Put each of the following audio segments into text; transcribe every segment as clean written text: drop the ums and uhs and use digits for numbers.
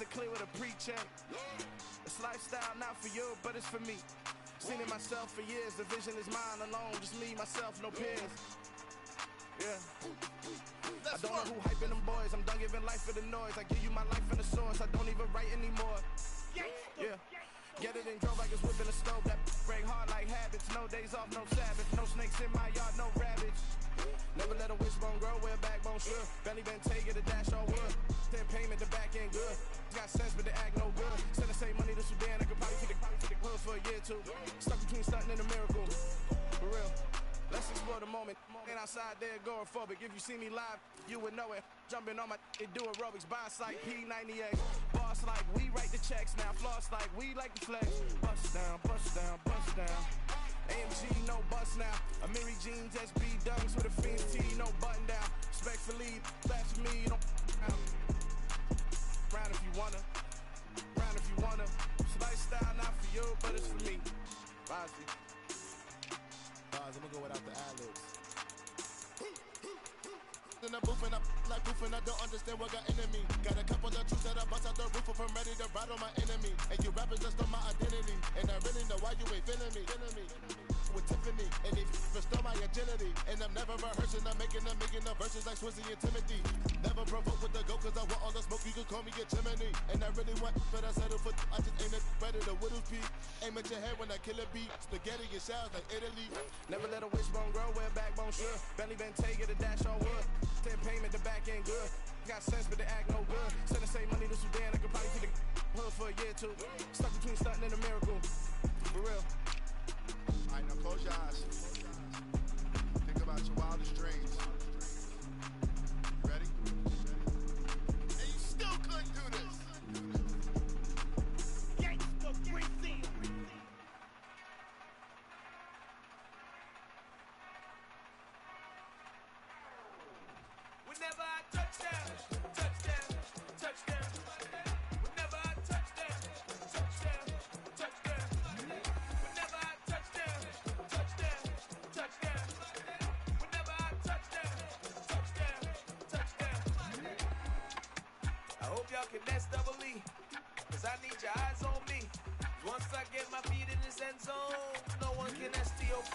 it clear with a pre-check. This lifestyle not for you, but it's for me. Seen it myself for years, the vision is mine alone. Just me, myself, no peers. Yeah. I don't know who hyping them boys. I'm done giving life for the noise. I give you my life in the source. I don't even write anymore. Yeah. Get it and drove like it's whipping a stove. That break hard like habits. No days off, no Sabbath. No snakes in my yard, no rabbits. Never let a wishbone grow where a backbone should. Belly been taking the dash all wood. Then payment, the back end good. Got sense, but they act no good. Send the same money to Sudan. I could probably take the hood for a year or two. Stuck between stunting and a miracle. For real. Let's explore the moment. Ain't outside there agoraphobic. If you see me live, you would know it. Jumping on my do aerobics. Boss like P98. Boss like we write the checks now. Floss like we like the flex. Bust down, bust down, bust down. AMG, no bust now. Amiri jeans, SB dunks with a fiend T, no button down. Respectfully, flash for me, you don't round if you wanna. Round if you wanna. It's lifestyle not for you, but it's for me. Bossy. I'm gonna go without the ad-libs. In the booth and I'm like boofing, I don't understand what got into me. Got a couple of truths that I bust out the roof if I'm ready to ride on my enemy. And you rappers just on my identity, and I really know why you ain't feeling me. With Tiffany, and they restore my agility. And I'm never rehearsing, I'm making the verses like Swizzy and Timothy. Never provoke with the go, cause I want all the smoke, you can call me a chimney. And I really want, but I settle for, I just aim it better the Whittles peak. Aim at your head when I kill a beat. Spaghetti and shells like Italy. Never let a wishbone grow where a backbone should. Belly been taking the dash all wood. Then payment, the back end good. Got sense, but they act no good. Send the same money to Sudan, I could probably take the hood for a year or two. Stuck between stunting and a miracle. For real. Alright, now close your eyes. Think about your wildest dreams. You ready? And you still couldn't do this. Whenever I touchdown, touchdown, touchdown. Whenever I touchdown, touchdown, touchdown. Whenever I touchdown, touchdown, touchdown. Whenever I touchdown, touchdown, touchdown. I hope y'all can nest double E, cause I need your eyes on me. Once I get my feet in this end zone, no one can STOP.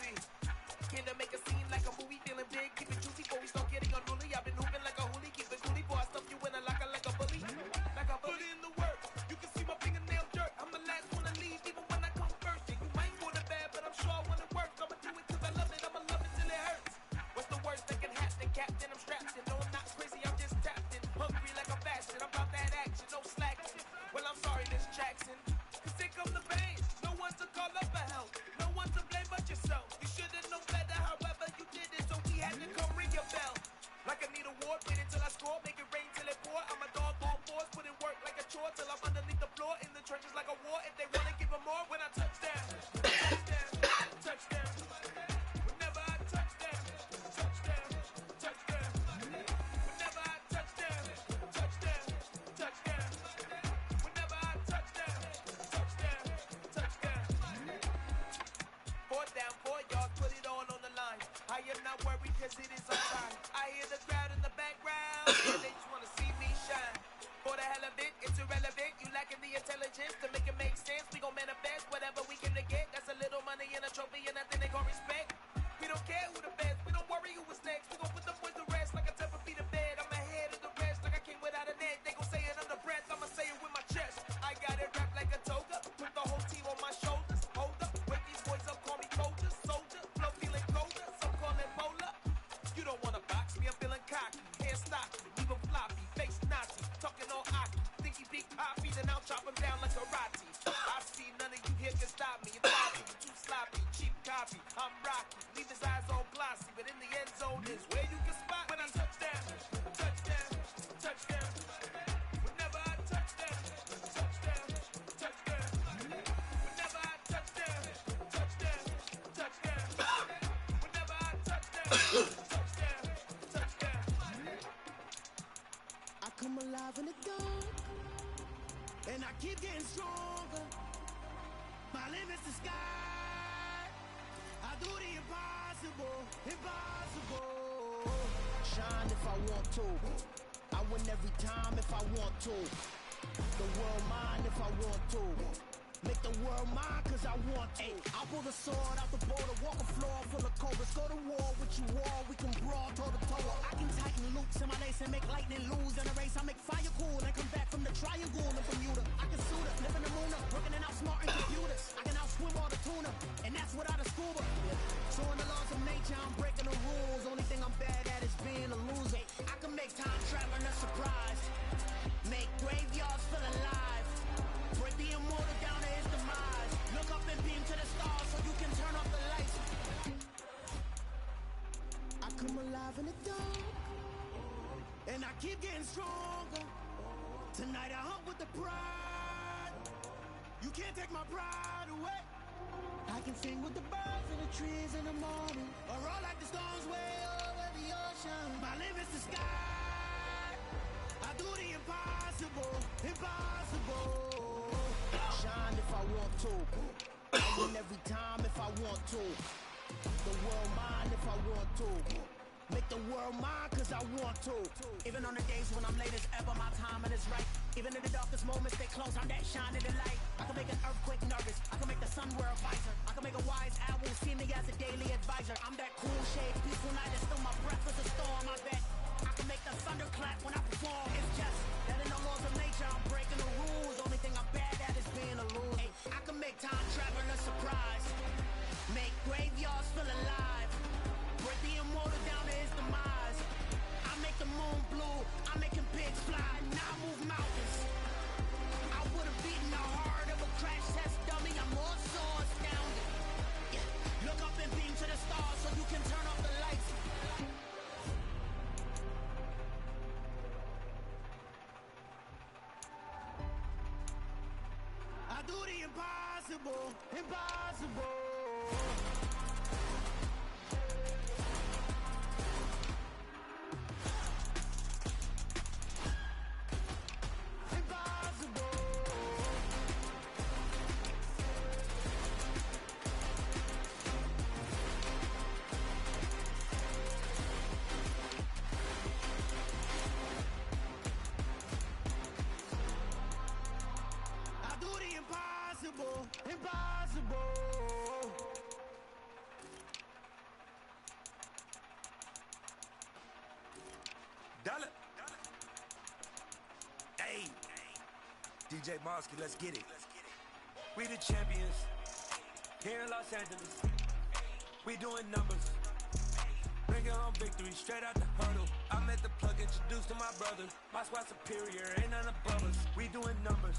Can to make a scene like a movie, feeling big, keep it juicy before we start getting unruly. I've been hooping like a hooli, keep it coolie, boy, I stuff you in a locker like a bully. Like a bully. Put in the work, you can see my fingernail dirt. I'm the last one to leave, even when I come first. And you might want it bad, but I'm sure I want it worse. I'ma do it cause I love it, I'ma love it till it hurts. What's the worst that can happen, Captain? I'm strapped in, no I'm not crazy, I'm just tapped in. Hungry like a bastard, I'm about that action, no slacking. Well, I'm sorry, Miss Jackson, cause here come the pain. No one to call up for help, no one to blame but yourself. You should've known better, however you did it, so we had to come ring your bell. Like I need a ward, wait until I score, make it rain till it pour. I'm a dog on force, put in work like a chore till I'm underneath the floor, in the trenches like a war. If they wanna give them more, when I touch down, touchdown, touchdown. Whenever I touchdown, touchdown, touchdown. Whenever I touchdown, touchdown, touchdown. Whenever I touchdown, touchdown, touchdown. Fourth down, 4 yards, put it on the line. I am not worried cause it is on time. I hear the crowd in the background, and they just wanna see me shine. For the hell of it, it's irrelevant. You lacking the intelligence to make it make sense. We gon' manifest whatever we can to get. That's a little money and a trophy and nothing they gon' respect. We don't care who the best, we don't worry who was next. We gon' put the boys to rest like a 10 feet of bed. I'm ahead of the rest like I came without a net. They gon' say it under breath, I'ma say it with my chest. I got it wrapped like a toga, put the whole team on my shoulders. Hold up, wake these boys up, call me soldier, soldier. Flow feeling colder, some call it polar. You don't wanna box me, I'm feeling cocky. Hair stocky, even floppy, face Nazi. Talking all hockey, think he big poppy, then I'll chop him down like karate. I see none of you here can stop me. It's sloppy, too sloppy, cheap copy. I'm rocky, leave his eyes all glossy, but in the end zone is where you can spot when I touchdown, touchdown, touchdown. Whenever I touchdown, touchdown, touchdown. Whenever I touchdown, touchdown, touchdown. Whenever I touchdown, touchdown, touchdown. I come alive in the dark, and I keep getting stronger. My limit's the sky. I do the impossible, impossible. Shine if I want to. I win every time if I want to. The world I want to. Make the world mine cause I want to. I pull the sword out the border, walk a floor full of cobras. Go to war with you all, we can brawl toe to toe. I can tighten loops in my lace and make lightning lose in a race. I make fire cool and come back from the triangle in Bermuda. I can suit her, live in the moon, working and outsmarting computers. I can outswim all the tuna, and that's without a scuba. So in the laws of nature, I'm breaking the rules. Only thing I'm bad at is being a loser. I can make time traveling a surprise, make graveyards feel alive, break the immortal down to his demise. Look up and beam to the stars so you can turn off the lights. I come alive in the dark, and I keep getting stronger. Tonight I hunt with the pride. You can't take my pride away. I can sing with the birds and the trees in the morning, or roll like the storms way over the ocean. My limit's the sky. I do the impossible, impossible. Shine if I want to. I win every time if I want to. The world mine if I want to. Make the world mine cause I want to. Even on the days when I'm late as ever, my timing is right. Even in the darkest moments, they close, I'm that shining the light. I can make an earthquake nervous, I can make the sun wear a visor. I can make a wise owl see me as a daily advisor. I'm that cool shade, peaceful night, and still my breath is a storm, I bet. I can make the thunder clap when I perform. It's just that in the laws of nature, I'm breaking the rules. Only thing I'm bad at is being a loser. I can make time traveling a surprise, make graveyards feel alive, break the immortal down to his demise. I make the moon blue, I'm making pigs fly, now I move mountains. I would've beaten the heart of a crash test dummy, I'm more so astounded. Yeah. Look up and beam to the stars so you can turn off the lights. I do the impossible, impossible. Impossible. Dollar. Hey. DJ Mosky, let's get it. We the champions. Here in Los Angeles. We doing numbers. Bringing home victory straight out the hurdle. I met the plug introduced to my brother. My squad superior, ain't none above us. We doing numbers.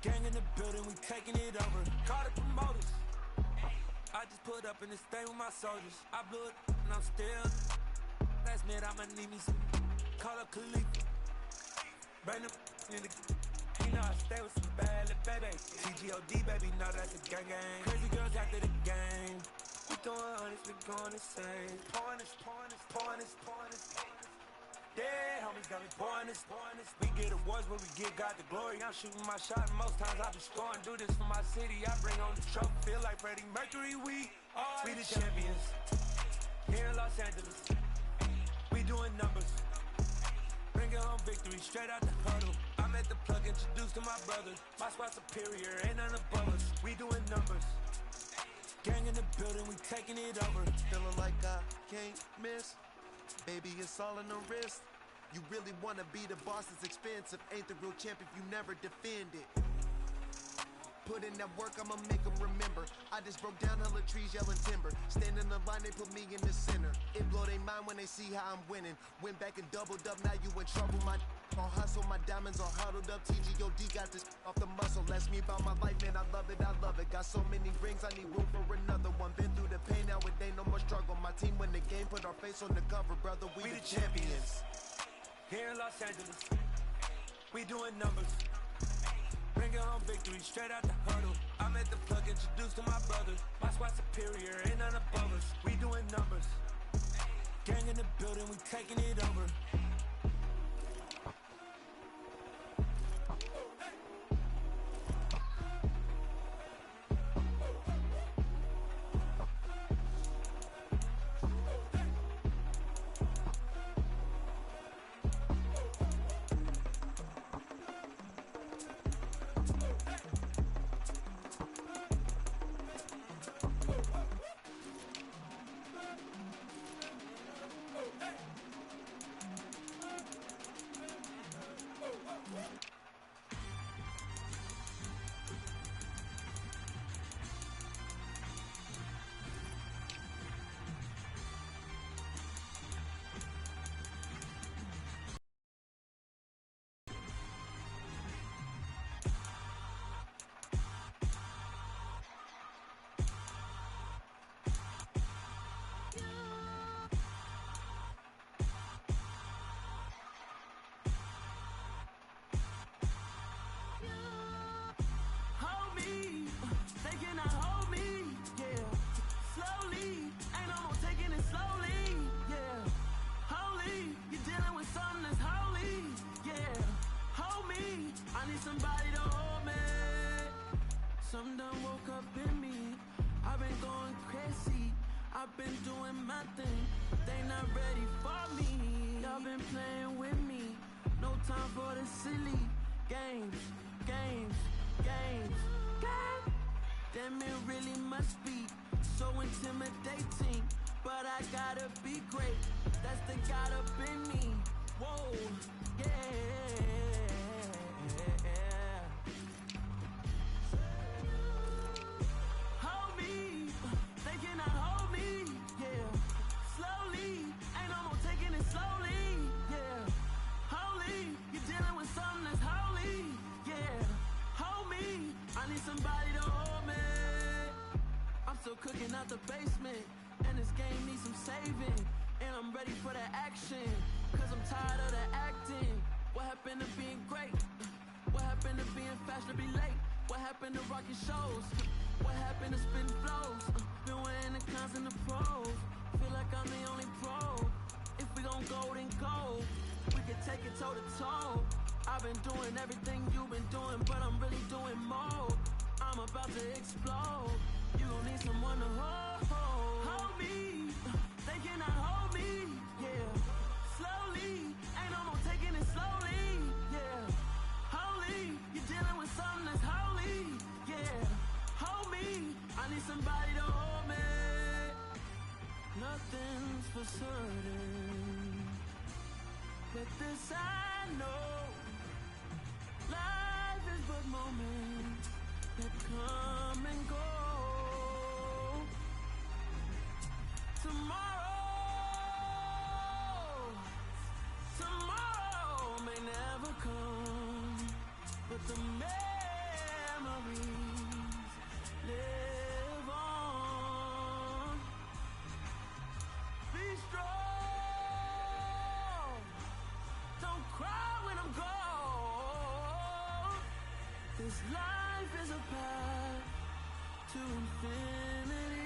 Gang in the building, we taking it over. Call the promoters. I just put up in this thing with my soldiers. I blew it and I'm still. Last minute I'ma need me some. Call up Khalifa. Bring them in the. You know I stay with some bad little baby. TGOD baby, know that's a gang gang. Crazy girls after the game. We throwing hundreds, we going insane. Pouring this. Dead homies got me pouring this. We get awards where we give God the glory. I'm shooting my shot and most times I be scoring. Do this for my city, I bring on the trophy. Feel like Freddie Mercury, we the champions. Here in Los Angeles, we doing numbers. Bringing home victory straight out the hurdle. I met the plug introduced to my brother. My squad superior, ain't none above us. We doing numbers. Gang in the building, we taking it over. Feeling like I can't miss. Baby, it's all in the wrist. You really wanna be the boss, it's expensive. Ain't the real champ if you never defend it. Put in that work, I'ma make them remember. I just broke down hella trees, yelling timber. Stand in the line, they put me in the center. It blow their mind when they see how I'm winning. Went back and doubled up, now you in trouble. My all hustle, my diamonds all huddled up. TGOD got this off the muscle. That's me about my life, man, I love it. Got so many rings, I need room for another one. Been through the pain, now it ain't no more struggle. My team win the game, put our face on the cover, brother. We the champions. Here in Los Angeles, we doing numbers. Bringing home victory straight out the hurdle. I met the plug introduced to my brother. My squad superior, ain't none above us. We doing numbers. Gang in the building, we taking it over. I need somebody to hold me. Something done woke up in me. I've been going crazy. I've been doing my thing, but they not ready for me. Y'all been playing with me. No time for the silly games, games, games, games. Damn, it really must be so intimidating. But I gotta be great. That's the God up in me. Whoa, yeah. Hold me, they cannot hold me, yeah. Slowly, ain't no more taking it slowly, yeah. Holy, you're dealing with something that's holy, yeah. Hold me, I need somebody to hold me. I'm still cooking out the basement, and this game needs some saving. And I'm ready for the action, cause I'm tired of the acting. What happened to being great? What happened to being fashionably late? What happened to rocking shows? What happened to spitting flows? Been wearing the cons and the pros. Feel like I'm the only pro. If we gon' go, then go. We can take it toe to toe. I've been doing everything you've been doing, but I'm really doing more. I'm about to explode. You gon' need someone to hold me. They cannot hold me, yeah. Slowly, ain't no more taking it slowly, yeah. Holy, you're dealing with something that's holy, yeah. Hold me, I need somebody to hold me. Nothing's for certain, but this I know. Life is but moments that come and go. Tomorrow may never come, but the memories live on. Be strong, don't cry when I'm gone. This life is a path to infinity.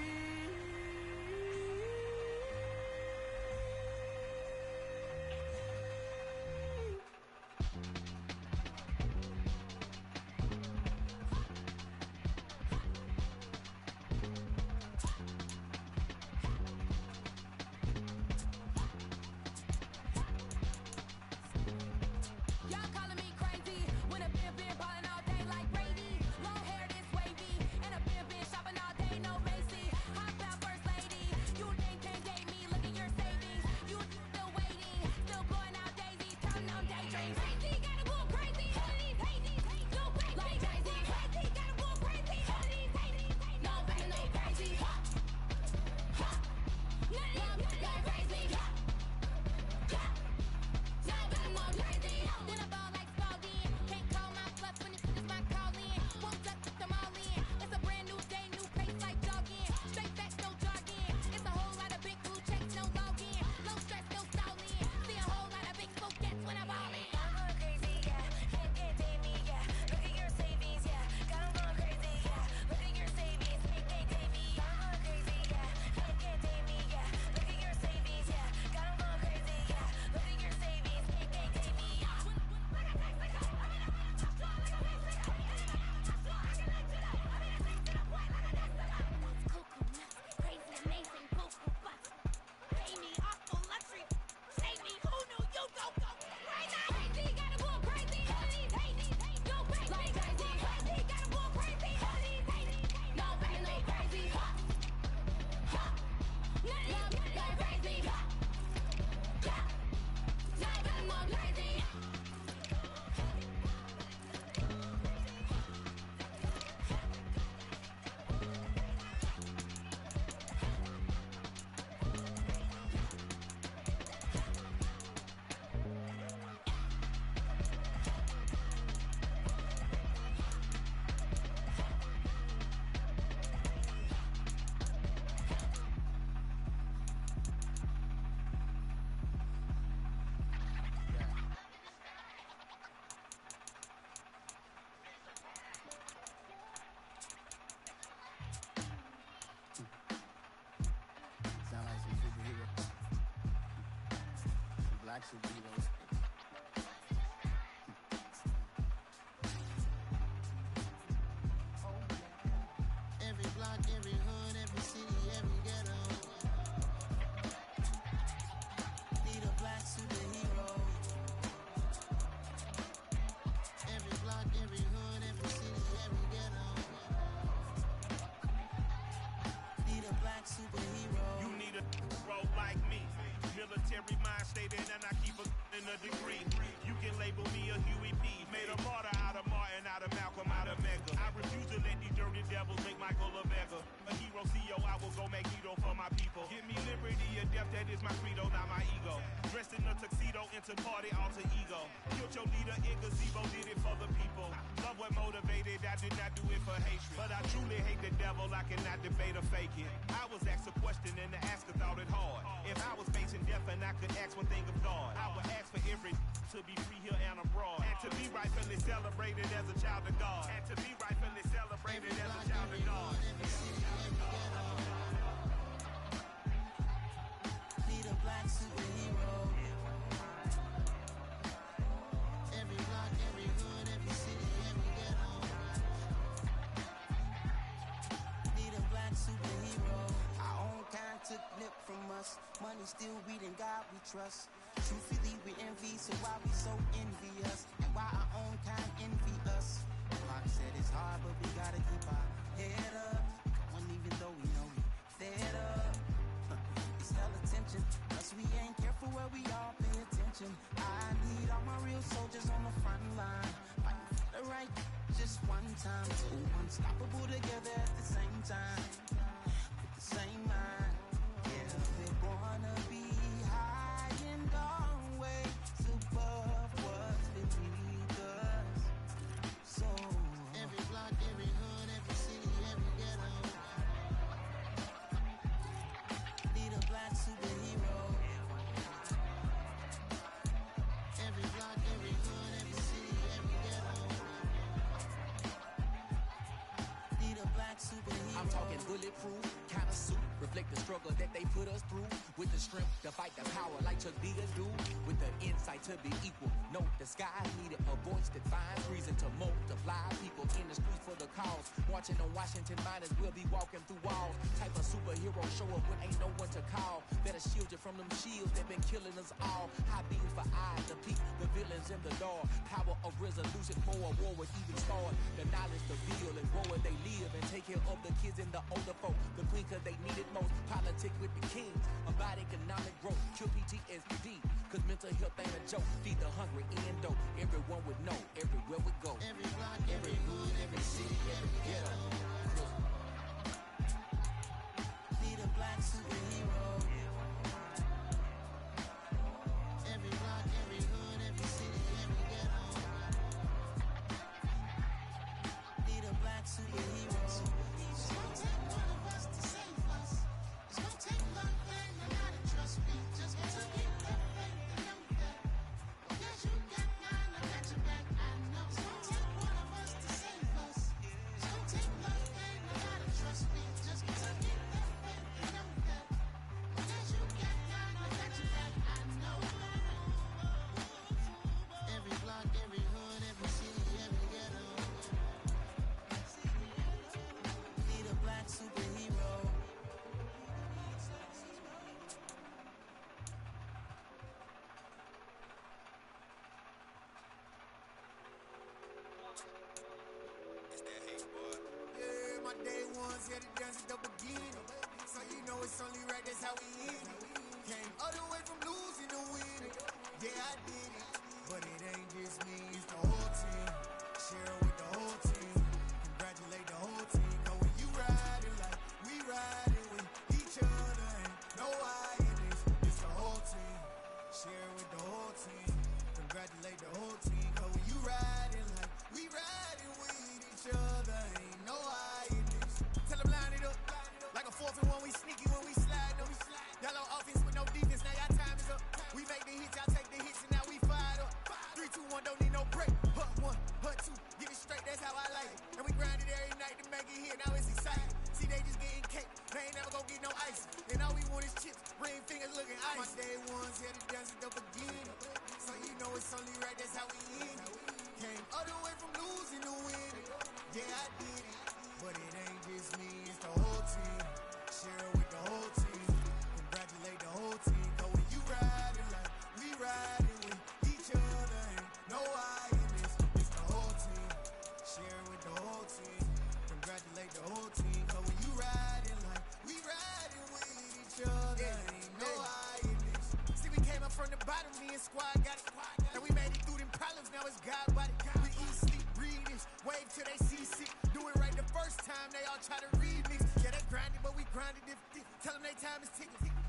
Black superheroes. superhero. Every block, every hood, every city, every ghetto. Need a black superhero. You need a bro like me. Military mind stated, and I keep in a degree. You can label me a Huey P. Made a martyr out of Martin, out of Malcolm, out of Mega. I refuse to let these dirty devils make Michael a beggar. A hero CEO, I will go Magneto for my people. Give me liberty or death, that is my credo, not my ego. Dressed in a tuxedo, into party, alter ego. Killed your leader, Igotgame2x's, did it for the people. Love what motivated, I did not do it for hatred. But I truly hate the devil, I cannot debate or fake it. I was asked a question and the asker thought it hard. If I was facing death and I could ask one thing of God, I would ask for every to be free here and abroad. And to be rightfully celebrated as a child of God. And to be rightfully celebrated as a child of God. Need a black superhero. Every block, every hood, every city, every ghetto. Need a black superhero. Our own kind took nip from us. Money still reading God we trust. Truthfully we envy, so why we so envious? And why our own kind envy us? Mark said it's hard, but we gotta keep our head up. And even though we know we fed up, it's hella tension. Plus we ain't careful where we all pay attention. I need all my real soldiers on the front line, fighting for the right just one time. So unstoppable together at the same time, with the same mind. Yeah, we're gonna be high and always above what's beneath us. So every block, every hood, every city, every ghetto. Need a black superhero. Every block, every hood, every city, every ghetto. Need a black superhero. I'm talking bulletproof, kind of suit, reflect the struggle that they put us through. With the strength to fight the power like Chuck D do. With the insight to be equal. Note the sky needed a voice that finds reason to multiply. People in the streets for the cause. Marching on Washington miners will be walking through walls. Type of superhero show up when ain't no one to call. That'll shield you from them shields that been killing us all. High beams for eyes to peek the villains in the door. Power of resolution for a war with even start. The knowledge to build and grow where they live and take care of the kids and the older folk. The queen cause they need it most. Politic with the kings. About economic growth. Cure PTSD. Cause mental health ain't a joke. Feed the hungry and dope. Everyone would know. Everywhere we go. Every block, every hood, every city, every ghetto. Need a black superhero. Every block, every hood, every city, every ghetto. Need a black superhero. It's gonna take one of us to save us. It's gonna take love and a lot of trust me. Just to keep that faith and know that. Because you got mine, I got your back, I know. It's gonna take one of us to save us. It's gonna take love and a lot of trust me. Just to keep that faith and know that. Because you got mine, I got your back, I know. Every block, every hood, every city, every ghetto. Need a black superhero. Yeah, my day ones here to dance at the beginning. So you know it's only right, that's how we end it. Came all the way from losing to winning. Yeah, I did it. But it ain't just me, it's the whole team. Share with the whole team. Congratulate the whole team. Know when you riding like we riding with each other. Ain't no I in this. It's the whole team. Share with the whole team. Congratulate the whole team. Know when you riding like we riding with each other. Ain't no I in this. Tell them line it up. Like a 4th and 1, we sneaky when we slide them. Yellow offense with no defense, now y'all time is up. We make the hits, y'all take the hits, and now we fired up. 3, 2, 1, don't need no break. Hut 1,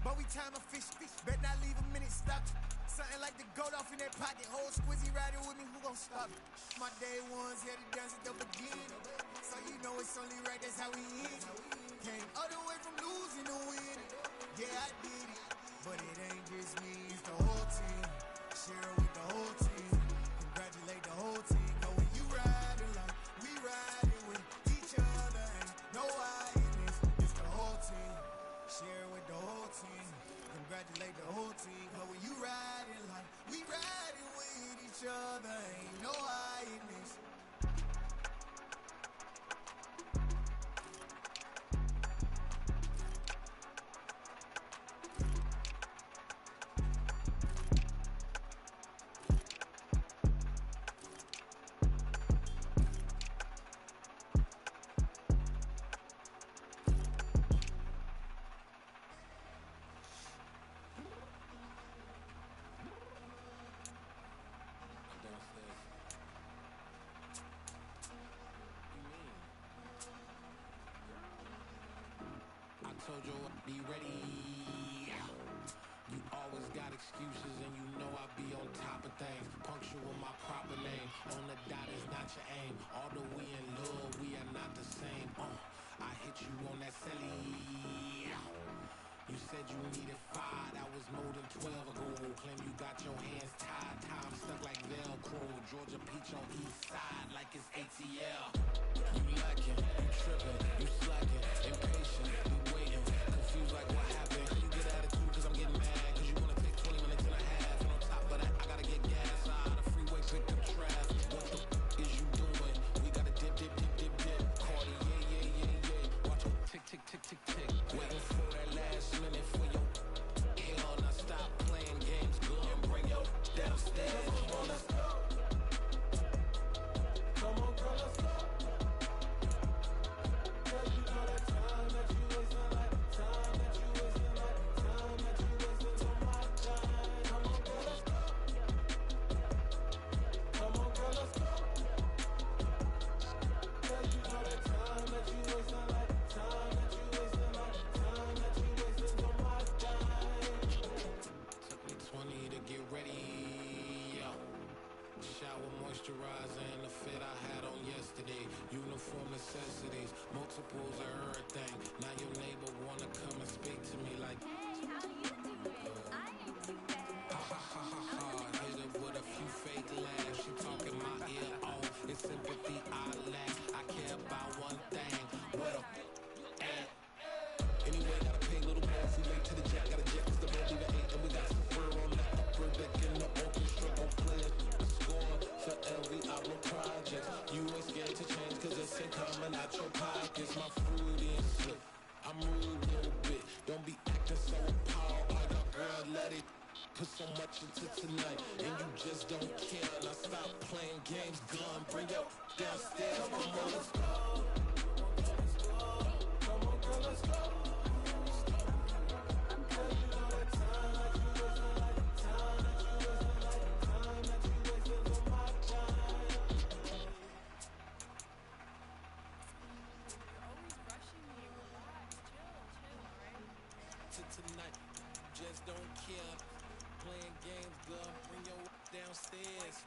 but we time a fish. Bet not leave a minute stuck. Something like the goat off in that pocket. Whole squizzy riding with me, who gon' stop it? My day ones had it done at the beginning. So you know it's only right, that's how we end. Came all the way from losing to win. Yeah, I did it. But it ain't just me, it's the whole team. Share it with the whole team. Congratulate the whole team. Cause when you riding like we riding with each other, ain't no I in this. It's the whole team. Share it with the whole team. Congratulate the whole team. Cause when you riding like we riding with each other, ain't no I in this. Told you I'd be ready. You always got excuses and you know I be on top of things. Punctual my proper name. On the dot is not your aim. Although we in love, we are not the same. I hit you on that celly. You said you needed 5, that was more than 12 ago. Claim you got your hands tied, time stuck like Velcro. Georgia Peach on east side like it's ATL. You lacking, you tripping, you slacking, impatient, you waiting, confused like what happened. You get attitude cause I'm getting mad, cause you wanna take 20 minutes and a half. And on top of that, I gotta get gas out of the freeway, pick up traffic. What the is you doing? We gotta dip. Cardi, yeah. Watch your tick. Waiting for that last minute for your hell. Now stop playing games, go and bring your downstairs. Come on, let's go. Come on, girl, let's go. Cause you know that time that you wasting, like time that you wasting, like time that you wasting on my time. Come on, girl, let's go. Come on, girl, let's go. Cause you know that time that you wasting, like time that you wasting, like time that you wasting on my time. Took me 20 to get ready. Shower, moisturizer, and the fit I had on yesterday. Uniform necessities, multiples of everything. Now your neighbor wanna come and speak to me like, hey, how you doing? I ain't too bad. ha. Hit her with a few fake laughs. She talking my ear off. It's sympathy I lack. I care about one thing. What a at. Anyway, gotta pay a little more. If we late to the jack, gotta jet cause the boat even 8. And we got some fur on the upper deck in the orchestra. Gon' play a score for every album project. You ain't scared to change cause it's ain't coming out your pockets. My fruity and slip. I'm rude a little bit. Don't be acting so appalled. Like a girl, let it put so much into tonight. And you just don't care. Now stop playing games, gun. Bring your downstairs. Come on, let's go. Come on, girl, let's go. Cause you know that time that you wasting, like time that you wasting, like time that you wasting on my time. You're always rushing me. Relax, chill, right? To tonight, just don't care. Playing games, girl. Bring your downstairs.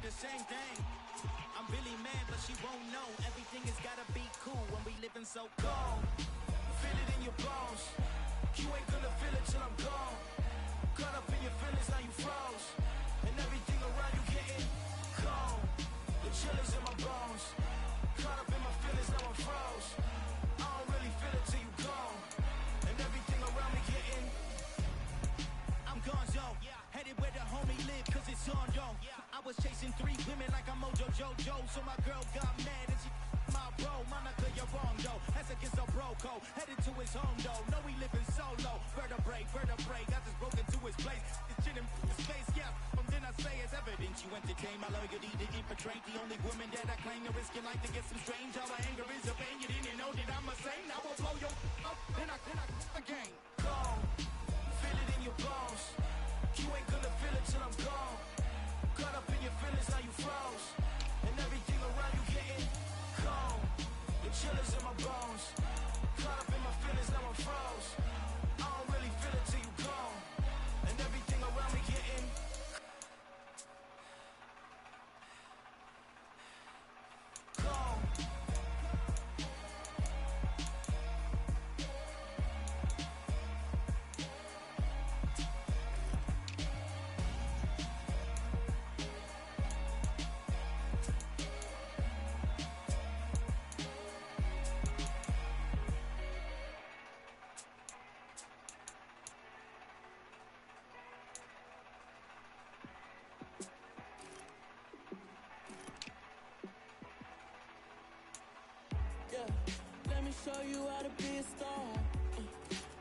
the same thing. I'm really mad, but she won't know. Everything has gotta be cool when we living so cold. Feel it in your bones. You ain't gonna feel it till I'm gone. Caught up in your feelings, now you froze. And everything around you getting cold. The chill is in my bones. Caught up in my feelings, now I'm froze. I don't really feel it till you gone. And everything around me getting. I'm gone, yo. Headed where the homie live, cause it's on, yo. I was chasing 3 women like I'm Mojo Jojo. So my girl got mad and she my bro. Monica, you're wrong, though. That's against a bro code. Headed to his home, though. No, he living solo. Vertebrae. I just broke into his place. It's shit in his face, yeah. And then I say it's evidence you entertain my loyalty to infiltrate. The only woman that I claim to risk your life to get some strange. All my anger is a pain. You didn't know that I'm a saint. I will blow your up. Then I again. Gone. Feel it in your bones. You ain't gonna feel it till I'm gone. Caught up in your feelings, now you froze. And everything around you getting cold. The chill is in my bones. Caught up in my feelings, now I'm froze. I don't really feel it till you gone. And everything around me getting cold. Let me show you how to be a star.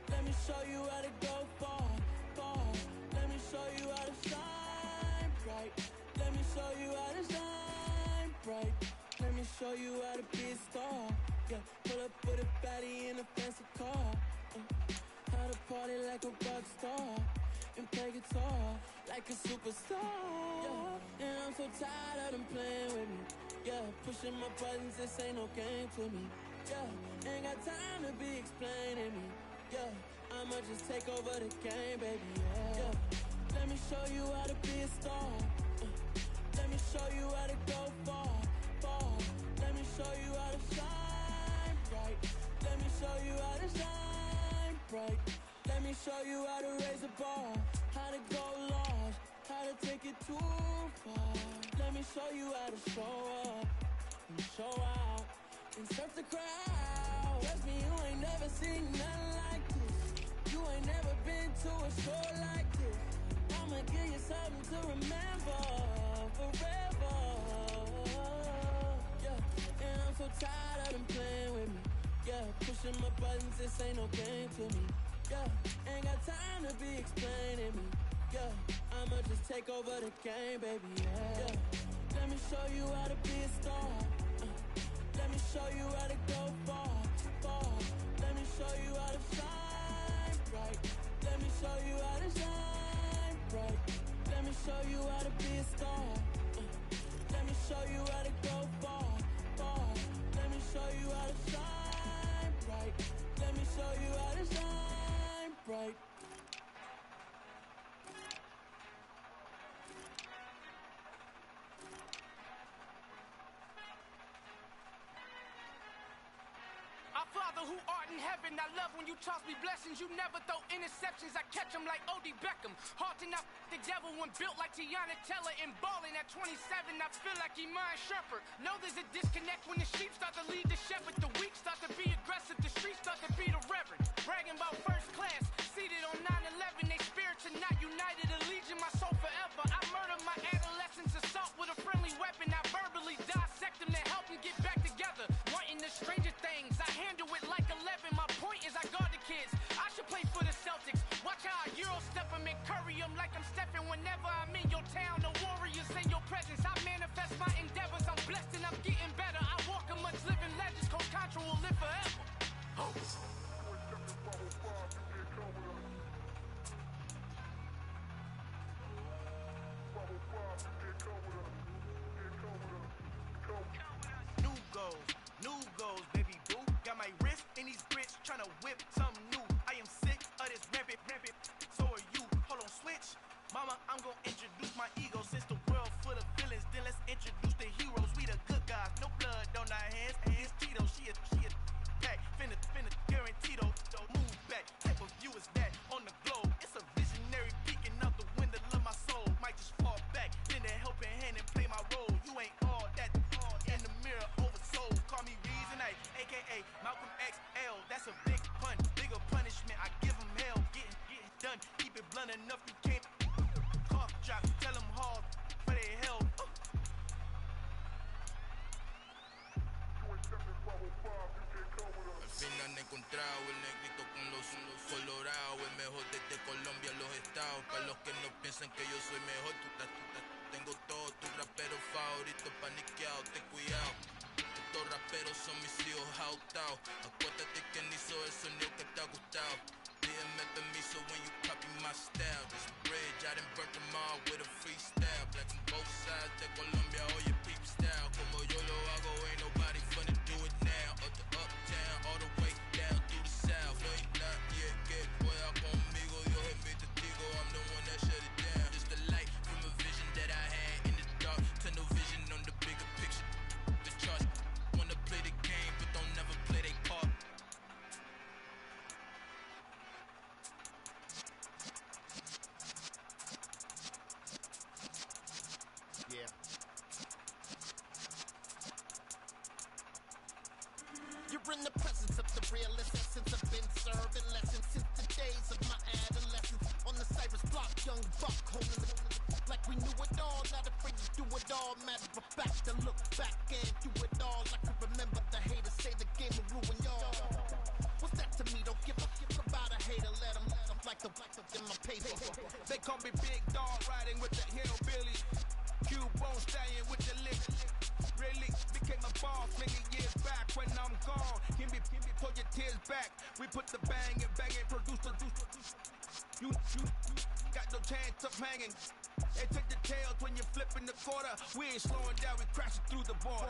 Let me show you how to go far, far. Let me show you how to shine bright. Let me show you how to shine bright. Let me show you how to be a star. Yeah, pull up with a baddie in a fancy car. How to party like a rock star and play guitar like a superstar. Yeah, and I'm so tired of them playing with me. Yeah, pushing my buttons, this ain't no game to me. Yeah, ain't got time to be explaining me. Yeah, I'ma just take over the game, baby. Yeah, let me show you how to be a star. Let me show you how to go far, far. Let me show you how to shine bright. Let me show you how to shine bright. Let me show you how to raise the bar, how to go large, how to take it too far. Let me show you how to show up and show out and surf the crowd. Trust me, you ain't never seen nothing like this. You ain't never been to a show like this. I'ma give you something to remember forever. Yeah, and I'm so tired of them playing with me. Yeah, pushing my buttons, this ain't no game to me. Yeah, ain't got time to be explaining me. Yeah, I'ma just take over the game, baby. Yeah, let me show you how to be a star. Let me show you how to go far, far. Let me show you how to shine bright. Let me show you how to shine bright. Let me show you how to be a star. Let me show you how to go far, far. Let me show you how to shine bright. Let me show you how to shine bright. Our Father who art in heaven, I love when you toss me blessings. You never throw interceptions, I catch them like O.D. Beckham. Hard to not the devil when built like Tiana Teller. And balling at 27, I feel like Iman Shumpert. Know there's a disconnect when the sheep start to lead the shepherd. The weak start to be aggressive, the streets start to be the reverend. Bragging about first class, seated on 9/11. They spirits are not united, a legion, my soul forever. I murder my adolescence, assault with a friendly weapon. I verbally dissect them to help them get back together. Wanting the stranger things, I handle it like 11. My point is I guard the kids. I should play for the Celtics. Watch how I Euro step them and curry them like I'm stepping. Whenever I'm in your town, the warriors in your presence. I manifest my endeavors. I'm blessed and I'm getting better. I walk amongst living legends. Coach Contra will live forever. piensan que yo soy mejor. Tengo todo tu rapero favorito paniqueado, ten cuidado. Estos raperos son mis hijos jautados. Acuérdate que ni hizo el sonido que te ha gustado. Pídeme permiso when you copy my style. This bridge, I done burnt them all with a freestyle. Black on both sides de Colombia, oye peep style. Como yo lo hago, ain't nobody finna do it now. Up to uptown, all the way down through the south. No hay nadie que pueda conmigo, Dios es mi testigo. I'm the one that shut it down. It's the light from a vision that I had in the dark. Tunnel vision on the bigger picture. The charts wanna play the game, but don't never play their part. Yeah. You're in the presence of the realest essence. I've been serving lessons since the days of my adolescence. On the Cyrus block, young buck holding it like we knew it all. Not afraid to do it all. Matter of fact, to look back and do it all. I can remember the haters say the game will ruin y'all. What's that to me? Don't give a fuck about a hater. Let them like the in my paper. They call me Big Dog, riding with the hillbilly. Q-Bone stallion with the lick. Really became a boss many years back. When I'm gone, give me, pull your tears back. We put the bang and produce. You got no chance of hanging. They take the tails when you're flipping the quarter. We ain't slowing down, we crashing through the border.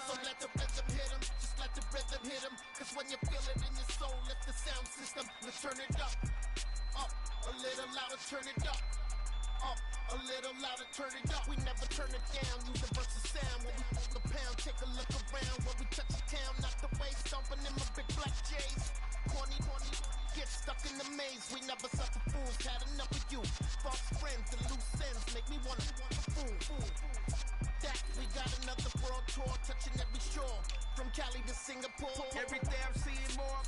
So let the rhythm hit him, just let the rhythm hit him. Cause when you feel it in your soul, lift the sound system. Let's turn it up, a little louder, turn it up, a little louder, turn it up. We never turn it down, universal sound. When we hold the pound, take a look around. When we touch the town, knock the waves, stomping in my big black J's. Corny, get stuck in the maze. We never suffer fools, had enough of you. False friends and loose ends make me wanna fool. That we got another world tour, touching every shore, from Cali to Singapore. Every day I'm seeing more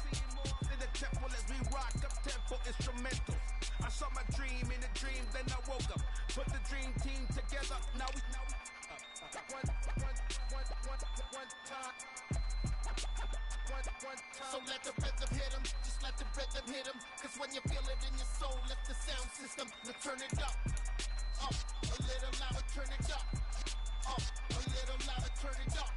in the temple as we rock up tempo instrumentals. I saw my dream in a dream, then I woke up. Put the dream team together. Now we one time. So let the rhythm hit him, just let the rhythm hit him. Cause when you feel it in your soul, lift the sound system. Let's turn it up, a little louder, turn it up, a little louder, turn it up.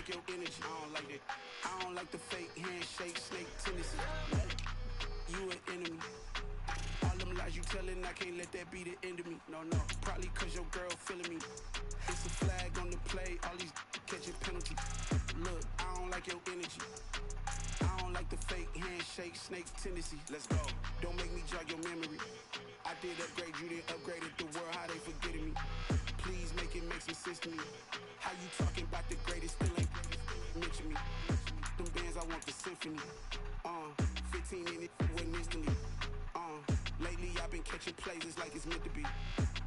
Your energy, I don't like that. I don't like the fake handshake, snake tendency. You an enemy. All them lies you telling, I can't let that be the end of me. No, probably cause your girl feeling me. It's a flag on the play, all these catching penalties. Look, I don't like your energy. I don't like the fake handshake, snake tendency. Let's go. Don't make me jog your memory. I did upgrade, you didn't upgrade it. The world, how they forgetting me. Please make it make some sense to me. How you talking about the greatest, still ain't mention me. Them bands, I want the symphony. 15 in it, went instantly. Lately I've been catching plays, it's like it's meant to be.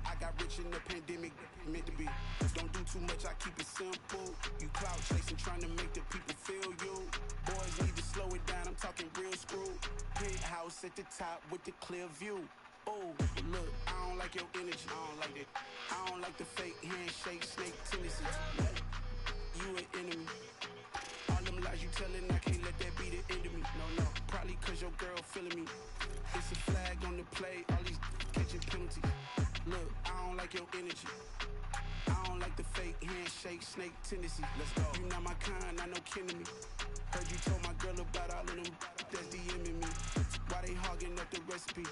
I got rich in the pandemic, meant to be. Don't do too much, I keep it simple. You clout chasing, trying to make the people feel you. Boys need to slow it down, I'm talking real screw. Penthouse at the top with the clear view. Oh, look, I don't like your energy, I don't like that. I don't like the fake handshake, snake tendency. You an enemy. All them lies you telling, I can't let that be the end of me. No, probably cause your girl feeling me. It's a flag on the play, all these catching penalties. Look, I don't like your energy. I don't like the fake handshake, snake tendency. Let's go. You not my kind, I know kin to me. Heard you told my girl about all of them that's DMing me. Why they hogging up the recipe?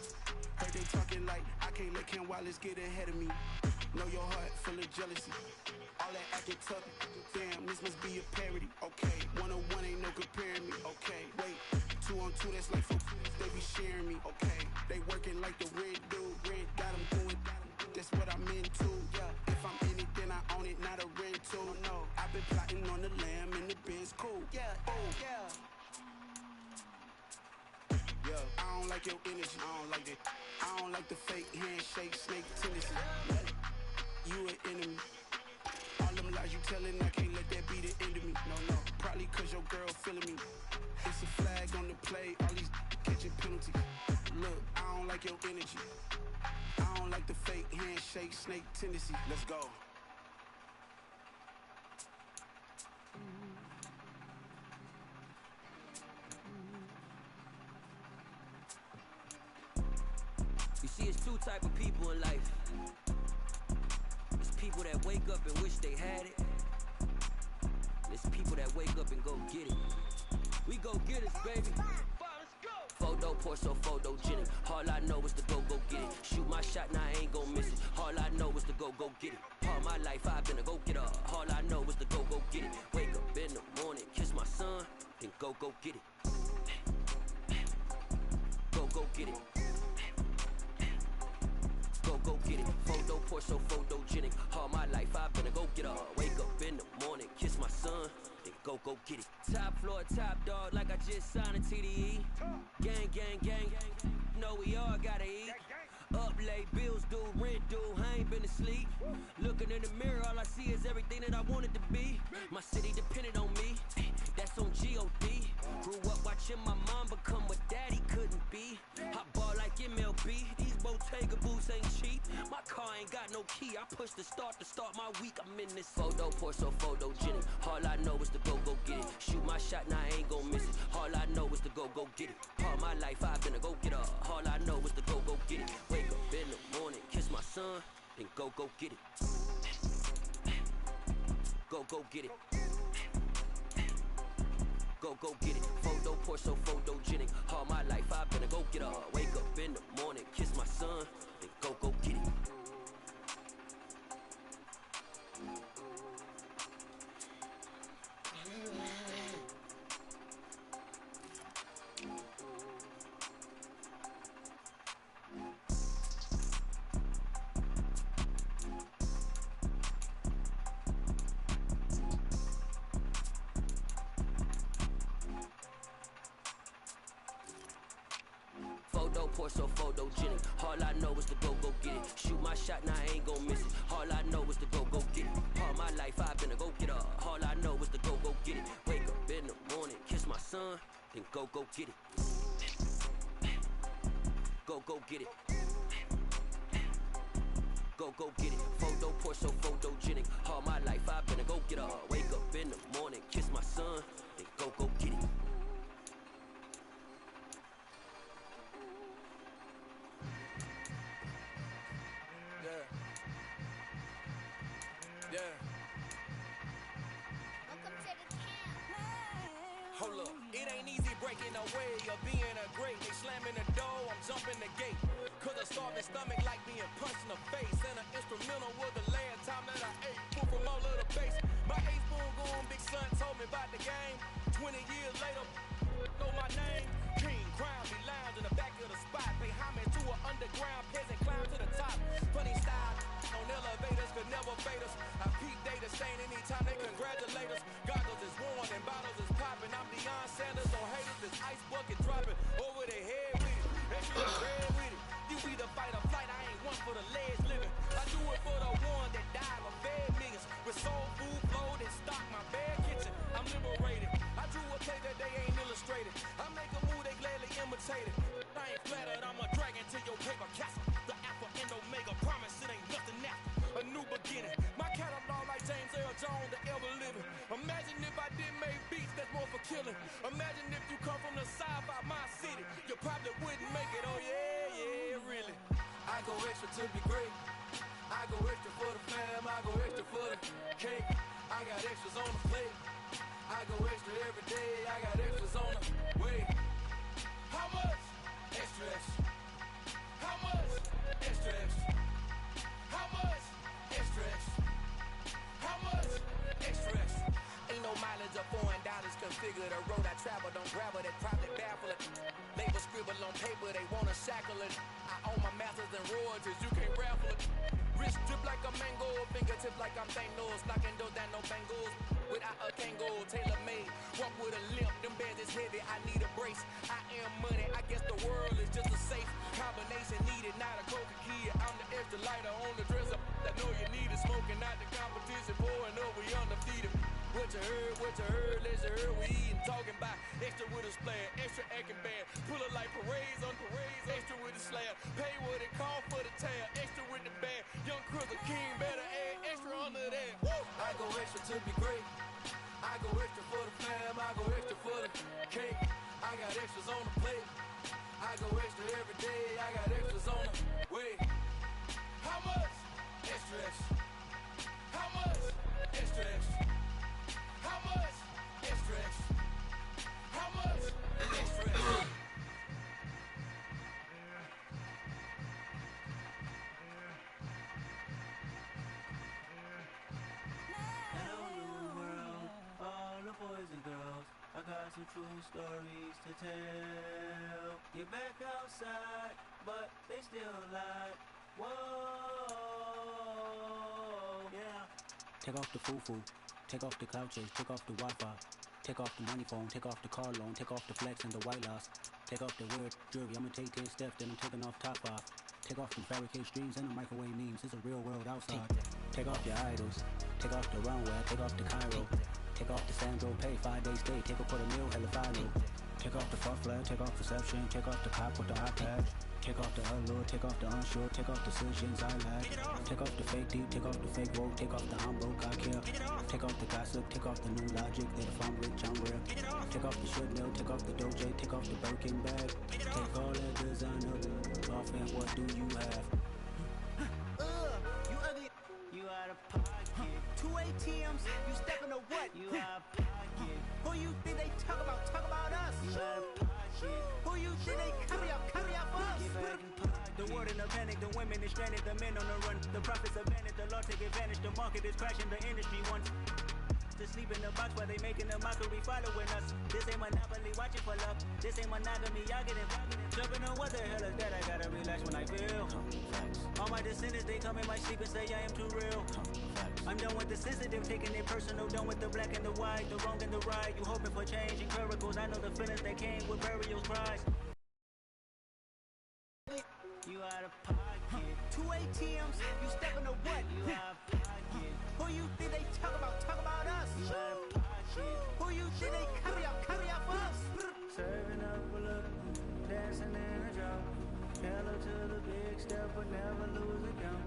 Heard they talking like I can't let Ken Wallace get ahead of me. Know your heart full of jealousy. All that acting tough, damn, this must be a parody. Okay, 101 ain't no comparing me. Okay, wait, 2 on 2, that's like 4. They be sharing me. Okay, they working like the red dude. Red got them going. That's what I'm into. Yeah, if I'm in it, then I own it, not a red. like your energy. I don't like it. I don't like the fake handshake, snake tendency. Yeah. You an enemy. All them lies you telling, I can't let that be the end of me. No, probably cause your girl feeling me. It's a flag on the play, all these catching penalties. Look, I don't like your energy. I don't like the fake handshake, snake tendency. Let's go. You see, it's two type of people in life. It's people that wake up and wish they had it. And it's people that wake up and go get it. We go get it, baby. Photo, Porso, photogenic. All I know is to go get it. Shoot my shot, now I ain't gon' miss it. All I know is to go get it. All my life I've been a go getter. All I know is to go get it. Wake up in the morning, kiss my son, then go get it. Go get it. Go get it. Photo, Porso, photogenic. All my life I've been a go getter. Wake up in the morning, kiss my son, then go get it. Top floor, top dog, like I just signed a TDE. Gang, gang, gang. Know we all gotta eat. Up late, bills due, rent due, I ain't been asleep. Looking in the mirror, all I see is everything that I wanted to be. My city depended on me, that's on G.O.D. Grew up watching my mom become what daddy couldn't be. I ball like MLB, these Bottega boots ain't cheap. My car ain't got no key, I push the start to start my week. I'm in this photo, Porso, photogenic. All I know is to go get it. Shoot my shot, now I ain't gon' miss it. All I know is to go get it. All my life I've been a go getter. All I know is to go get it. Wake up in the morning, kiss my son, then go get it. Go get it. Go get it. Photo, Porso, photogenic. All my life I've been a go getter. Wake up in the morning, kiss my son, then go get it. Photo, Porso, photogenic. All I know is to go get it. Shoot my shot, now I ain't gon' miss it. All I know is to go get it. All my life I've been a go getter. All I know is to go get it. Wake up in the morning, kiss my son, then go get it. Go get it. Go get it. Photo, Porso, photogenic. All my life I've been a go getter. Wake up in the morning, kiss my son, then go get it. Yeah. Hold up, it ain't easy breaking away or being a great. They slamming the door, I'm jumping the gate. Cause a starving stomach like being punched in the face. And an instrumental was the last time that I ate. Food from all of the base. My A-spoon goon, big son told me about the game. 20 years later, know my name. King, crown, me lounge in the back of the spot. Pay homage to an underground peasant, climb to the top. Funny style, on elevators could never fade us. I peep data stain anytime they congratulate us. Goggles is worn and bottles is popping. I'm Deion Sanders on haters, this ice bucket dropping over their head with it. That shit is red with it. You either fight or flight, I ain't one for the legs living. I do it for the one that died or fed niggas. With soul food flowed and stock my bad kitchen. I'm liberated. I drew a page that they ain't illustrated. I make a move, they gladly imitate it. I ain't flattered, I'm a dragon to your paper castle. The alpha and omega, promise it ain't nothing after. A new beginning. My catalog like James L. Jones, the ever living. Imagine if I didn't make beats that's more for killing. Imagine if you come from the side by my city. You probably wouldn't make it, oh yeah, really. I go extra to be great. I go extra for the fam, I go extra for the cake. I got extras on the plate. I go extra every day, I got extras on the way. How much? Extra, extra. How much? Extra, extra. How much? Extra, extra. How much? Extra, extra. Ain't no mileage or $4 configure the road I travel. Don't gravel that probably baffle it. Label scribble on paper, they wanna shackle it. I own my masters and royalties, you can't raffle it. Wrist drip like a mango, fingertips like I'm Thanos. Knocking those down, no bangles. Without a Kango, tailor made. Walk with a limp, them bands is heavy, I need a brace. I am money, I guess the world is just a safe combination needed, not a coca kid. I'm the extra lighter on the dresser. I know you need it, smoking out the competition, pouring up, we undefeated. What you heard, let's hear we eatin', talking about extra with a splash, extra acting bad, pull it like parades on parades, extra with the slab, pay what it cost for the tab, extra with the bag, young Crystal King better add extra under that. Woo! I go extra to be great, I go extra for the fam, I go extra for the cake, I got extras on the plate, I go extra every day, I got extras on the way. How much? Extra extra. How much? Extra extra. How much? Extra extra. How much? Extra extra. Hello, new world, all the boys and girls. I got some true stories to tell. You're back outside, but they still lie. Whoa, yeah. Take off the foo-foo, take off the cloud chase, take off the Wi-Fi, take off the money phone, take off the car loan, take off the flex and the white loss, take off the weird jewelry, I'ma take 10 steps, then I'm taking off top 5. Take off the fabricate streams and the microwave memes, it's a real world outside. Take off your idols, take off the runway, take off the Cairo, take off the Sandro pay, 5 days stay, take a quarter meal, hella follow. Take off the fuck flag, take off perception, take off the cop with the iPad. Take off the allure, take off the unsure, take off the decisions I lack. Take off the fake deep, take off the fake woke, take off the I'm broke, I care. Take off the gossip, take off the new logic, that if I'm rich, I'm real. Take off the shit mill, take off the Doja, take off the Birkin bag. Take all that designer off and what do you have? You ugly, you out of pocket. 2 ATMs, you stepping to what? You out of pocket. Who you think they talk about us? You out of pocket. Who you think they carry up for us? Get back in pocket. The world in a panic, the women is stranded, the men on the run. The profits abandoned, the law take advantage, the market is crashing, the industry wants to sleep in the box while they making a mockery following us. This ain't monopoly, watching for love. This ain't monogamy, y'all get involved. Jumping on what the hell is that? I gotta relax when I feel. All my descendants, they come in my sleep and say I am too real. I'm done with the sensitive, taking it personal, done with the black and the white, the wrong and the right. You hoping for change and miracles, I know the feelings that came with burial cries. You out of pocket. 2 ATMs, you stepping to what? You out of pocket. Who you think they talk about us? You out of pocket. Who you think they carry up for us? Serving up a look, dancing in a drop. Hella to the big step, but never lose a count.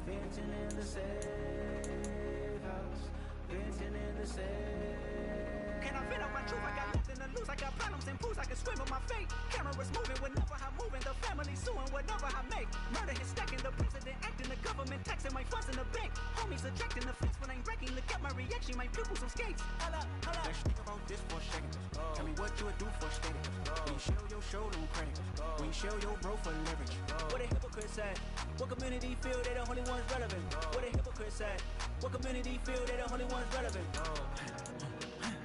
Venting in the safe house. Venting in the safe. Can I fit up my truth? I got nothing to lose. I got problems and pools. I can swim with my fate. Cameras moving whenever I'm moving. The family suing whatever I make. Murder is stacking. The president acting. The government taxing my funds in the bank. Homies ejecting the fence when I'm breaking. Look at my reaction. My pupils some skates. Holla, holla. Let's think about this for a second. Tell me what you would do for a steady. When you show your show, no credit. When you show your bro for leverage. What a hypocrite said. What community feel they the only ones relevant? What a hypocrite said. What community feel they the only ones relevant?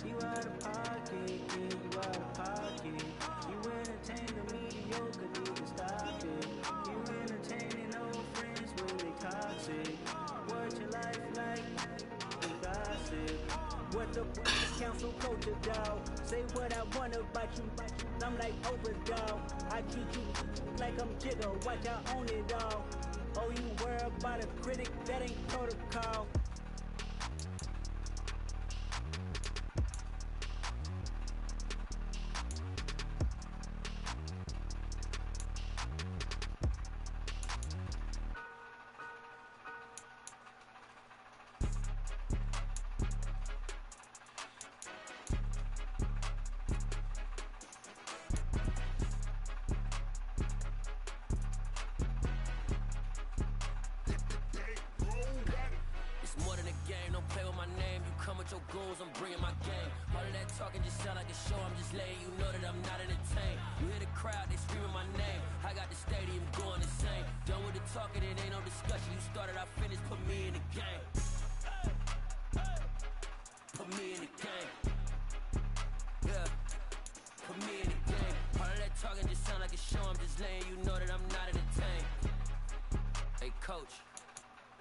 You out of pocket, yeah, you out of pocket. You entertain the mediocre, need to stop it. You entertaining old friends when they toxic. What your life like? The gossip. What the council culture, dog? Say what I want about you. I'm like Oprah, dog. I treat you like I'm Jigga. Watch I own it, dog. Oh, you worry about a critic? That ain't protocol. I'm bringing my game. All of that talking just sound like a show. I'm just letting you know that I'm not entertained. You hear the crowd, they screaming my name. I got the stadium going insane. Done with the talking, it ain't no discussion. You started, I finished, put me in the game. Put me in the game. Yeah. Put me in the game. All of that talking just sound like a show. I'm just letting you know that I'm not entertained. Hey, coach.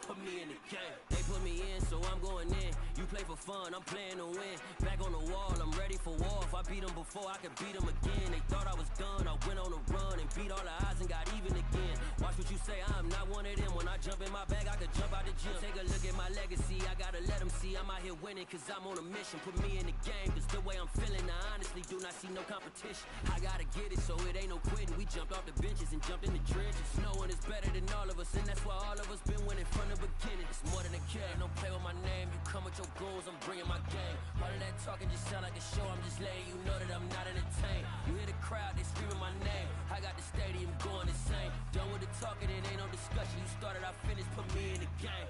Put me in the game. They put me in, so I'm going in. You play for fun, I'm playing to win. Back on the wall, I'm ready for war. If I beat them before before I could beat them again. They thought I was done, I went on a run and beat all the odds and got even again. Watch what you say, I'm not one of them. When I jump in my bag, I could jump out the gym. Take a look at my legacy, I gotta let them see I'm out here winning, cause I'm on a mission. Put me in the game, cause the way I'm feeling, I honestly do not see no competition. I gotta get it, so it ain't no quitting. We jumped off the benches and jumped in the trenches. No one is better than all of us, and that's why all of us been winning from the beginning. It's more than a game, don't play with my name. You come with your goons, I'm bringing my game. All of that talking just sound like a show, I'm just letting you know that I'm not entertained. You hear the crowd, they screaming my name. I got the stadium going insane. Done with the talking, it ain't no discussion. You started, I finished, put me in the game.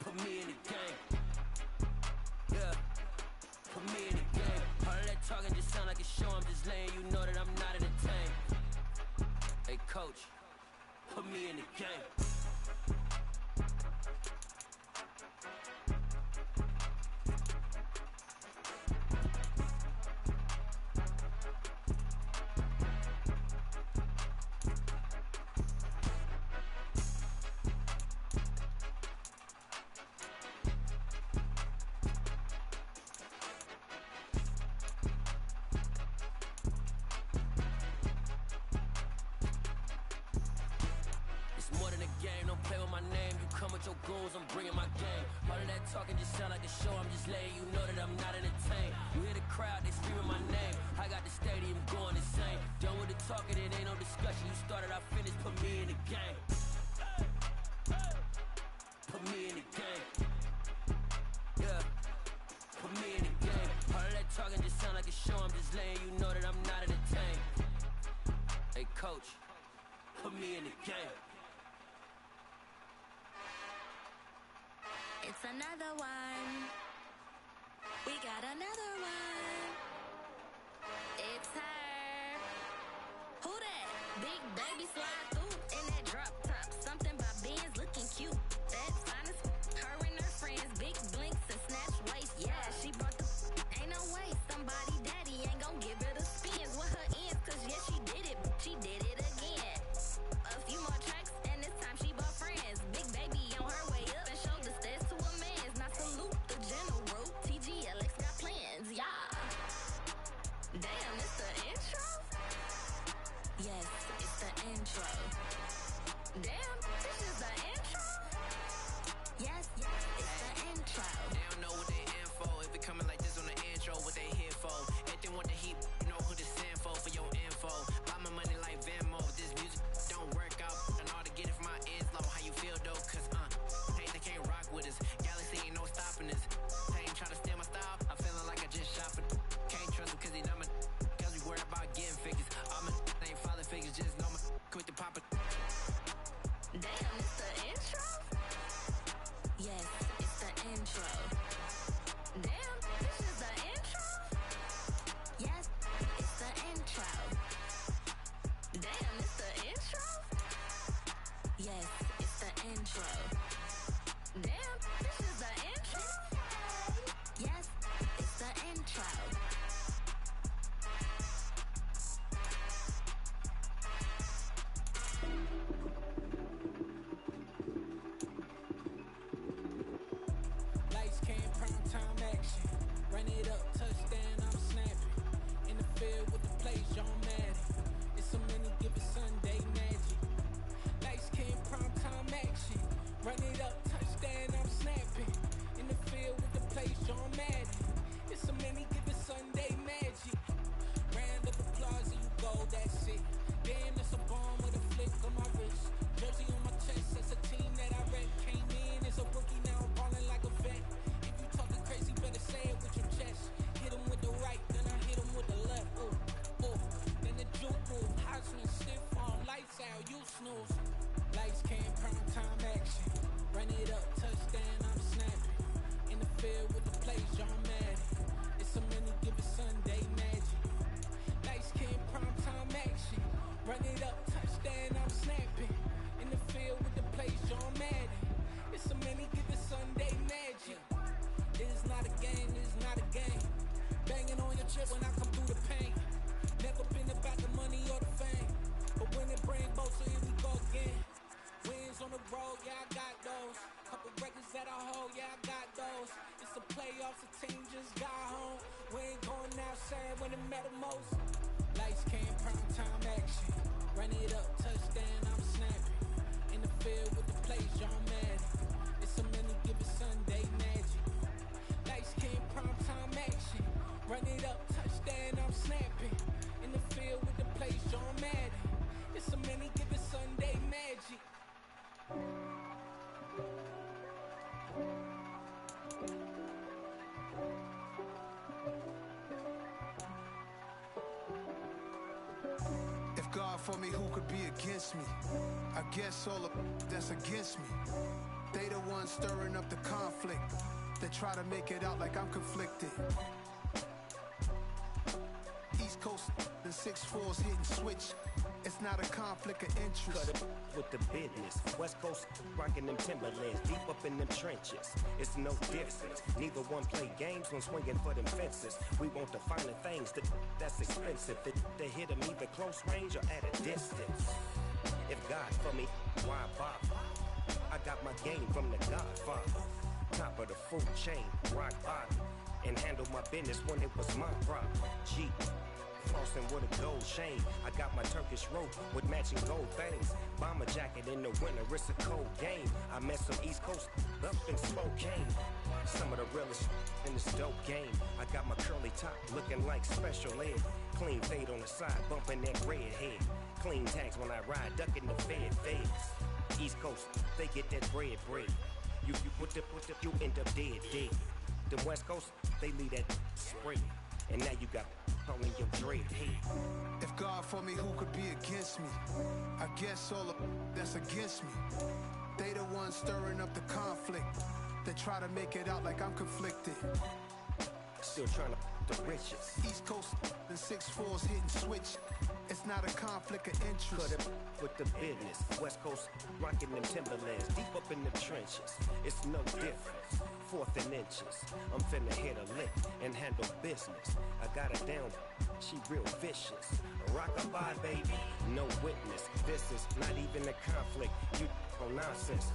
Put me in the game. Yeah. Put me in the game. All of that talking just sound like a show, I'm just letting you know that I'm not entertained. Hey coach, put me in the game. Your goals, I'm bringing my game. All of that talking just sound like a show, I'm just letting you know that I'm not entertained. You hear the crowd, they screaming my name. I got the stadium going insane. Done with the talking, it ain't no discussion. You started, I finished, put me in the game. Put me in the game. Yeah. Put me in the game. All of that talking just sound like a show, I'm just letting you know that I'm not entertained. Hey coach, put me in the game. It's another one. We got another one. It's her. Who that? Big baby slide through in that drop top. Something about Benz looking cute. That's honest. Her and her friends, big blinks and snatch waist. Yeah, she brought the. Ain't no way somebody daddy ain't gon' give her the spins with her ends. Cause yeah, she did it. She did it again. A few more tracks and this time she bought friends. Big baby on her way up and showed the stairs to a man's. Now salute the general. TGLX got plans, yeah. Damn, it's the intro? Yes, it's the intro. Damn, this is the intro? Yes, it's the intro. They don't know what they in for. If it coming like this on the intro, what they here for? If they want the heat, you know who to send for your info. Buy my money like Venmo. This music don't work out. And all to get it from my ends low. How you feel though? Cause hey, they can't rock with us. Galaxy ain't no stopping us. They ain't trying to steal my style. I'm feeling like I just shot for. Can't trust them cause they numb. Cause we worried about getting figures. All my ain't father figures. Just know my quit the pop it. Damn, it's the intro? Yes, it's the intro. Damn, this is the intro? Yes, it's the intro. Damn, it's the intro? Yes, it's the intro. Damn, this is the intro? Yes, it's the intro. Lights came, prime time action. Run it up, touchdown, I'm snapping. In the field with the plays, John Madden. It's so many, give it Sunday magic. Lights came, prime time action. Run it up, touchdown, I'm snapping. In the field with the plays, John Madden. It's so many, give it Sunday magic. Round of applause and you go, that's it. Damn, that's a bomb with a flick on my wrist. Jersey on my chest, that's a team that I rep. Came in as a rookie, now I'm ballin' like a vet. If you talking crazy, better say it with your chest. Hit him with the right, then I hit him with the left. Ooh, ooh. Then the juke move, high swing, stiff arm, lights out, you snooze. Lights came, prime time action. Run it up, touchdown, I'm snapping. In the field with the plays, John Madden. It's so many, give it Sunday magic. Lights came, prime time action. Run it up, touchdown, I'm snapping. In the field with the plays, John Madden. It's so many, give it Sunday magic. It is not a game, it is not a game. Banging on your chip when I come through the pain. Never been about the money or the fame. But when it bring both, so here we go again. Wins on the road, yeah, I got those. Couple records that I hold, yeah, I got those. It's the playoffs, the team just got home. We when it matter most. Lights came, prime time action. Run it up, touchdown, I'm snapping. In the field with the plays, John Madden. It's a many given Sunday magic. Lights came, prime time action. Run it up, touchdown, I'm snapping. In the field with the plays, John Madden. It's a many given Sunday magic. If God for me, who could be against me? I guess all of that's against me. They the ones stirring up the conflict. They try to make it out like I'm conflicted. East Coast and 6'4's hitting switch. It's not a conflict of interest. Cut it with the business. West Coast rocking them Timberlands, deep up in them trenches. It's no difference. Neither one play games when swinging for them fences. We want the finer things that's expensive. They hit them either close range or at a distance. If God for me, why bother? I got my game from the Godfather. Top of the food chain, rock bottom. And handle my business when it was my problem. G. Flossing with a gold chain. I got my Turkish rope with matching gold things. Bomber jacket in the winter, it's a cold game. I met some East Coast up in Spokane. Some of the realest in this dope game. I got my curly top looking like special ed. Clean fade on the side, bumping that red head. Clean tags when I ride, ducking the feds. East Coast, they get that bread. You you end up dead. The West Coast, they leave that spray. And now you got all in your dread head. If God for me, who could be against me? I guess all of that's against me. They the ones stirring up the conflict. They try to make it out like I'm conflicted. Still trying to the riches. East Coast and 6'4's hitting switch. It's not a conflict of interest. Cut it with the business. West Coast rocking them Timberlands, deep up in the trenches. It's no difference. Fourth and inches. I'm finna hit a lick and handle business. I got her down, she real vicious. Rockabye, baby, no witness. This is not even a conflict. You on nonsense.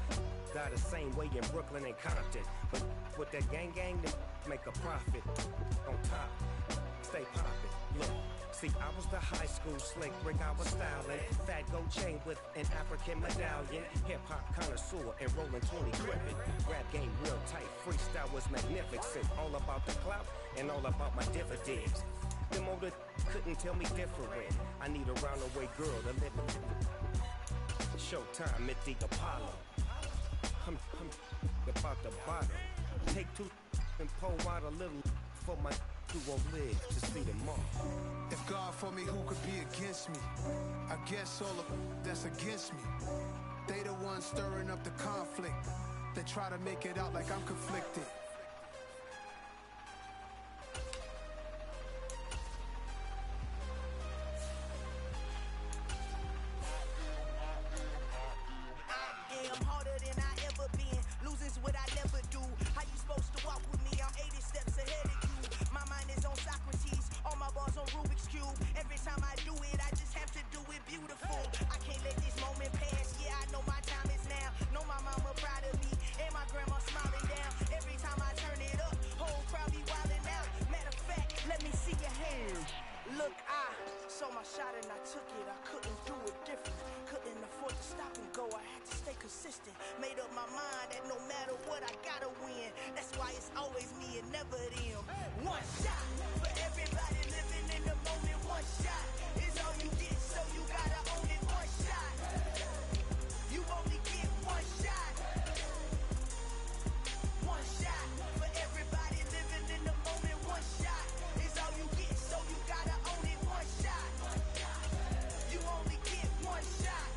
Got the same way in Brooklyn and Compton. But with that gang, they make a profit. On top, stay poppin'. Look. See, I was the high school slick rig, I was styling. Fat gold chain with an African medallion. Hip-hop connoisseur and rolling 20 gripping. Rap game real tight, freestyle was magnificent. All about the clout and all about my dividends. Them older couldn't tell me different. I need a roundaway girl to live in. Showtime at the Apollo. I'm about the bottom. Take two and pull out a little for my who won't live to see them all. If God for me, who could be against me? I guess all of that's against me. They the ones stirring up the conflict. They try to make it out like I'm conflicted. I am harder than I ever been. Losing's what I never do. How you supposed to walk with me? I'm 80 steps ahead of you. My mind is on Socrates, all my bars on Rubik's Cube. Every time I do it, I just have to do it beautiful. I can't let this moment pass, yeah, I know my time is now. Know my mama proud of me, and my grandma smiling down. Every time I turn it up, whole crowd be wildin' out. Matter of fact, let me see your hands. Look, I saw my shot and I took it, I couldn't do it different. Couldn't afford to stop and go, I had to stay consistent. Made up my mind that no matter what, I gotta win. That's why it's always me and never them. One shot for everybody living in the moment. One shot is all you get, so you gotta own it. One shot, you only get one shot. One shot for everybody living in the moment. One shot is all you get, so you gotta own it. One shot, you only get one shot.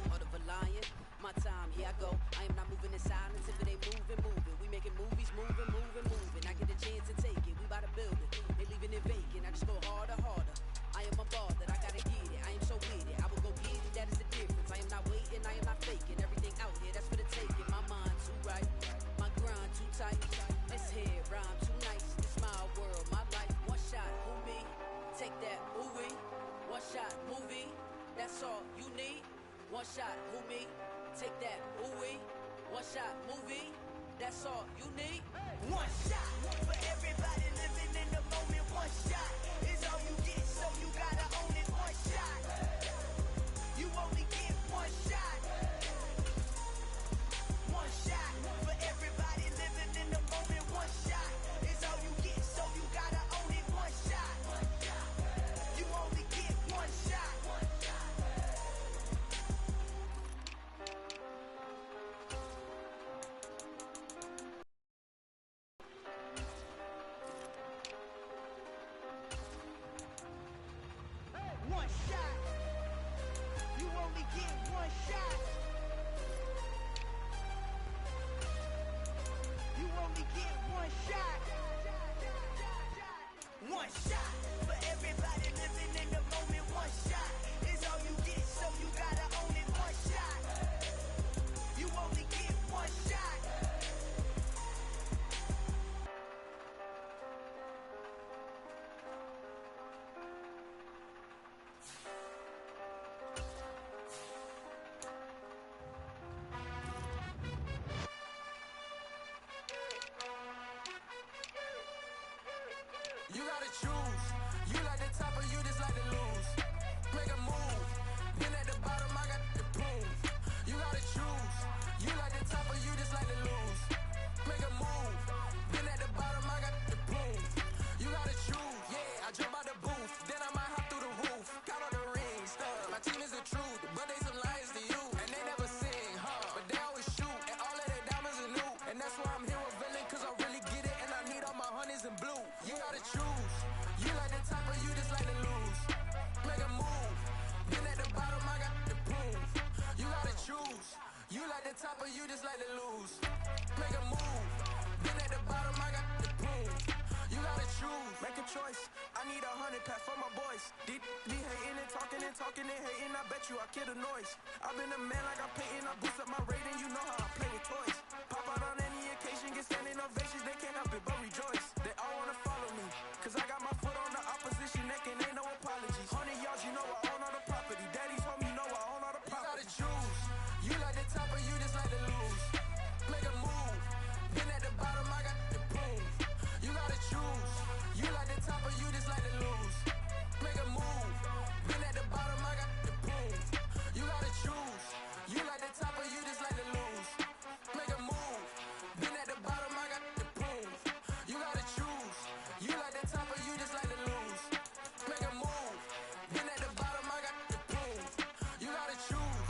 Heart of a lion, my time, here I go. I am not moving in silence if it ain't moving. We making movies, moving. I get a chance to take it, we bout to build it. They leaving it vacant, I just go harder. I am a ball that I gotta get it. I am so with it, I will go get it, that is the difference. I am not waiting, I am not faking. Everything out here, that's for the taking. My mind too right, my grind too tight. This head rhyme too nice, this my world, my life. One shot, who me? Take that, ooh-wee. One shot, movie, that's all you need. One shot, who me? Take that, ooh-wee. One shot, movie, that's all you need. One shot for everybody living You gotta choose. You like the top or you just like to lose. Make a move. Been at the bottom, I got the prove. You gotta choose. You like the top or you just like to lose. Make a move. Been at the bottom, I got the prove. You gotta choose. Yeah, I jump out the booth, then I might hop through the roof. Count on the rings, stuff. My team is the truth, but they some liars to you. And they never sing, but they always shoot. And all of their diamonds are new. And that's why I'm here with villain, cause I really get it. And I need all my honeys in blue. You gotta choose. You like the top or you just like to lose. Make a move. Been at the bottom, I got the proof. You gotta choose. You like the top or you just like to lose. Make a move. Been at the bottom, I got the proof. You gotta choose. Make a choice. I need 100 pack for my boys. Deep hating and talking and hating. I bet you I kill the noise. I've been a man like I'm Peyton. I boost up my rating. You know how I play with toys. Pop out on any occasion, get standing ovations. They can't help it but rejoice. They all wanna follow me, cause I got my foot on the opposition neck and ain't no apologies. 100 yards, you know I own all the property. Daddy's home, you know I own all the property. You gotta choose. You like the top or you just like to lose. Make a move. Been at the bottom, I got the proof. You gotta choose. You like the top or you just like to lose. Make a move. Been at the bottom, I got the proof. You gotta choose. You like the top or you just like to lose. Make a move. Been at the bottom, I got the proof. You gotta choose. You like the top or you just like to lose. Make a move. Been at the bottom, I got the proof. You gotta choose.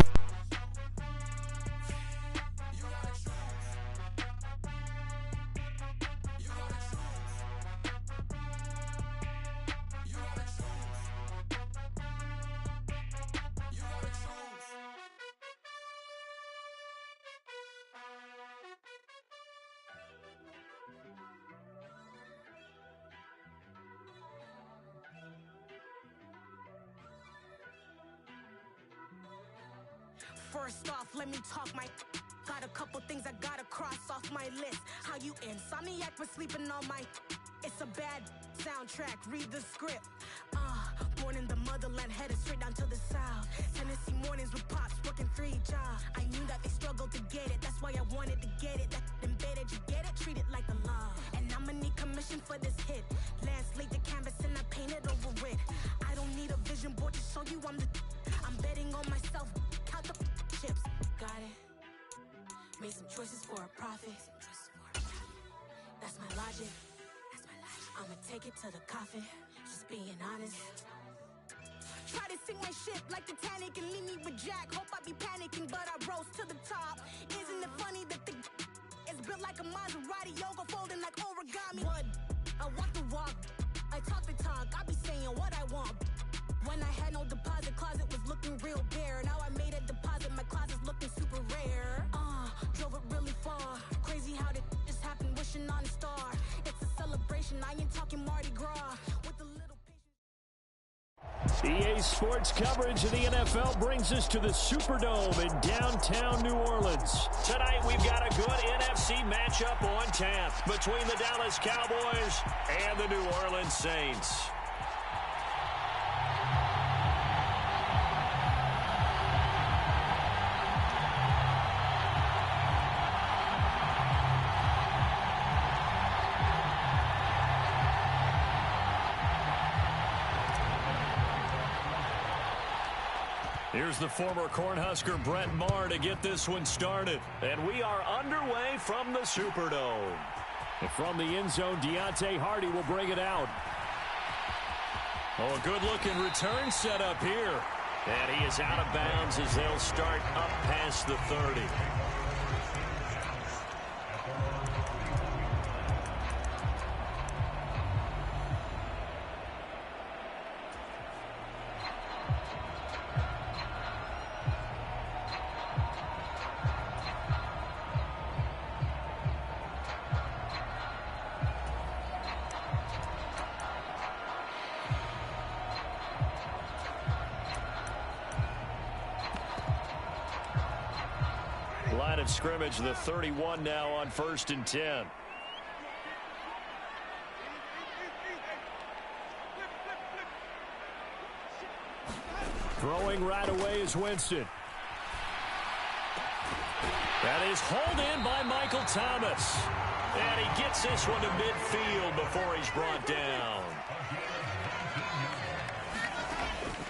You gotta choose. You gotta choose. You gotta choose. You gotta choose. First off, let me talk my. Got a couple things I gotta cross off my list. How you insomniac for sleeping on my. It's a bad soundtrack, read the script. Born in the motherland, headed straight down to the south. Tennessee mornings with pops, working 3 jobs. I knew that they struggled to get it, that's why I wanted to get it. That embedded, you get it, treat it like a law. And I'ma need commission for this hit. Lance laid the canvas and I painted over it. I don't need a vision board to show you I'm the. I'm betting on myself, count the chips. Got it. Made some choices for a profit. That's my logic. I'ma take it to the coffin, just being honest. Try to sink my ship like Titanic and leave me with Jack. Hope I be panicking, but I rose to the top. Isn't it funny that the is built like a Maserati, yoga folding like origami? What? I walk the walk, I talk the talk, I be saying what I want. When I had no deposit, closet was looking real bare. Now I made a deposit, my closet's looking super rare. Drove it really far. Crazy how did this happen, wishing on a star. It's a celebration, I ain't talking Mardi Gras. With a little EA Sports coverage of the NFL brings us to the Superdome in downtown New Orleans. Tonight we've got a good NFC matchup on tap between the Dallas Cowboys and the New Orleans Saints. Here's the former Cornhusker Brett Maher to get this one started. And we are underway from the Superdome. And from the end zone, Deontay Hardy will bring it out. Oh, a good-looking return set up here. And he is out of bounds as they'll start up past the 30. Line of scrimmage, the 31 now on 1st and 10. Throwing right away is Winston. That is hauled in by Michael Thomas. And he gets this one to midfield before he's brought down.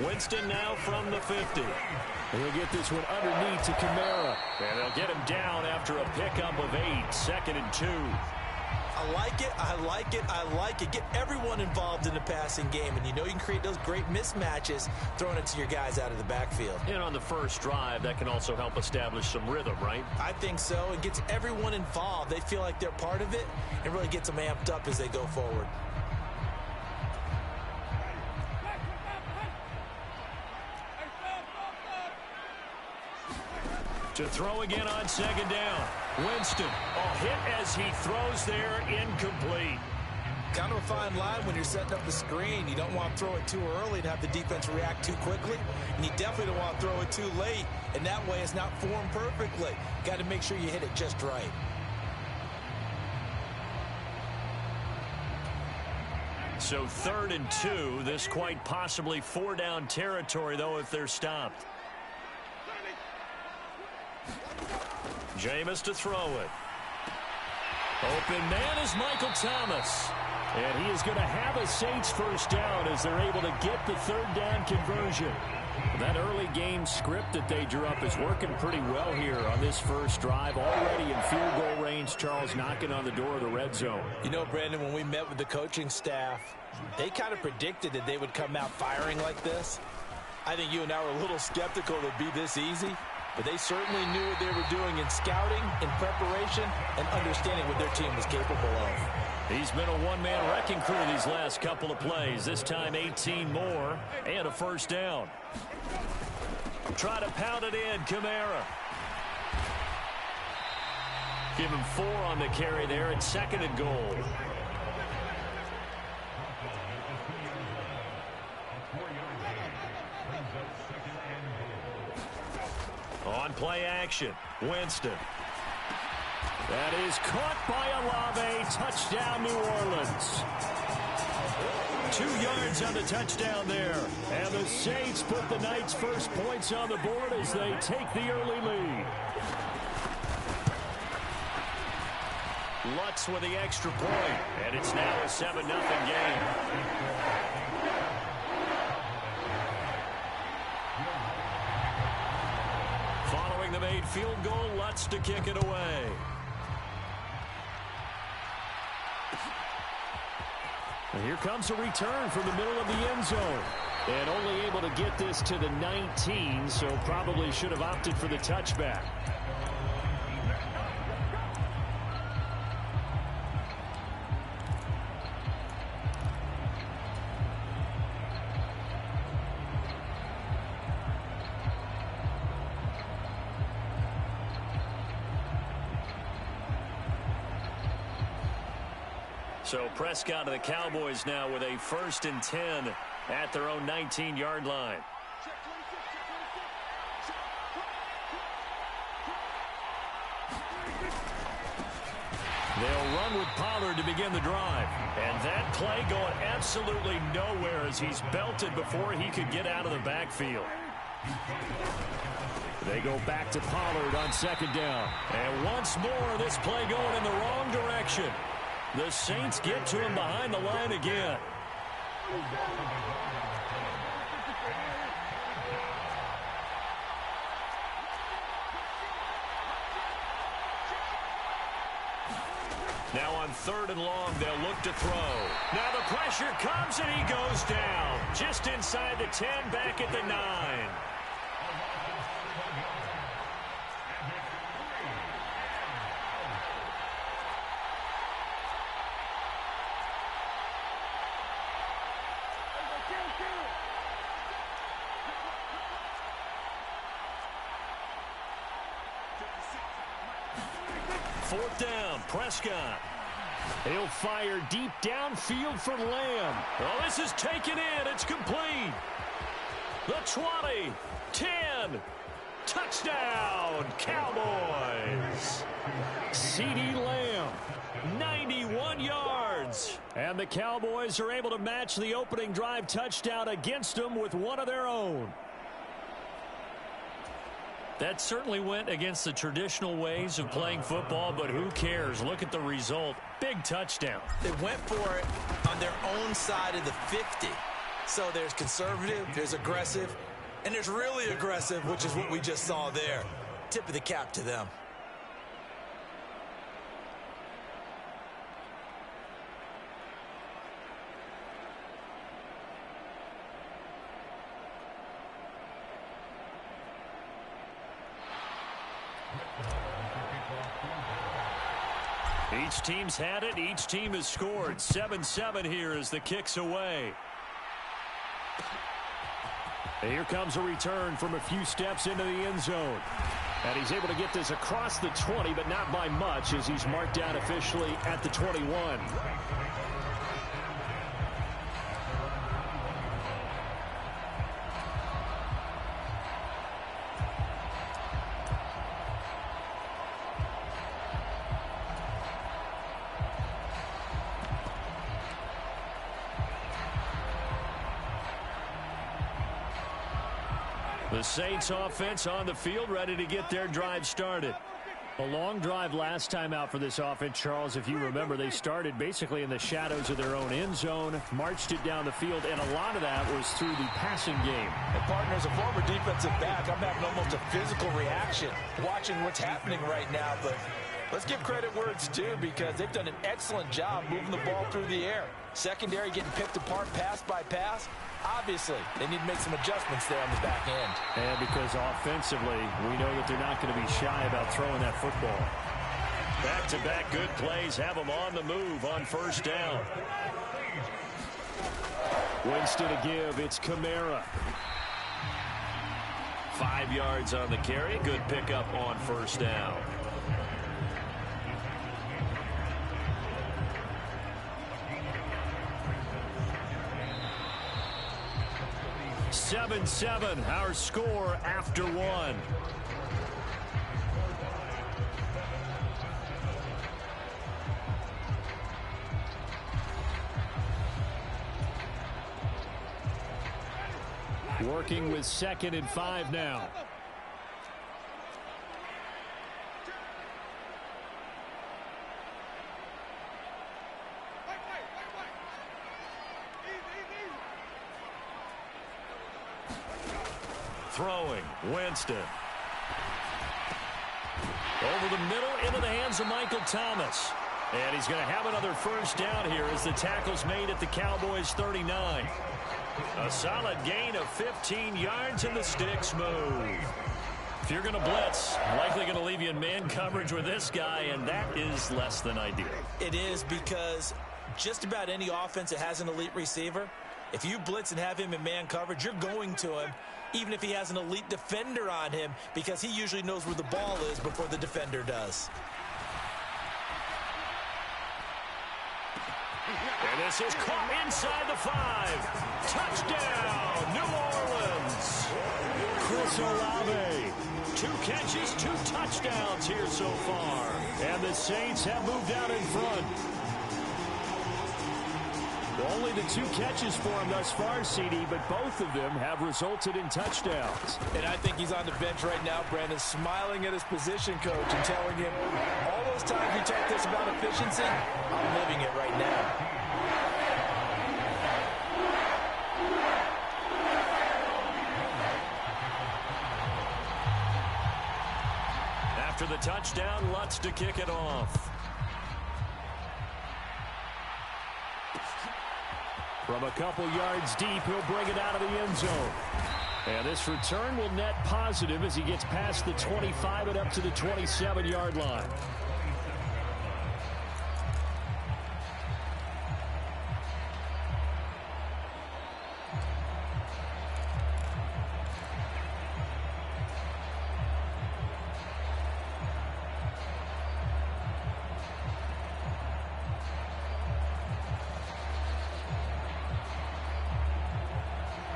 Winston now from the 50. He'll get this one underneath to Kamara. And they'll get him down after a pickup of 8. 2nd and 2. I like it, I like it, I like it. Get everyone involved in the passing game, and you know you can create those great mismatches throwing it to your guys out of the backfield. And on the first drive, that can also help establish some rhythm, right? I think so. It gets everyone involved. They feel like they're part of it, and really gets them amped up as they go forward. To throw again on 2nd down. Winston, a hit as he throws there, incomplete. Kind of a fine line when you're setting up the screen. You don't want to throw it too early and have the defense react too quickly. And you definitely don't want to throw it too late. And that way it's not formed perfectly. Got to make sure you hit it just right. So 3rd and 2. This quite possibly 4-down territory, though, if they're stopped. Jameis to throw it. Open man is Michael Thomas. And he is going to have a Saints first down as they're able to get the 3rd down conversion. That early game script that they drew up is working pretty well here on this first drive. Already in field goal range, Charles knocking on the door of the red zone. You know, Brandon, when we met with the coaching staff, they kind of predicted that they would come out firing like this. I think you and I were a little skeptical it'd be this easy. But they certainly knew what they were doing in scouting, in preparation, and understanding what their team was capable of. He's been a one-man wrecking crew these last couple of plays. This time 18 more and a first down. Try to pound it in, Kamara. Give him 4 on the carry there at 2nd and goal. On play action, Winston. That is caught by Olave. Touchdown, New Orleans. 2 yards on the touchdown there. And the Saints put the Knights' first points on the board as they take the early lead. Lutz with the extra point. And it's now a 7-0 game. The made field goal, Lutz to kick it away. And here comes a return from the middle of the end zone. And only able to get this to the 19, so probably should have opted for the touchback. So Prescott of the Cowboys now with a 1st and 10 at their own 19-yard line. They'll run with Pollard to begin the drive. And that play going absolutely nowhere as he's belted before he could get out of the backfield. They go back to Pollard on 2nd down. And once more, this play going in the wrong direction. The Saints get to him behind the line again. Now on 3rd and long, they'll look to throw. Now the pressure comes and he goes down. Just inside the 10, back at the 9. Fourth down, Prescott. He'll fire deep downfield for Lamb. Oh, this is taken in. It's complete. The 20, 10, touchdown, Cowboys. CeeDee Lamb, 91 yards. And the Cowboys are able to match the opening drive touchdown against them with one of their own. That certainly went against the traditional ways of playing football, but who cares? Look at the result. Big touchdown. They went for it on their own side of the 50. So there's conservative, there's aggressive, and there's really aggressive, which is what we just saw there. Tip of the cap to them. Each team's had it. Each team has scored. 7-7 here as the kick's away. And here comes a return from a few steps into the end zone. And he's able to get this across the 20, but not by much as he's marked down officially at the 21. The Saints offense on the field, ready to get their drive started. A long drive last time out for this offense, Charles. If you remember, they started basically in the shadows of their own end zone, marched it down the field, and a lot of that was through the passing game. And partner, as a former defensive back, I'm having almost a physical reaction watching what's happening right now. But let's give credit where it's due because they've done an excellent job moving the ball through the air. Secondary getting picked apart pass by pass. Obviously, they need to make some adjustments there on the back end. And because offensively, we know that they're not going to be shy about throwing that football. Back-to-back good plays have them on the move on first down. Winston to give. It's Kamara. 5 yards on the carry. Good pickup on first down. 7-7, our score after one. Working with 2nd and 5 now. Throwing, Winston. Over the middle, into the hands of Michael Thomas. And he's going to have another first down here as the tackle's made at the Cowboys' 39. A solid gain of 15 yards and the sticks move. If you're going to blitz, likely going to leave you in man coverage with this guy, and that is less than ideal. It is because just about any offense that has an elite receiver, if you blitz and have him in man coverage, you're going to him, even if he has an elite defender on him, because he usually knows where the ball is before the defender does. And this is caught inside the 5. Touchdown, New Orleans. Chris Olave. 2 catches, 2 touchdowns here so far. And the Saints have moved out in front. Only the 2 catches for him thus far, CD, but both of them have resulted in touchdowns. And I think he's on the bench right now, Brandon, smiling at his position coach and telling him, all those times we talked this about efficiency, I'm living it right now. After the touchdown, Lutz to kick it off. From a couple yards deep, he'll bring it out of the end zone. And this return will net positive as he gets past the 25 and up to the 27-yard line.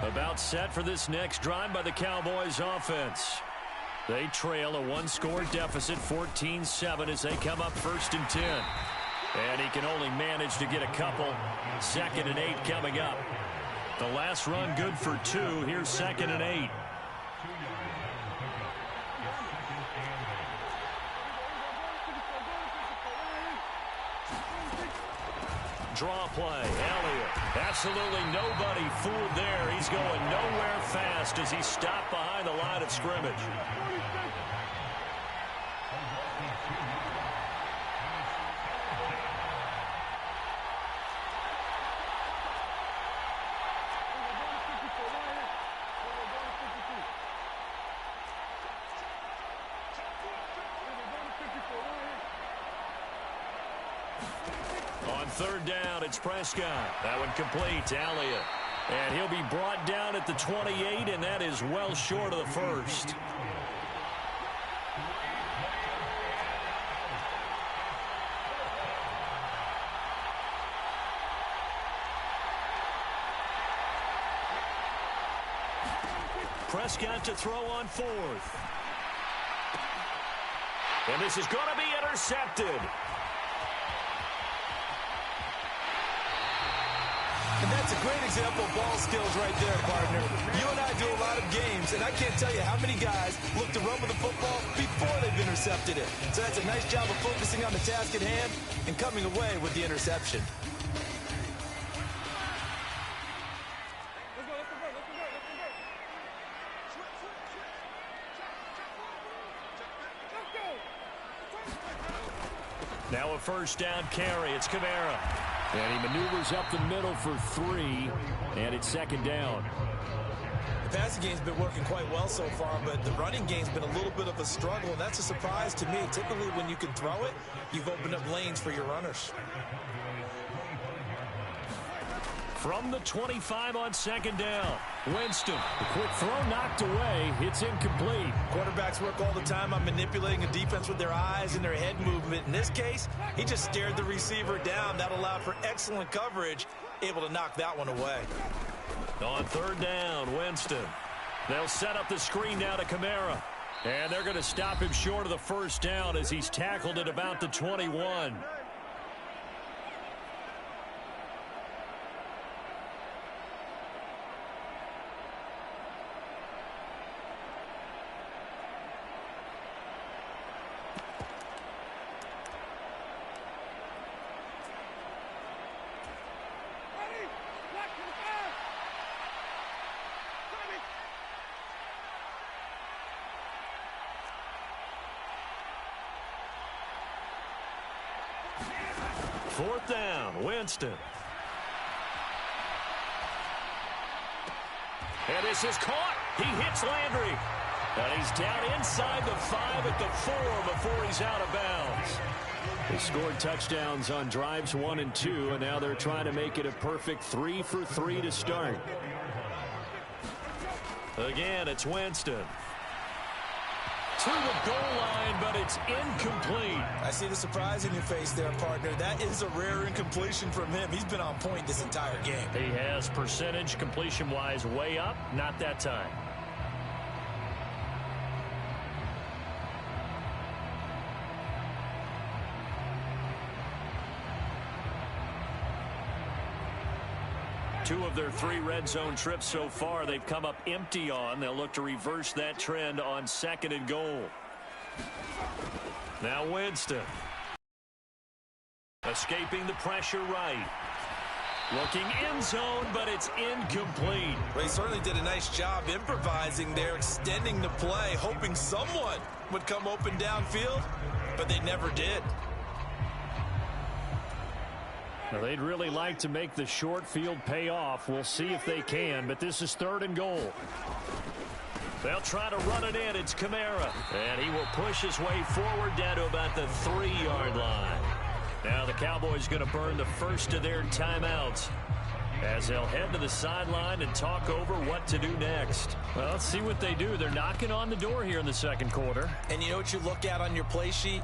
About set for this next drive by the Cowboys offense. They trail a 1-score deficit, 14-7, as they come up 1st and 10. And he can only manage to get a couple. 2nd and 8 coming up. The last run good for 2. Here's 2nd and 8. draw play. Elliott. Absolutely nobody fooled there. He's going nowhere fast as he stopped behind the line of scrimmage. On third down, it's Prescott. That one complete to Elliott. And he'll be brought down at the 28, and that is well short of the first. Prescott to throw on fourth. And this is going to be intercepted. And that's a great example of ball skills right there, partner. You and I do a lot of games, and I can't tell you how many guys look to run with the football before they've intercepted it. So that's a nice job of focusing on the task at hand and coming away with the interception. Now a first down carry. It's Kamara. And he maneuvers up the middle for 3, and it's second down. The passing game's been working quite well so far, but the running game's been a little bit of a struggle, and that's a surprise to me. Typically, when you can throw it, you've opened up lanes for your runners. From the 25 on second down, Winston. The quick throw knocked away. It's incomplete. Quarterbacks work all the time on manipulating a defense with their eyes and their head movement. In this case, he just stared the receiver down. That allowed for excellent coverage, able to knock that one away. On third down, Winston. They'll set up the screen now to Kamara. And they're going to stop him short of the first down as he's tackled at about the 21. Fourth down, Winston. And this is caught. He hits Landry. And he's down inside the 5 at the 4 before he's out of bounds. They scored touchdowns on drives 1 and 2, and now they're trying to make it a perfect 3 for 3 to start. Again, it's Winston. To the goal line, but it's incomplete. I see the surprise in your face there, partner. That is a rare incompletion from him. He's been on point this entire game. He has percentage completion-wise way up, not that time. Two of their 3 red zone trips so far, they've come up empty on. They'll look to reverse that trend on second and goal. Now Winston. Escaping the pressure right. Looking end zone, but it's incomplete. Well, he certainly did a nice job improvising there, extending the play, hoping someone would come open downfield, but they never did. Now, they'd really like to make the short field pay off. We'll see if they can, but this is third and goal. They'll try to run it in. It's Kamara. And he will push his way forward down to about the 3-yard line. Now the Cowboys going to burn the first of their timeouts as they'll head to the sideline and talk over what to do next. Well, let's see what they do. They're knocking on the door here in the second quarter. And you know what you look at on your play sheet?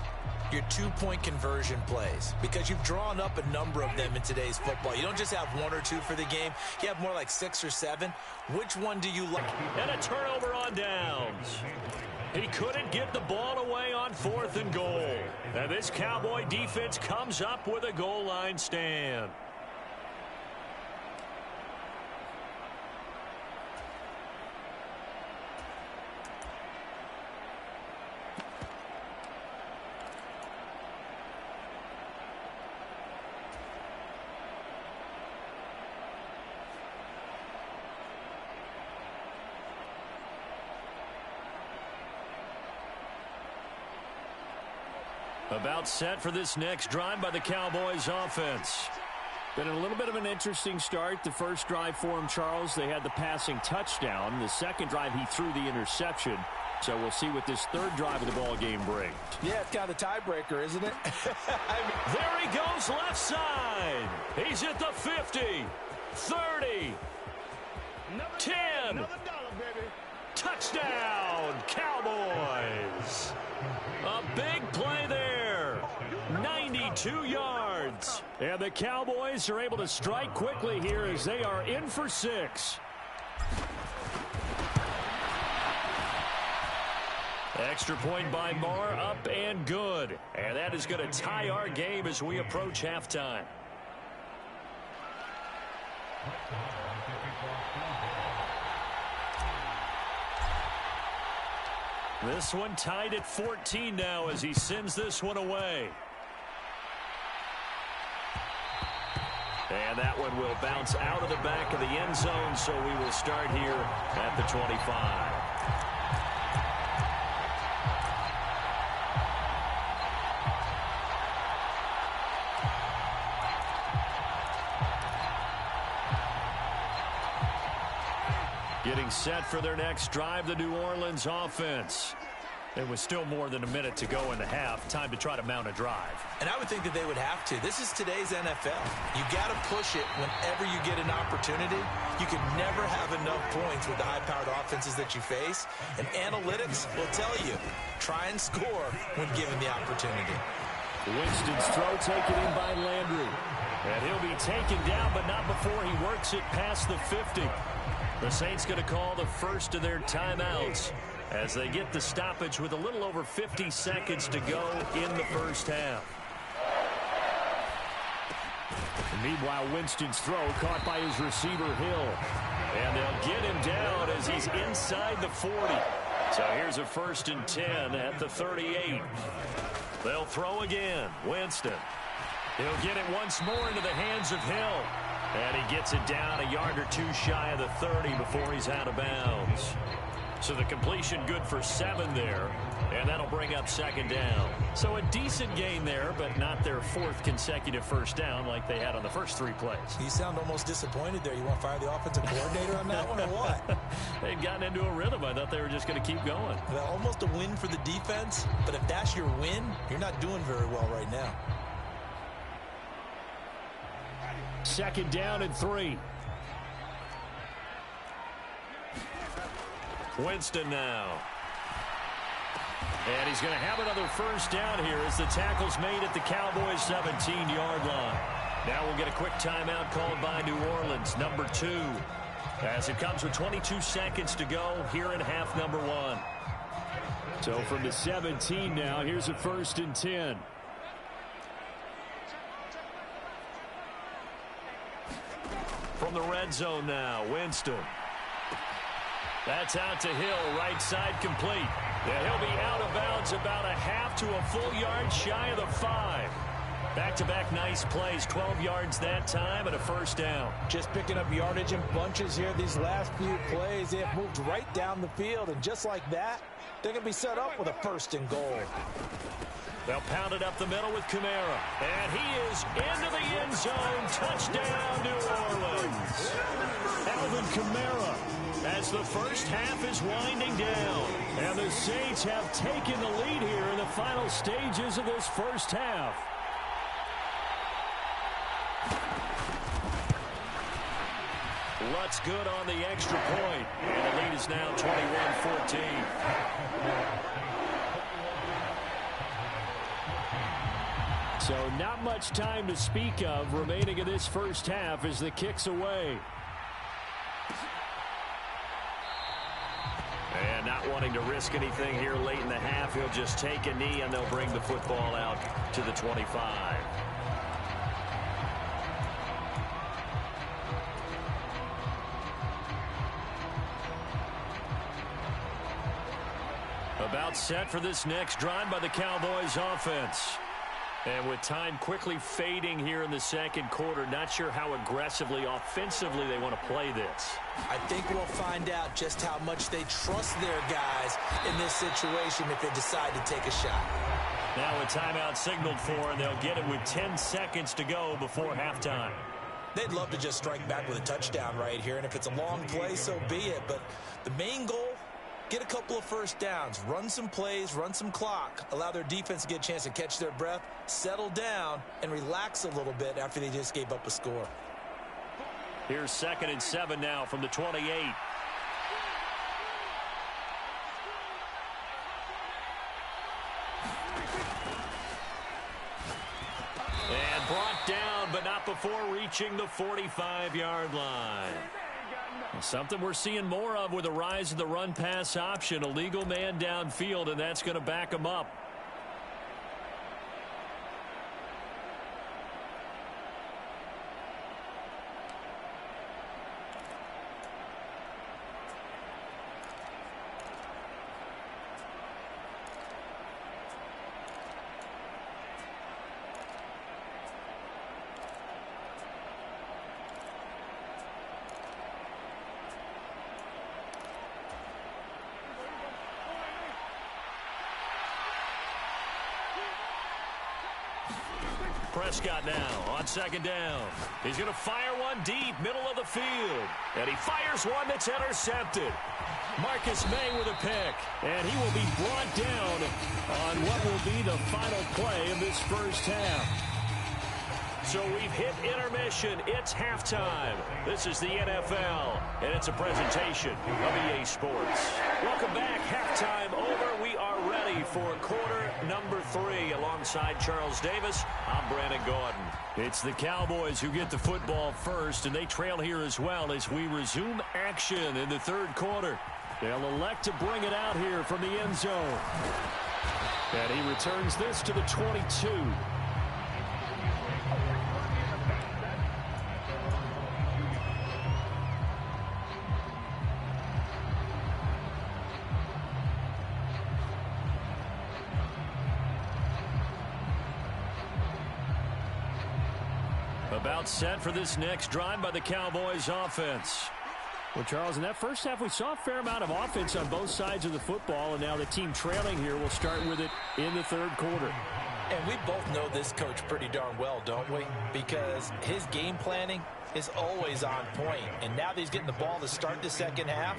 Your 2-point conversion plays, because you've drawn up a number of them in today's football. You don't just have 1 or 2 for the game. You have more like 6 or 7. Which one do you like? And a turnover on downs. He couldn't get the ball away on 4th and goal. And this Cowboy defense comes up with a goal line stand. About set for this next drive by the Cowboys offense. Been a little bit of an interesting start. The first drive for him, Charles, they had the passing touchdown. The second drive, he threw the interception. So we'll see what this third drive of the ball game brings. Yeah, it's kind of the tiebreaker, isn't it? There he goes, left side. He's at the 50, 30, 10. Touchdown, Cowboys. A big play there. 92 yards. And the Cowboys are able to strike quickly here as they are in for 6. Extra point by Marr, up and good. And that is going to tie our game as we approach halftime. This one tied at 14 now as he sends this one away. And that one will bounce out of the back of the end zone, so we will start here at the 25. Getting set for their next drive, the New Orleans offense. It was still more than a minute to go in the half. Time to try to mount a drive. And I would think that they would have to. This is today's NFL. You got to push it whenever you get an opportunity. You can never have enough points with the high-powered offenses that you face. And analytics will tell you, try and score when given the opportunity. Winston's throw taken in by Landry. And he'll be taken down, but not before he works it past the 50. The Saints going to call the first of their timeouts as they get the stoppage with a little over 50 seconds to go in the first half. Meanwhile, Winston's throw caught by his receiver, Hill. And they'll get him down as he's inside the 40. So here's a 1st and 10 at the 38. They'll throw again. Winston. He'll get it once more into the hands of Hill. And he gets it down a yard or two shy of the 30 before he's out of bounds. So the completion good for 7 there. And that'll bring up 2nd down. So a decent gain there, but not their 4th consecutive first down like they had on the first 3 plays. You sound almost disappointed there. You want to fire the offensive coordinator on that one or what? They'd gotten into a rhythm. I thought they were just going to keep going. Well, almost a win for the defense. But if that's your win, you're not doing very well right now. 2nd down and 3. Winston now. And he's going to have another first down here as the tackle's made at the Cowboys' 17-yard line. Now we'll get a quick timeout called by New Orleans, number 2. As it comes with 22 seconds to go here in half number 1. So from the 17 now, here's a 1st and 10. From the red zone now, Winston. That's out to Hill, right side complete. And he'll be out of bounds about a half to a full yard shy of the 5. Back-to-back nice plays, 12 yards that time and a first down. Just picking up yardage in bunches here these last few plays. They have moved right down the field, and just like that, they're going to be set up with a 1st and goal. They'll pound it up the middle with Kamara. And he is into the end zone. Touchdown, New Orleans. Alvin Kamara as the first half is winding down. And the Saints have taken the lead here in the final stages of this first half. Lutz good on the extra point. And the lead is now 21-14. So not much time to speak of remaining in this first half as the kick's away. And not wanting to risk anything here late in the half, he'll just take a knee and they'll bring the football out to the 25. About set for this next drive by the Cowboys offense. And with time quickly fading here in the second quarter, not sure how aggressively, offensively they want to play this. I think we'll find out just how much they trust their guys in this situation if they decide to take a shot. Now a timeout signaled for, and they'll get it with 10 seconds to go before halftime. They'd love to just strike back with a touchdown right here, and if it's a long play, so be it. But the main goal, get a couple of first downs, run some plays, run some clock, allow their defense to get a chance to catch their breath, settle down, and relax a little bit after they just gave up a score. Here's 2nd and 7 now from the 28. And brought down, but not before reaching the 45-yard line. Something we're seeing more of with the rise of the run-pass option. A legal man downfield, and that's going to back him up. Prescott now on 2nd down. He's going to fire one deep, middle of the field. And he fires one that's intercepted. Marcus May with a pick. And he will be brought down on what will be the final play of this first half. So we've hit intermission. It's halftime. This is the NFL, and it's a presentation of EA Sports. Welcome back. Halftime over. We are ready for quarter number 3. Alongside Charles Davis, I'm Brandon Gordon. It's the Cowboys who get the football first, and they trail here as well as we resume action in the 3rd quarter. They'll elect to bring it out here from the end zone. And he returns this to the 22. About set for this next drive by the Cowboys offense. Well, Charles, in that first half, we saw a fair amount of offense on both sides of the football, and now the team trailing here will start with it in the 3rd quarter. And we both know this coach pretty darn well, don't we? Because his game planning is always on point. And now that he's getting the ball to start the 2nd half,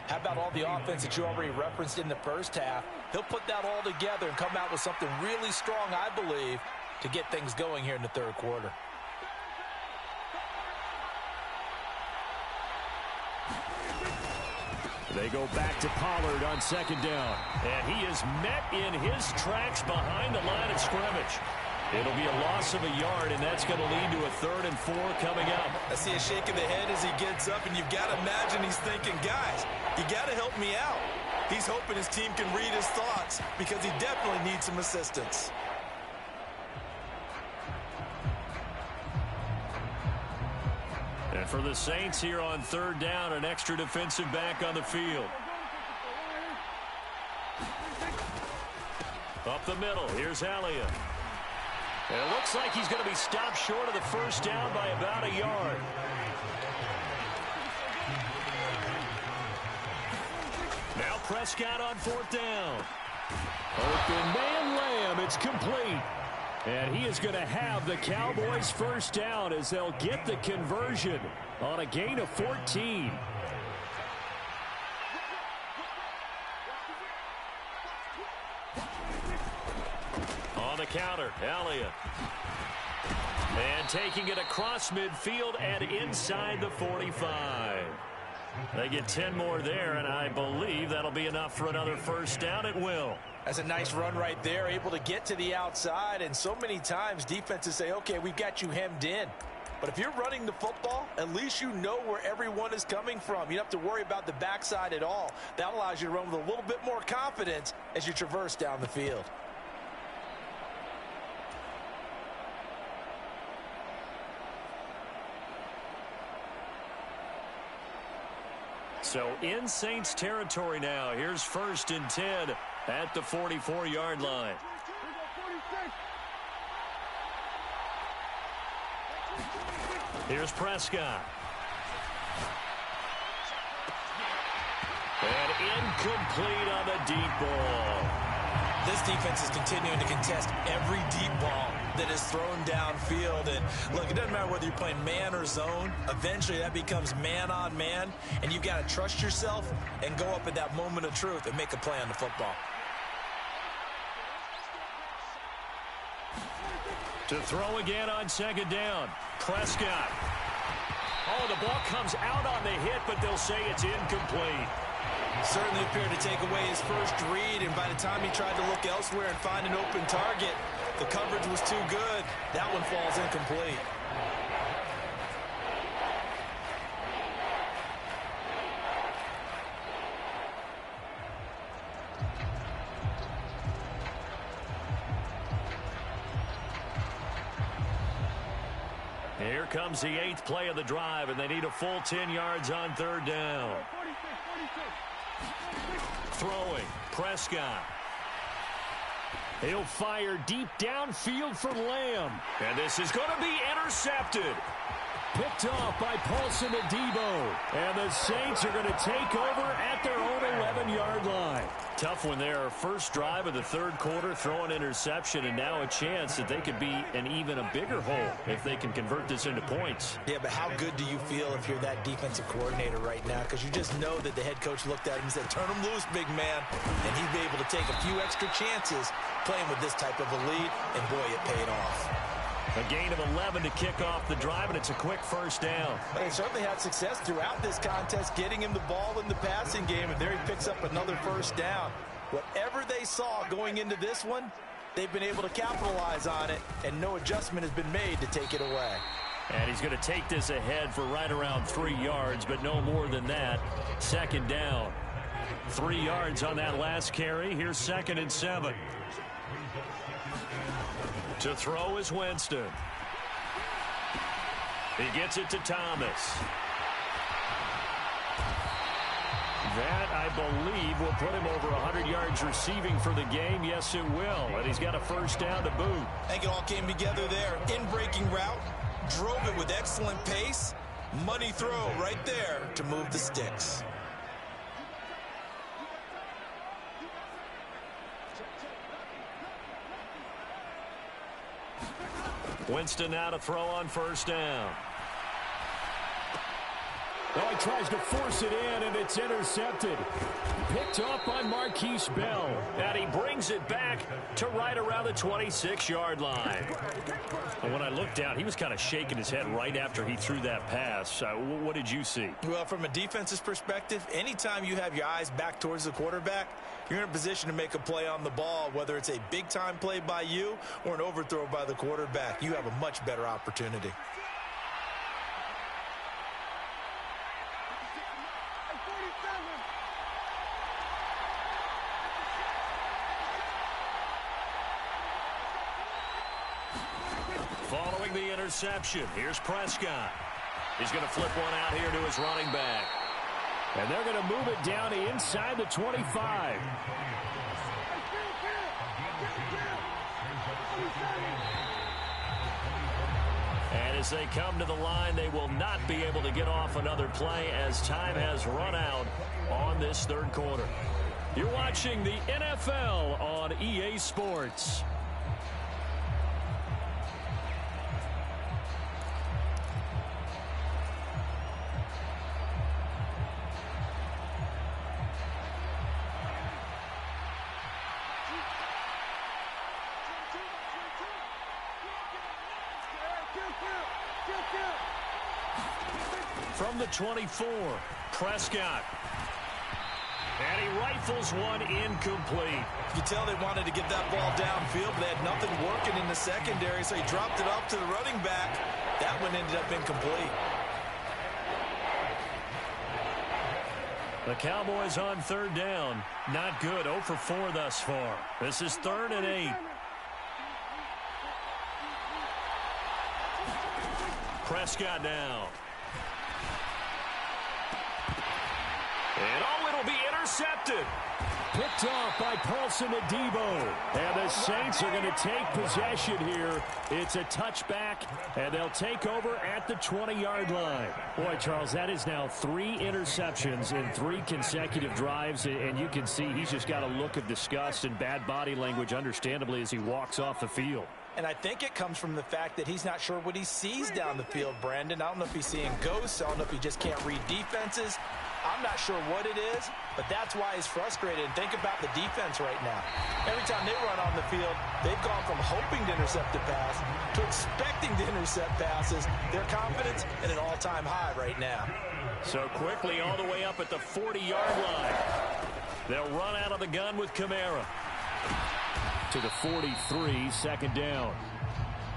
how about all the offense that you already referenced in the first half? He'll put that all together and come out with something really strong, I believe, to get things going here in the 3rd quarter. They go back to Pollard on 2nd down. And he is met in his tracks behind the line of scrimmage. It'll be a loss of a yard, and that's going to lead to a 3rd and 4 coming up. I see a shake of the head as he gets up, and you've got to imagine he's thinking, guys, you got to help me out. He's hoping his team can read his thoughts because he definitely needs some assistance. And for the Saints here on 3rd down, an extra defensive back on the field. Up the middle, here's Elliott. And it looks like he's going to be stopped short of the first down by about a yard. Now Prescott on 4th down. Open man Lamb, it's complete. And he is going to have the Cowboys first down as they'll get the conversion on a gain of 14. On the counter, Elliott. And taking it across midfield and inside the 45. They get 10 more there, and I believe that'll be enough for another first down. It will. That's a nice run right there, able to get to the outside. And so many times defenses say, okay, we've got you hemmed in. But if you're running the football, at least you know where everyone is coming from. You don't have to worry about the backside at all. That allows you to run with a little bit more confidence as you traverse down the field. So in Saints territory now. Here's 1st and 10 at the 44-yard line. Here's Prescott. And incomplete on the deep ball. This defense is continuing to contest every deep ball that is thrown downfield. And look, it doesn't matter whether you're playing man or zone. Eventually that becomes man on man, and you've got to trust yourself and go up at that moment of truth and make a play on the football. To throw again on second down, Prescott. Oh, the ball comes out on the hit, but they'll say it's incomplete. Certainly appeared to take away his first read, and by the time he tried to look elsewhere and find an open target, the coverage was too good. That one falls incomplete. Here comes the 8th play of the drive, and they need a full 10 yards on third down. Throwing, Prescott. He'll fire deep downfield for Lamb. And this is going to be intercepted. Picked off by Paulson Adebo. And the Saints are going to take over at their own 11-yard line. Tough one there. First drive of the third quarter, throw an interception, and now a chance that they could be in even a bigger hole if they can convert this into points. Yeah, but how good do you feel if you're that defensive coordinator right now? Because you just know that the head coach looked at him and said, turn him loose, big man. And he'd be able to take a few extra chances playing with this type of a lead, and boy, it paid off. A gain of 11 to kick off the drive, and it's a quick first down. They certainly had success throughout this contest, getting him the ball in the passing game, and there he picks up another first down. Whatever they saw going into this one, they've been able to capitalize on it, and no adjustment has been made to take it away. And he's going to take this ahead for right around 3 yards, but no more than that. Second down. 3 yards on that last carry. Here's 2nd and 7. To throw is Winston. He gets it to Thomas. That, I believe, will put him over 100 yards receiving for the game. Yes, it will. And he's got a first down to boot. I think it all came together there. In-breaking route, drove it with excellent pace. Money throw right there to move the sticks. Winston now to throw on first down. Oh, he tries to force it in, and it's intercepted. Picked off by Marquise Bell. And he brings it back to right around the 26-yard line. And when I looked down, he was kind of shaking his head right after he threw that pass. What did you see? Well, from a defense's perspective, anytime you have your eyes back towards the quarterback, you're in a position to make a play on the ball, whether it's a big-time play by you or an overthrow by the quarterback. You have a much better opportunity. Following the interception, here's Prescott. He's going to flip one out here to his running back. And they're going to move it down to inside the 25. And as they come to the line, they will not be able to get off another play as time has run out on this third quarter. You're watching the NFL on EA Sports. From the 24, Prescott. And he rifles one incomplete. You can tell they wanted to get that ball downfield, but they had nothing working in the secondary, so he dropped it off to the running back. That one ended up incomplete. The Cowboys on third down. Not good. 0 for 4 thus far. This is 3rd and 8. Prescott now. And oh, it'll be intercepted. picked off by Paulson Adebo. And the Saints are going to take possession here. It's a touchback, and they'll take over at the 20-yard line. Boy, Charles, that is now 3 interceptions in 3 consecutive drives, and you can see he's just got a look of disgust and bad body language, understandably, as he walks off the field. And I think it comes from the fact that he's not sure what he sees down the field, Brandon. I don't know if he's seeing ghosts. I don't know if he just can't read defenses. I'm not sure what it is, but that's why he's frustrated. And think about the defense right now. Every time they run on the field, they've gone from hoping to intercept a pass to expecting to intercept passes. Their confidence at an all-time high right now. So quickly all the way up at the 40-yard line. They'll run out of the gun with Kamara. To the 43, second down.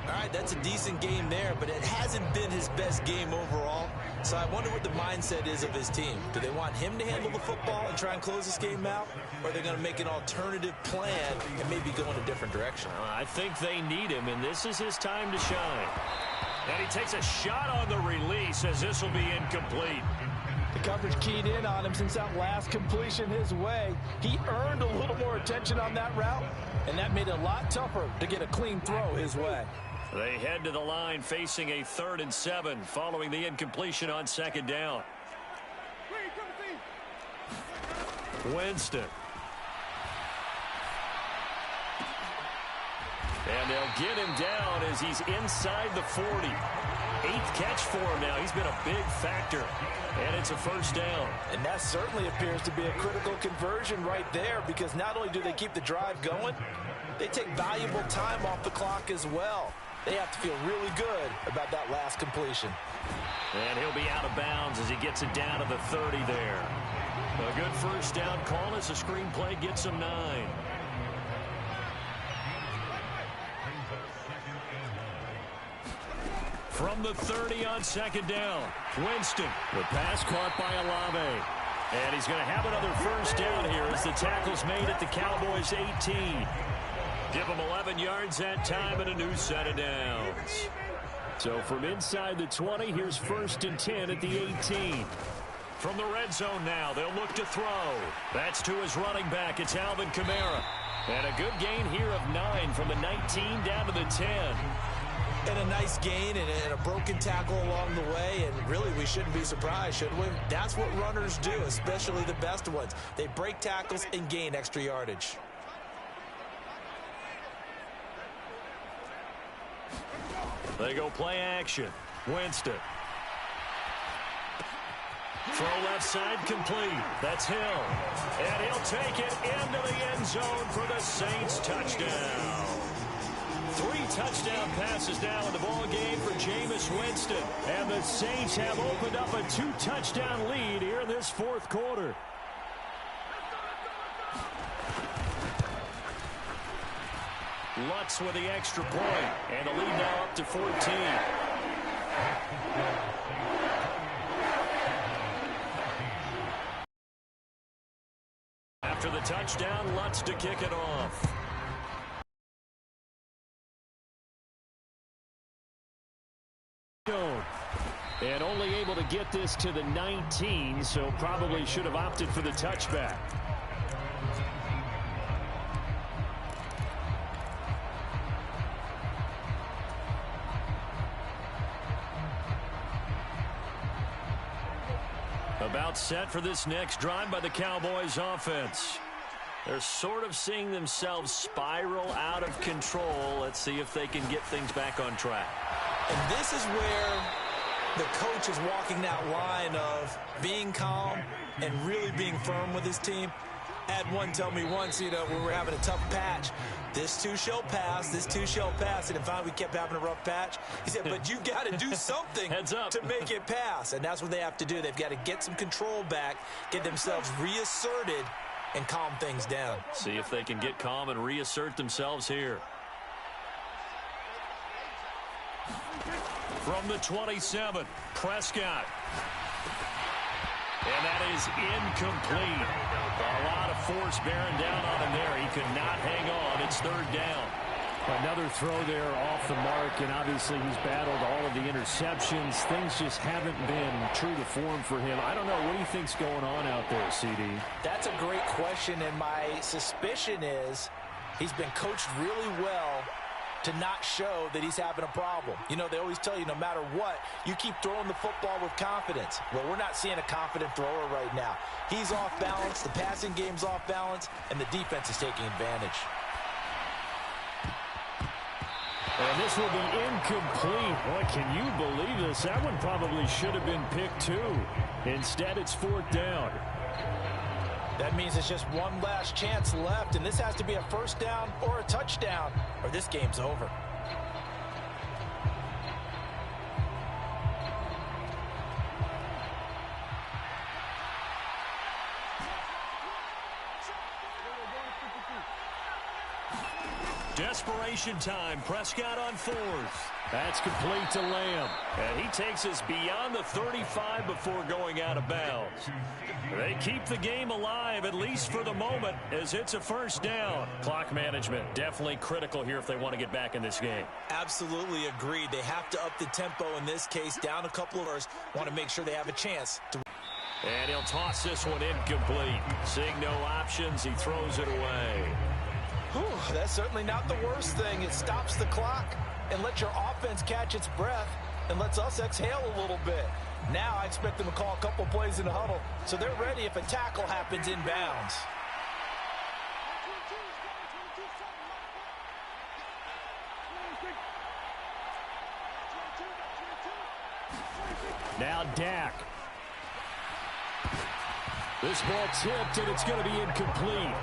All right, that's a decent game there, but it hasn't been his best game overall. So I wonder what the mindset is of his team. Do they want him to handle the football and try and close this game out? Or are they going to make an alternative plan and maybe go in a different direction? I think they need him, and this is his time to shine. And he takes a shot on the release as this will be incomplete. The coverage keyed in on him since that last completion his way. He earned a little more attention on that route, and that made it a lot tougher to get a clean throw his way. They head to the line facing a 3rd and 7 following the incompletion on second down. Winston. And they'll get him down as he's inside the 40. 8th catch for him now. He's been a big factor. And it's a first down. And that certainly appears to be a critical conversion right there, because not only do they keep the drive going, they take valuable time off the clock as well. They have to feel really good about that last completion. And he'll be out of bounds as he gets it down to the 30 there. A good first down call as the screenplay gets him 9. From the 30 on second down, Winston. The pass caught by Olave. And he's going to have another first down here as the tackle's made at the Cowboys' 18. Give him 11 yards that time and a new set of downs. So from inside the 20, here's 1st and 10 at the 18. From the red zone now, they'll look to throw. That's to his running back. It's Alvin Kamara. And a good gain here of 9 from the 19 down to the 10. And a nice gain and a broken tackle along the way, and really we shouldn't be surprised, should we? That's what runners do, especially the best ones. They break tackles and gain extra yardage. They go play action. Winston. Throw left side complete. That's Hill. And he'll take it into the end zone for the Saints touchdown. 3 touchdown passes now in the ball game for Jameis Winston. And the Saints have opened up a 2-touchdown lead here in this 4th quarter. Lutz with the extra point. And the lead now up to 14. After the touchdown, Lutz to kick it off. And only able to get this to the 19, so probably should have opted for the touchback. About set for this next drive by the Cowboys offense. They're sort of seeing themselves spiral out of control. Let's see if they can get things back on track. And this is where the coach is walking that line of being calm and really being firm with his team. I had one tell me once, when we're having a tough patch, this too shall pass, this too shall pass. And finally we kept having a rough patch. He said, but you got to do something to make it pass. And that's what they have to do. They've got to get some control back, get themselves reasserted, and calm things down. See if they can get calm and reassert themselves here. From the 27, Prescott. And that is incomplete. A lot of force bearing down on him there. He could not hang on. It's 3rd down. Another throw there off the mark, and obviously he's battled all of the interceptions. Things just haven't been true to form for him. I don't know. What do you think's going on out there, CD? That's a great question, and my suspicion is he's been coached really well to not show that he's having a problem. You know, they always tell you no matter what, you keep throwing the football with confidence. Well, we're not seeing a confident thrower right now. He's off balance, the passing game's off balance, and the defense is taking advantage. And this will be incomplete. Boy, can you believe this? That one probably should have been picked too. Instead, it's 4th down. That means it's just one last chance left, and this has to be a first down or a touchdown, or this game's over. Desperation time. Prescott on 4th. That's complete to Lamb. And he takes us beyond the 35 before going out of bounds. They keep the game alive, at least for the moment, as it's a first down. Clock management definitely critical here if they want to get back in this game. Absolutely agreed. They have to up the tempo in this case. Down a couple of hours. Want to make sure they have a chance to. And he'll toss this one incomplete. Seeing no options, he throws it away. Whew, that's certainly not the worst thing. It stops the clock and lets your offense catch its breath and lets us exhale a little bit. Now I expect them to call a couple plays in the huddle so they're ready if a tackle happens inbounds. Now Dak. This ball tipped, and it's going to be incomplete.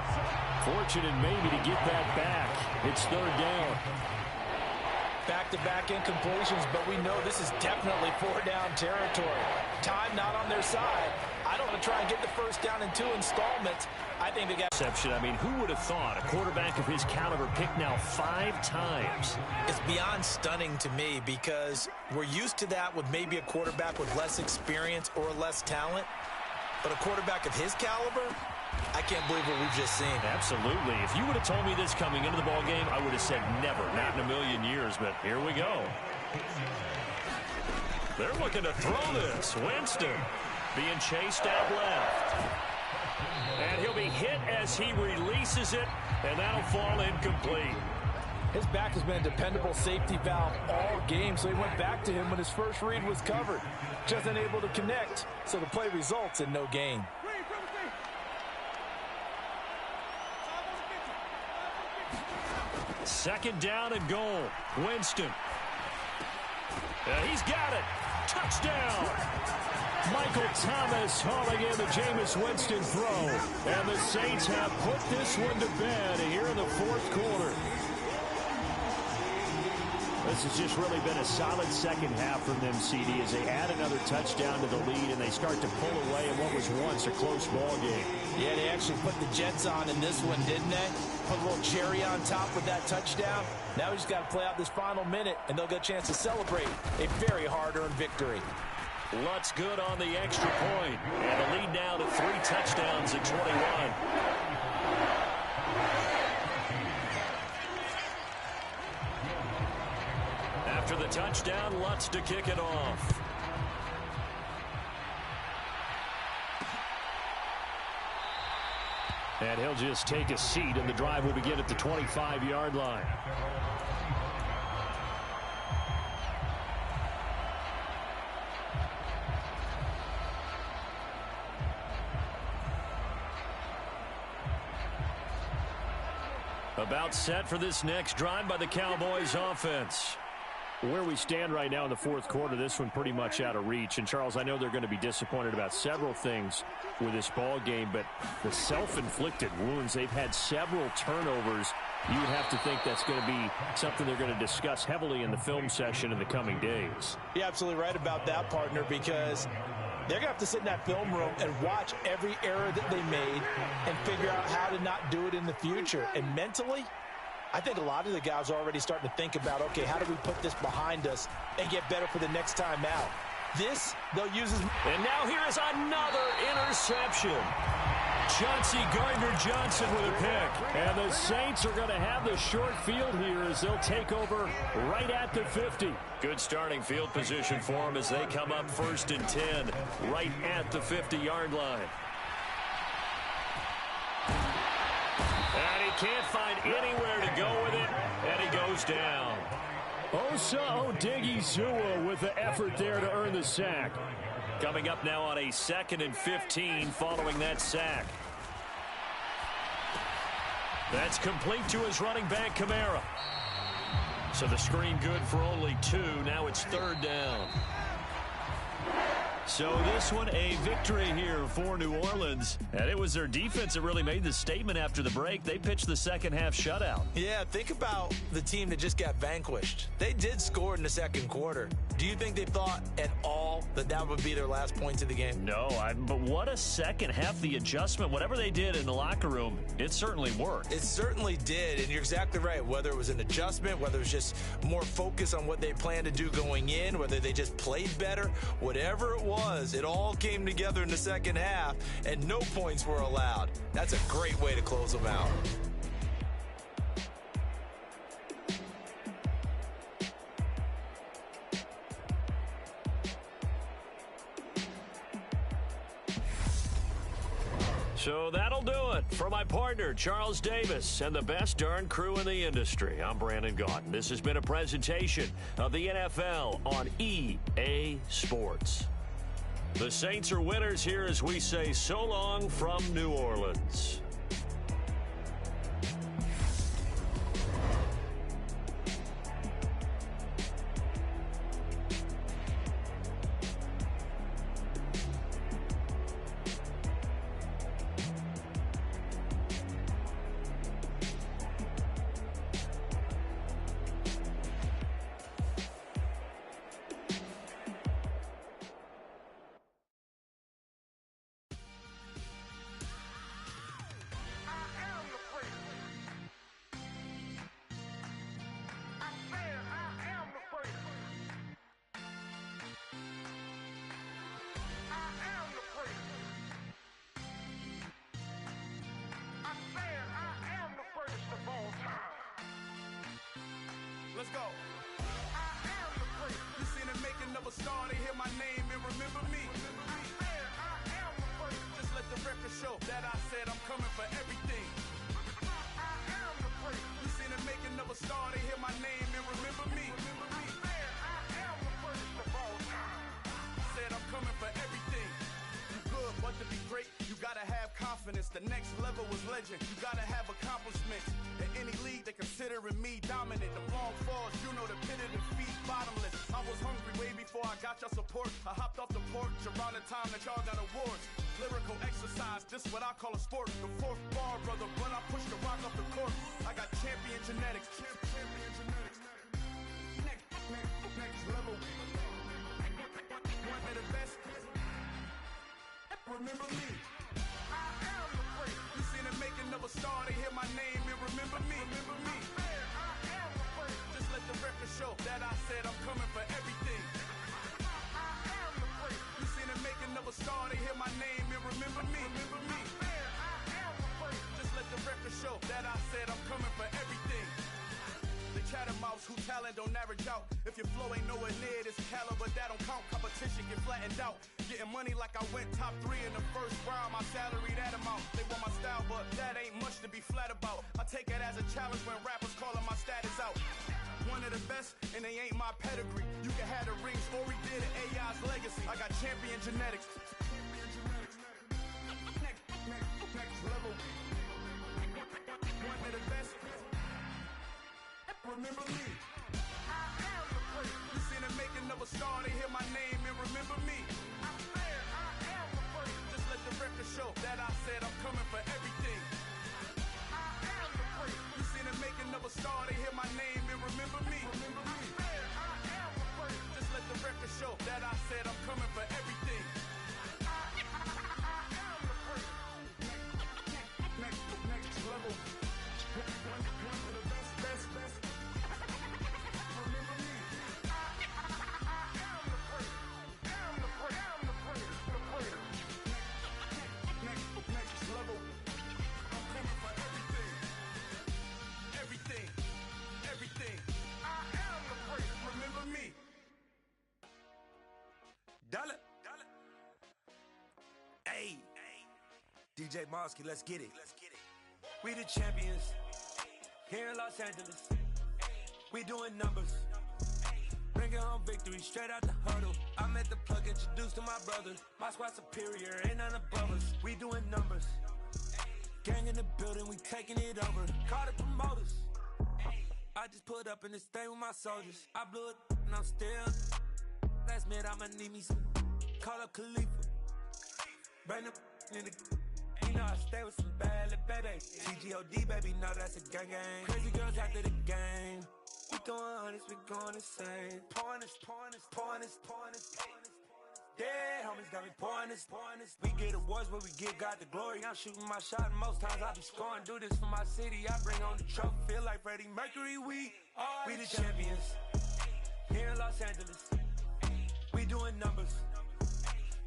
Fortunate maybe to get that back. It's 3rd down. Back-to-back incompletions, but we know this is definitely 4-down territory. Time not on their side. I don't want to try and get the first down in 2 installments. I think they got exception. I mean, who would have thought a quarterback of his caliber picked now 5 times? It's beyond stunning to me because we're used to that with maybe a quarterback with less experience or less talent. But a quarterback of his caliber, I can't believe what we've just seen. Absolutely. If you would have told me this coming into the ballgame, I would have said never, not in a million years, but here we go. They're looking to throw this. Winston being chased out left. And he'll be hit as he releases it, and that'll fall incomplete. His back has been a dependable safety valve all game, so he went back to him when his first read was covered. Just unable to connect, so the play results in no gain. 2nd down and goal. Winston. He's got it. Touchdown. Michael Thomas hauling in the Jameis Winston throw. And the Saints have put this one to bed here in the 4th quarter. This has just really been a solid second half from them, CD, as they add another touchdown to the lead and they start to pull away in what was once a close ball game. Yeah, they actually put the Jets on in this one, didn't they? Put a little cherry on top with that touchdown. Now we just got to play out this final minute, and they'll get a chance to celebrate a very hard-earned victory. Lutz good on the extra point, and the lead now to 3 touchdowns at 21. After the touchdown, Lutz to kick it off. And he'll just take a seat, and the drive will begin at the 25-yard line. About set for this next drive by the Cowboys offense. Where we stand right now in the 4th quarter, this one pretty much out of reach. And, Charles, I know they're going to be disappointed about several things with this ball game, but the self-inflicted wounds, they've had several turnovers. You would have to think that's going to be something they're going to discuss heavily in the film session in the coming days. You're absolutely right about that, partner, because they're going to have to sit in that film room and watch every error that they made and figure out how to not do it in the future. And mentally, I think a lot of the guys are already starting to think about, okay, how do we put this behind us and get better for the next time out? This, they'll use as... And now here is another interception. Chauncey Gardner-Johnson with a pick. And the Saints are going to have the short field here as they'll take over right at the 50. Good starting field position for them as they come up 1st and 10 right at the 50-yard line. And he can't find anywhere to go with it, and he goes down. Osa Odighizuwa with the effort there to earn the sack. Coming up now on a 2nd and 15 following that sack. That's complete to his running back, Kamara. So the screen good for only 2. Now it's 3rd down. So this one a victory here for New Orleans. And it was their defense that really made the statement after the break. They pitched the second-half shutout. Yeah, think about the team that just got vanquished. They did score in the second quarter. Do you think they thought at all that that would be their last points of the game? No, but what a second half. The adjustment, whatever they did in the locker room, it certainly worked. It certainly did, and you're exactly right. Whether it was an adjustment, whether it was just more focus on what they planned to do going in, whether they just played better, whatever it was, it all came together in the second half, and no points were allowed. That's a great way to close them out. So that'll do it for my partner, Charles Davis, and the best darn crew in the industry. I'm Brandon Gaudin. This has been a presentation of the NFL on EA Sports. The Saints are winners here as we say so long from New Orleans. Let's go. I am the great. You seen the making of a star, they hear my name and remember me. I am the great. Just let the record show that I said I'm coming for everything. I am the great. You seen the making of a star, they hear my name and remember me. I am the greatest of all time. Said I'm coming for everything. You good, but to be great, you gotta have confidence. The next level was legend. You gotta have accomplishments. In any league, they considering me dominant. The long falls, you know the pit of defeat, bottomless. I was hungry way before I got your support. I hopped off the porch around the time that y'all got awards. Lyrical exercise, this what I call a sport. The fourth bar, brother, when I push the rock off the court. I got champion genetics. Champion genetics. Next level. One of the best. Remember me. I am the great. You seen the making of a star, they hear my name and remember me. Remember me. I am the great. Just let the record show that I said I'm coming for everything. I am the great. You seen the making of a star, they hear my name and remember me. Remember me. I am the great. Just let the record show that I said I'm coming for everything. The chattermouths who talent don't average out. If your flow ain't nowhere near this caliber, that don't count. Competition get flattened out. Getting money like I went top 3 in the first round. My salary that amount. They want my style, but that ain't much to be flat about. I take it as a challenge when rappers calling my status out. One of the best, and they ain't my pedigree. You can have the rings, or we did it, AI's legacy. I got champion genetics. Next level. One of the best. Remember me. I am the great. You seen the making of a star, they hear my name and remember me. I am the great. Just let the record show that I said I'm coming for everything. I am the great. You seen the making of a star, they hear my name and remember me. Remember me. I am the great. Just let the record show that I said I'm coming for everything. I am the great. Next level. One of the best. Remember me. I am the great. DJ Mosky, let's get it. We the champions here in Los Angeles. We doing numbers. Bringing home victory straight out the huddle. I'm at the plug, introduced to my brother. My squad superior, ain't none above us. We doing numbers. Gang in the building, we taking it over. Call the promoters. I just put up in this thing with my soldiers. I blew it and I'm still. Last minute I'ma need me some. Call up Khalifa. Bring the in the. You know I stay with some bad little baby. TGOD baby, know that's a gang gang. Crazy girls after the game. We throwing hundreds, we going insane. Pouring this. Yeah, homies got me pouring this. We get awards where we give God the glory. I'm shooting my shot and most times I be scoring. Do this for my city, I bring on the trophy. Feel like Freddie Mercury, we the champions. Here in Los Angeles, we doing numbers.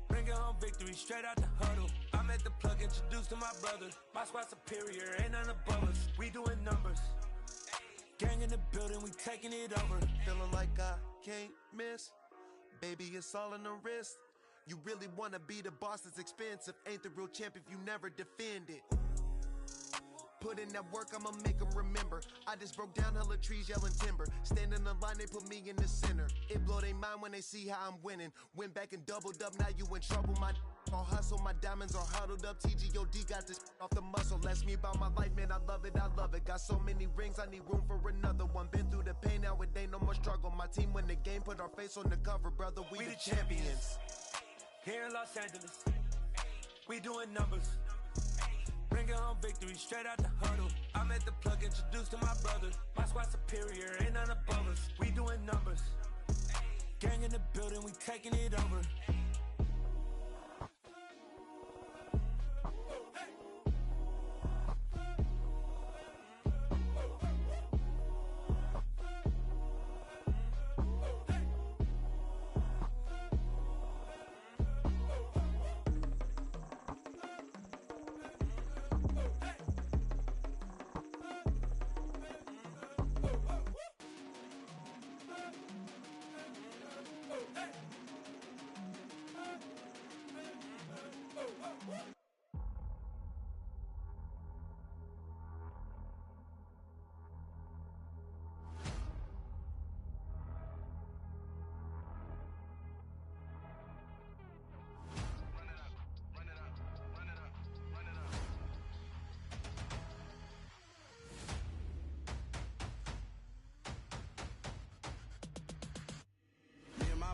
Bringing home victory straight out the huddle. I'm at the plug, introduced to my brother. My squad superior, ain't none above us. We doing numbers. Gang in the building, we taking it over. Feeling like I can't miss. Baby, it's all in the wrist. You really wanna be the boss, it's expensive. Ain't the real champ if you never defend it. Put in that work, I'ma make them remember. I just broke down hella trees, yelling timber. Standing in the line, they put me in the center. It blow their mind when they see how I'm winning. Went back and doubled up, now you in trouble. My all hustle, my diamonds are huddled up. TGOD got this off the muscle. That's me about my life, man, I love it. Got so many rings, I need room for another one. Been through the pain, now it ain't no more struggle. My team win the game, put our face on the cover, brother, we the champions. Here in Los Angeles, we doing numbers. Bringing home victory straight out the huddle. I'm at the plug, introduced to my brother. My squad superior, ain't none above us. We doing numbers. Gang in the building, we taking it over.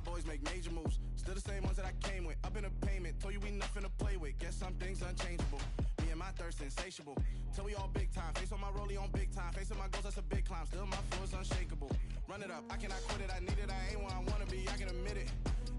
Boys make major moves, still the same ones that I came with. Up in a payment, told you we nothing to play with. Guess some things unchangeable. Me and my thirst insatiable. Till we all big time. Face on my rollie on big time. Facing my goals, that's a big climb. Still my flow is unshakable. Run it up, I cannot quit it. I need it, I ain't where I wanna be. I can admit it.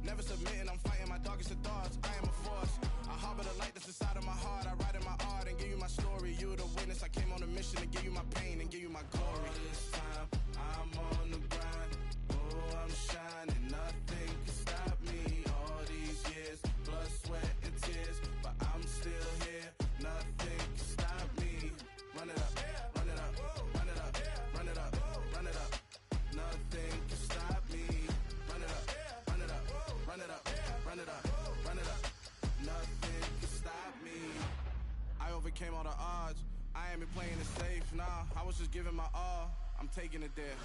Never submitting, I'm fighting my darkest of thoughts. I am a force. I harbor the light that's inside of my heart. I write in my art and give you my story. You the witness. I came on a mission to give you my pain and give you my glory. All this time, I'm on the grind. Oh, I'm shining. Nothing can stop me. All these years, blood, sweat, and tears. But I'm still here. Nothing can stop me. Run it up, run it up, run it up, run it up, run it up. Nothing can stop me. Run it up, run it up, run it up, run it up, run it up. Nothing can stop me. I overcame all the odds. I ain't been playing it safe, nah. I was just giving my all. I'm taking it there.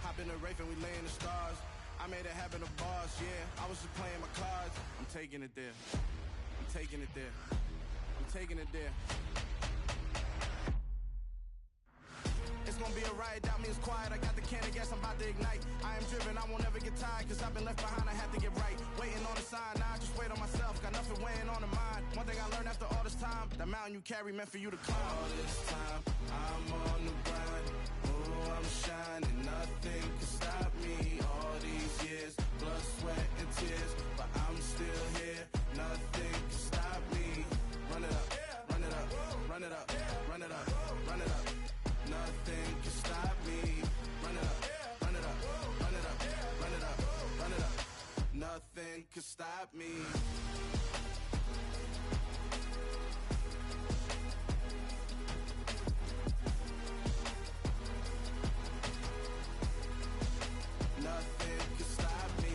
Hop in the Wraith and we lay in the stars. I made it happen to boss, yeah. I was just playing my cards. I'm taking it there. I'm taking it there. I'm taking it there. It's gonna be a riot, doubt me it's quiet. I got the can of gas, I'm about to ignite. I am driven, I won't ever get tired. Cause I've been left behind, I have to get right. Waiting on the sign, now I just wait on myself. Got nothing weighing on the mind. One thing I learned after all this time, the mountain you carry meant for you to climb. All this time, I'm on the grind. Oh, I'm shining, nothing can stop me. All these years, blood, sweat, and tears. But I'm still here, nothing can stop me. Run it up, run it up, run it up, run it up, run it up. Nothing can stop me. Run it up, run it up, run it up, run it up, run it up. Nothing can stop me. Nothing can stop me.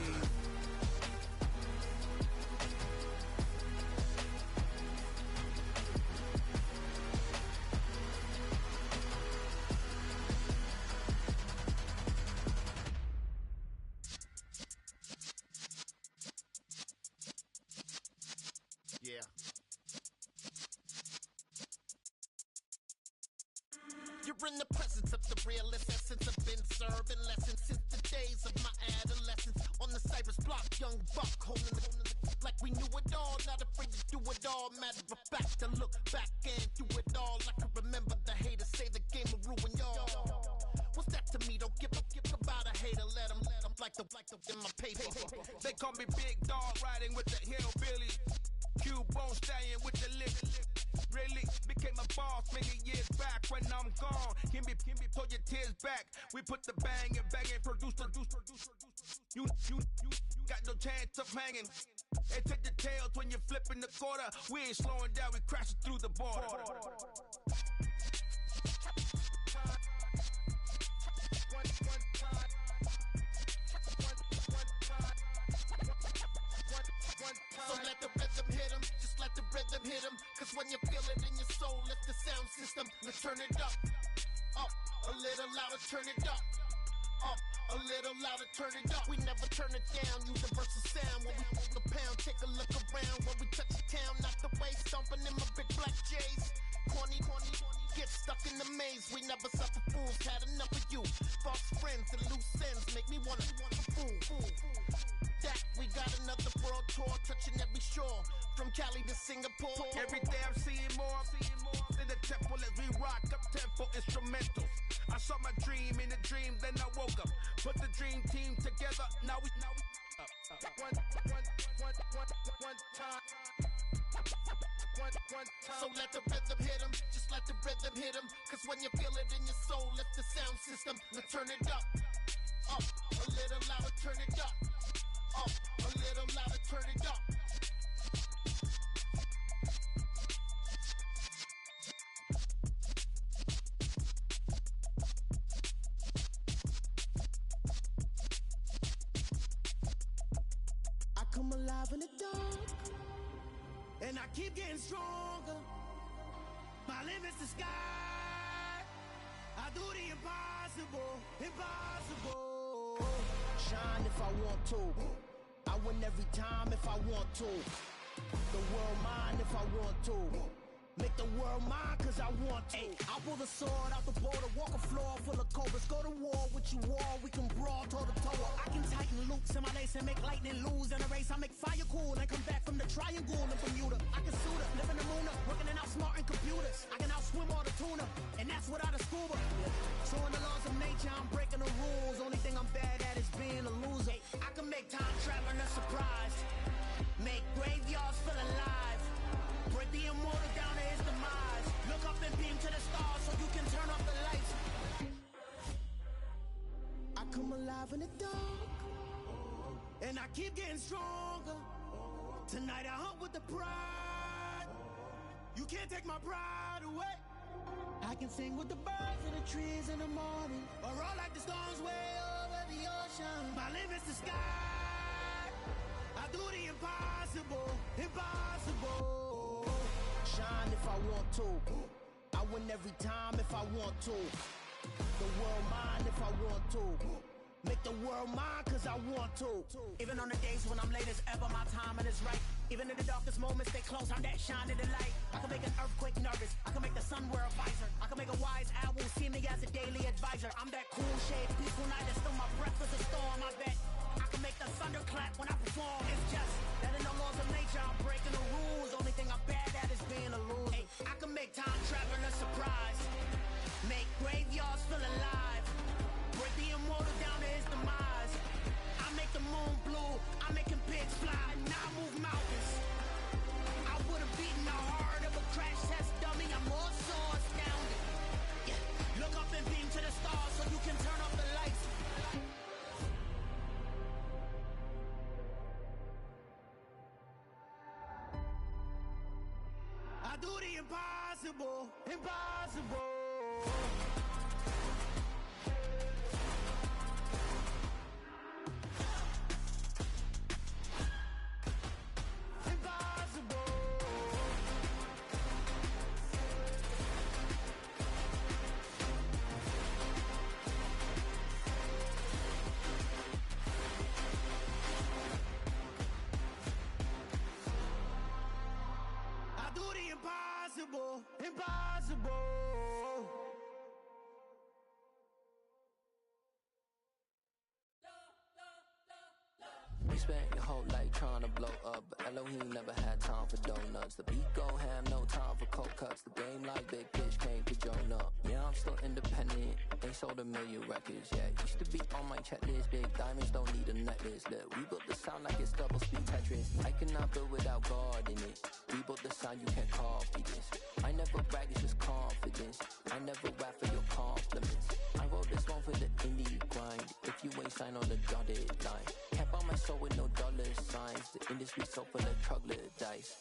Yeah. You're in the presence of the realest essence. I've been serving lessons since the days of my adolescence. On the Cypress block, young buck holding the like we knew it all. Not afraid to do it all. Matter of fact, to look back and do it all. I can remember the haters say the game will ruin y'all. What's that to me? Don't give about a hater. Let them like the in my paper. They call me Big Dog, riding with the hillbilly. Cubone stallion with the lip. Really became a boss many years back. When I'm gone, can be pull your tears back. We put the bang and produce. You got no chance of hanging. They take the tails when you're flipping the quarter. We ain't slowing down, we crashing through the border. So let the rhythm hit him, just let the rhythm hit him. Cause when you feel it in your soul, lift the sound system. Let's turn it up, a little louder, turn it up, a little louder, turn it up. We never turn it down, universal sound. When we hold the pound, take a look around. When we touch the town, knock the way, stomping in my big black J's. Corny, get stuck in the maze. We never suffer fools, had enough of you. False friends and loose ends make me wanna fool. That we got another world tour, touching every shore, from Cali to Singapore. Every day I'm seeing more in the temple as we rock up tempo instrumentals. I saw my dream in a dream, then I woke up. Put the dream team together, now we one time. So let the rhythm hit him, just let the rhythm hit him. Cause when you feel it in your soul, lift the sound system. Let's turn it up, a little louder, turn it up, a little louder, turn it up. I come alive in the dark, and I keep getting stronger. My limit's the sky. I do the impossible. Shine if I want to. I win every time if I want to. The world mine if I want to. Make the world mine cause I want to. Ay, I'll pull the sword out the border, walk a floor full of cobras. Go to war with you all, we can brawl toe to toe. I can tighten loops in my lace and make lightning lose in a race. I make fire cool and come back from the triangle in Bermuda. I can suit up, live in the moon up, working and outsmarting computers. I can outswim all the tuna, and that's without a scuba. So in the laws of nature, I'm breaking the rules. Only thing I'm bad at is being a loser. I can make time traveling a surprise, make graveyards feel alive. Break the immortal down to his demise. Look up and beam to the stars so you can turn off the lights. I come alive in the dark, and I keep getting stronger. Tonight I hunt with the pride. You can't take my pride away. I can sing with the birds and the trees in the morning, or roll like the storms way over the ocean. My limit's the sky. I do the impossible. Shine if I want to. I win every time if I want to. The world mine if I want to. Make the world mine cause I want to. Even on the days when I'm late as ever, my timing is right. Even in the darkest moments, stay close, I'm that shine in the light. I can make an earthquake nervous, I can make the sun wear a visor. I can make a wise owl see me as a daily advisor. I'm that cool shade, peaceful night that still my breath is a storm, I bet. I can make the thunder clap when I perform. It's just that in the laws of nature, I'm breaking the rules. Only thing I'm bad at is being a loser. Ay, I can make time traveling a surprise, make graveyards feel alive. Break the immortal down to his demise. I make the moon blue, I'm making pigs fly. Now I move mountains. I would've beaten the heart of a crash test dummy. I'm more so astounded. Yeah. Look up and beam to the stars so you can turn off the lights. I do the impossible. impossible, impossible. You spent your whole life trying to blow up, but Elohim never had time for donuts. The beat go ham, no time for cold cuts. The game like Big Fish came to join up. Yeah, I'm still independent. They sold 1 million records. Yeah, used to be on my checklist. Big diamonds don't need a necklace. Look, we built the sound like it's double speed Tetris. I cannot build without God in it. We built the sound, you can't copy this. I never brag, it's just confidence. I never rap for your compliments. I wrote this one for the indie grind. If you ain't signed on the dotted line, can't buy my soul with no dollar signs. The industry so full of troglodytes.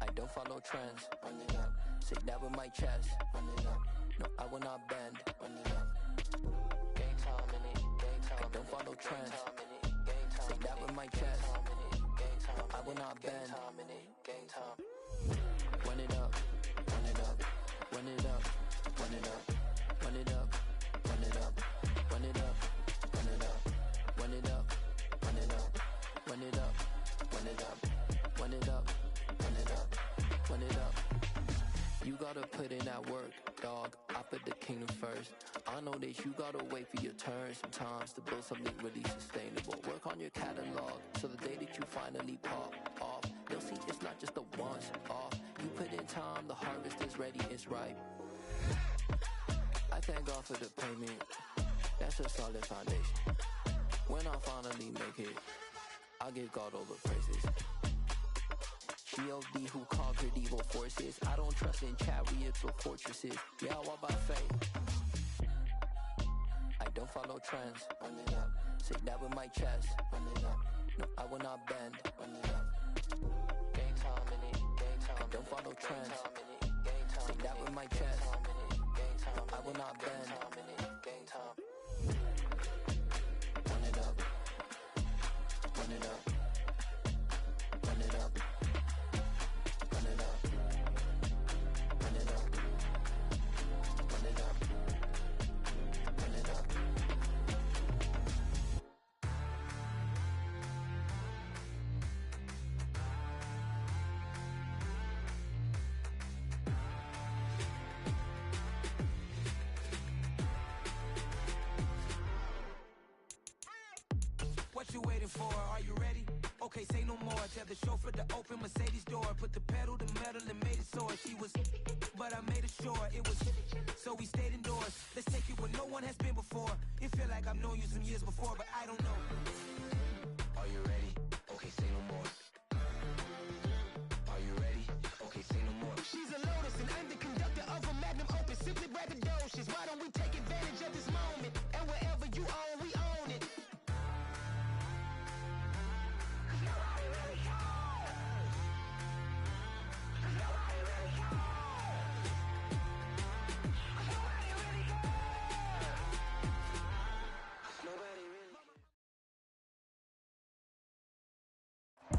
I don't follow trends. Run it up. Say that with my chest. Run it up. No, I will not bend. Run it up. Gang time in it. Gang time. I don't follow trends. Say that with my chest. No, I will not bend. Gang time. Run it up. Run it up. Run it up. Run it up. Run it up. Run it up. Run it up. Run it up. Run it up. Run it up. Run it up. Run it up. Run it up. Run it up. Run it up. You gotta put in that work, dog. I put the kingdom first. I know that you gotta wait for your turn sometimes to build something really sustainable. Work on your catalog so the day that you finally pop off, you'll see it's not just a once off. You put in time, the harvest is ready, it's ripe. I thank God for the payment. That's a solid foundation. When I finally make it, I'll give God all the praises. G.O.D. who conquered evil forces. I don't trust in chariots or fortresses. Yeah, I walk by faith. I don't follow trends. Run it up. Say that with my chest. Run it up. No, I will not bend. Run it up. Gang time in it. Gang time. I don't follow trends. Say that with my chest. No, I will not bend. Gang time. Run it up. Run it up. Run it up. Run it up. Run it up. Run it up. Run it up. What you waiting for? Are you ready? Okay, say no more. Tell the chauffeur to open Mercedes door. Put the pedal to metal and made it soar. She was, but I made it sure it was. So we stayed indoors. Let's take it where no one has been before. It feel like I've known you some years before, but I don't know. Are you ready? Okay, say no more. Are you ready? Okay, say no more. She's a Lotus and I'm the conductor of a magnum opus. Simply braggadocious. Why don't we take advantage of this moment? And wherever you own, we own it.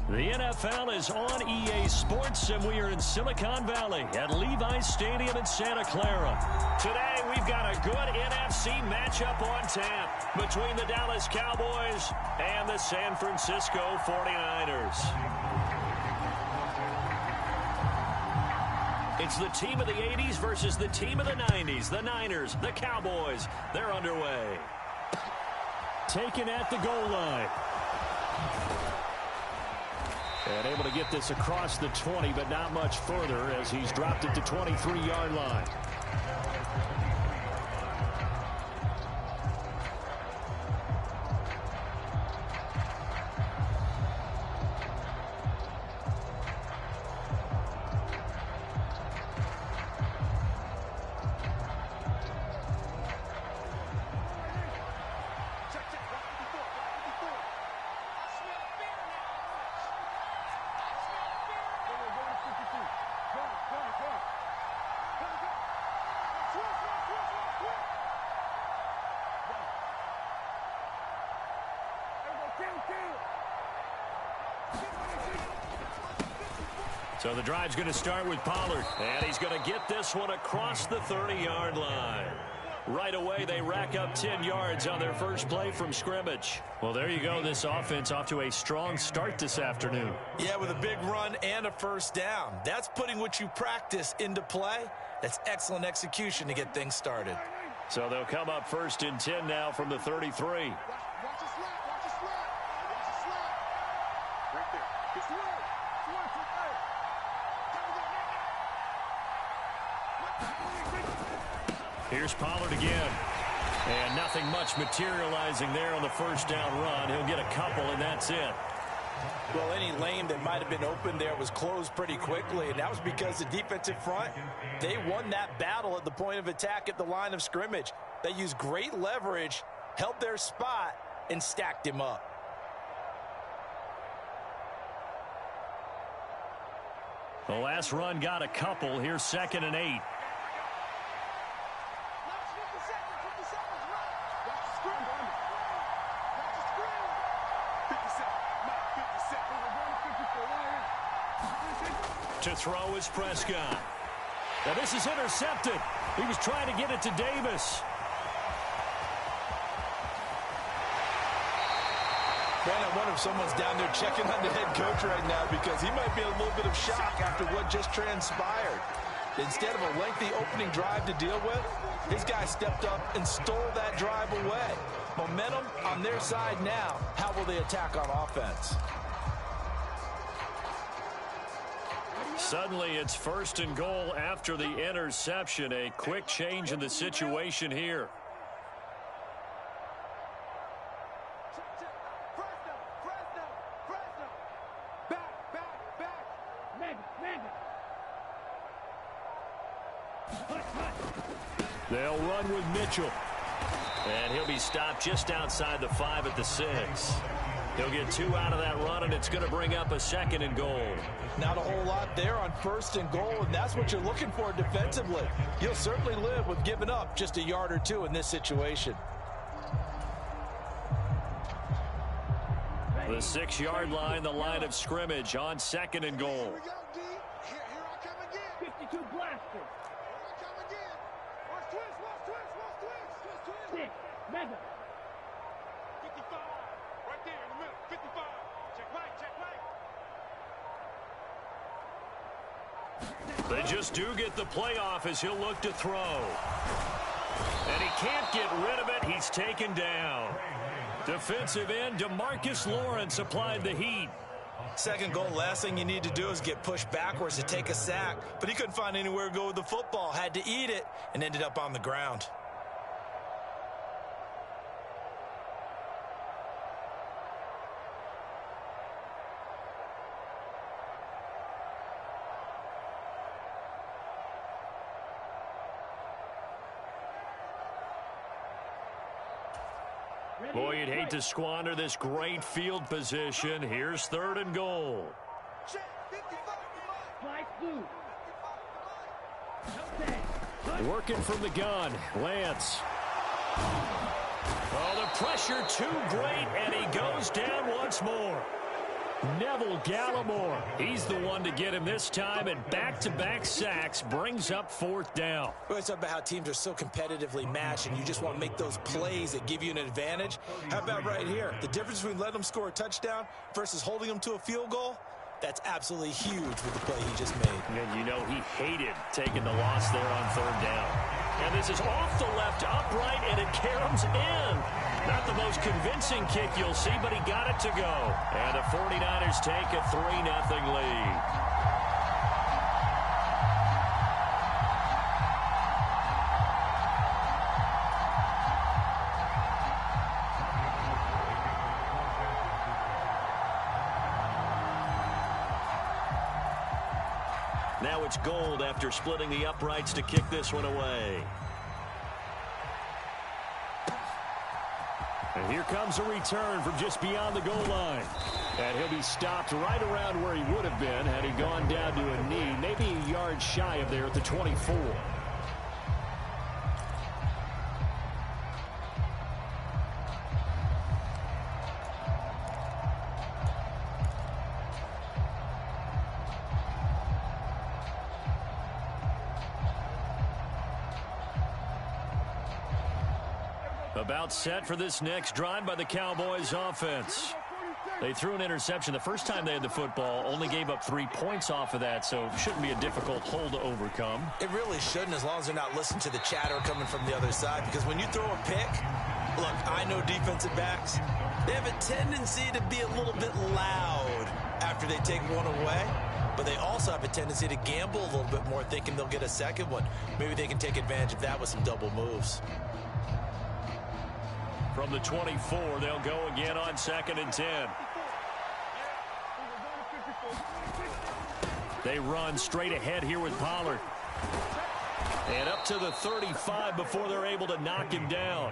The NFL is on EA Sports, and we are in Silicon Valley at Levi's Stadium in Santa Clara. Today, we've got a good NFC matchup on tap between the Dallas Cowboys and the San Francisco 49ers. It's the team of the 80s versus the team of the 90s. The Niners, the Cowboys, they're underway. Taken at the goal line. And able to get this across the 20, but not much further as he's dropped it to 23-yard line. So the drive's going to start with Pollard, and he's going to get this one across the 30-yard line. Right away, they rack up 10 yards on their first play from scrimmage. Well, there you go. This offense off to a strong start this afternoon. Yeah, with a big run and a first down. That's putting what you practice into play. That's excellent execution to get things started. So they'll come up 1st and 10 now from the 33. Here's Pollard again. And nothing much materializing there on the first down run. He'll get a couple, and that's it. Well, any lane that might have been open there was closed pretty quickly, and that was because the defensive front, they won that battle at the point of attack at the line of scrimmage. They used great leverage, held their spot, and stacked him up. The last run got a couple. Here's 2nd and 8. To throw is Prescott. Now this is intercepted. He was trying to get it to Davis. Man, I wonder if someone's down there checking on the head coach right now because he might be in a little bit of shock after what just transpired. Instead of a lengthy opening drive to deal with, his guy stepped up and stole that drive away. Momentum on their side now. How will they attack on offense? Suddenly, it's 1st and goal after the interception. A quick change in the situation here. They'll run with Mitchell. And he'll be stopped just outside the 5 at the 6. He'll get 2 out of that run, and it's going to bring up a 2nd and goal. Not a whole lot there on 1st and goal, and that's what you're looking for defensively. You'll certainly live with giving up just a yard or 2 in this situation. The 6-yard line, the line of scrimmage on 2nd and goal. 52 blaster. Come again. Watch twist. Six. Mega. 55. Right there in the middle. 55. Check right. They just do get the playoff as he'll look to throw. And he can't get rid of it. He's taken down. Defensive end DeMarcus Lawrence applied the heat. 2nd goal, last thing you need to do is get pushed backwards to take a sack. But he couldn't find anywhere to go with the football. Had to eat it and ended up on the ground. Boy, you'd hate to squander this great field position. Here's 3rd and goal. Working from the gun, Lance. Oh, the pressure too great, and he goes down once more. Neville Gallimore, he's the one to get him this time, and back-to-back sacks brings up 4th down. We always talk about how teams are so competitively matched, and you just want to make those plays that give you an advantage. How about right here? The difference between letting them score a touchdown versus holding them to a field goal, that's absolutely huge with the play he just made. And you know he hated taking the loss there on 3rd down. And this is off the left upright, and it caroms in. Not the most convincing kick you'll see, but he got it to go. And the 49ers take a 3-0 lead. Now it's Gold after splitting the uprights to kick this one away. And here comes a return from just beyond the goal line. And he'll be stopped right around where he would have been had he gone down to a knee, maybe a yard shy of there at the 24. About set for this next drive by the Cowboys offense. They threw an interception the first time they had the football, only gave up 3 points off of that, so it shouldn't be a difficult hole to overcome. It really shouldn't, as long as they're not listening to the chatter coming from the other side, because when you throw a pick, look, I know defensive backs, they have a tendency to be a little bit loud after they take one away, but they also have a tendency to gamble a little bit more, thinking they'll get a second one. Maybe they can take advantage of that with some double moves. From the 24, they'll go again on 2nd and 10. They run straight ahead here with Pollard. And up to the 35 before they're able to knock him down.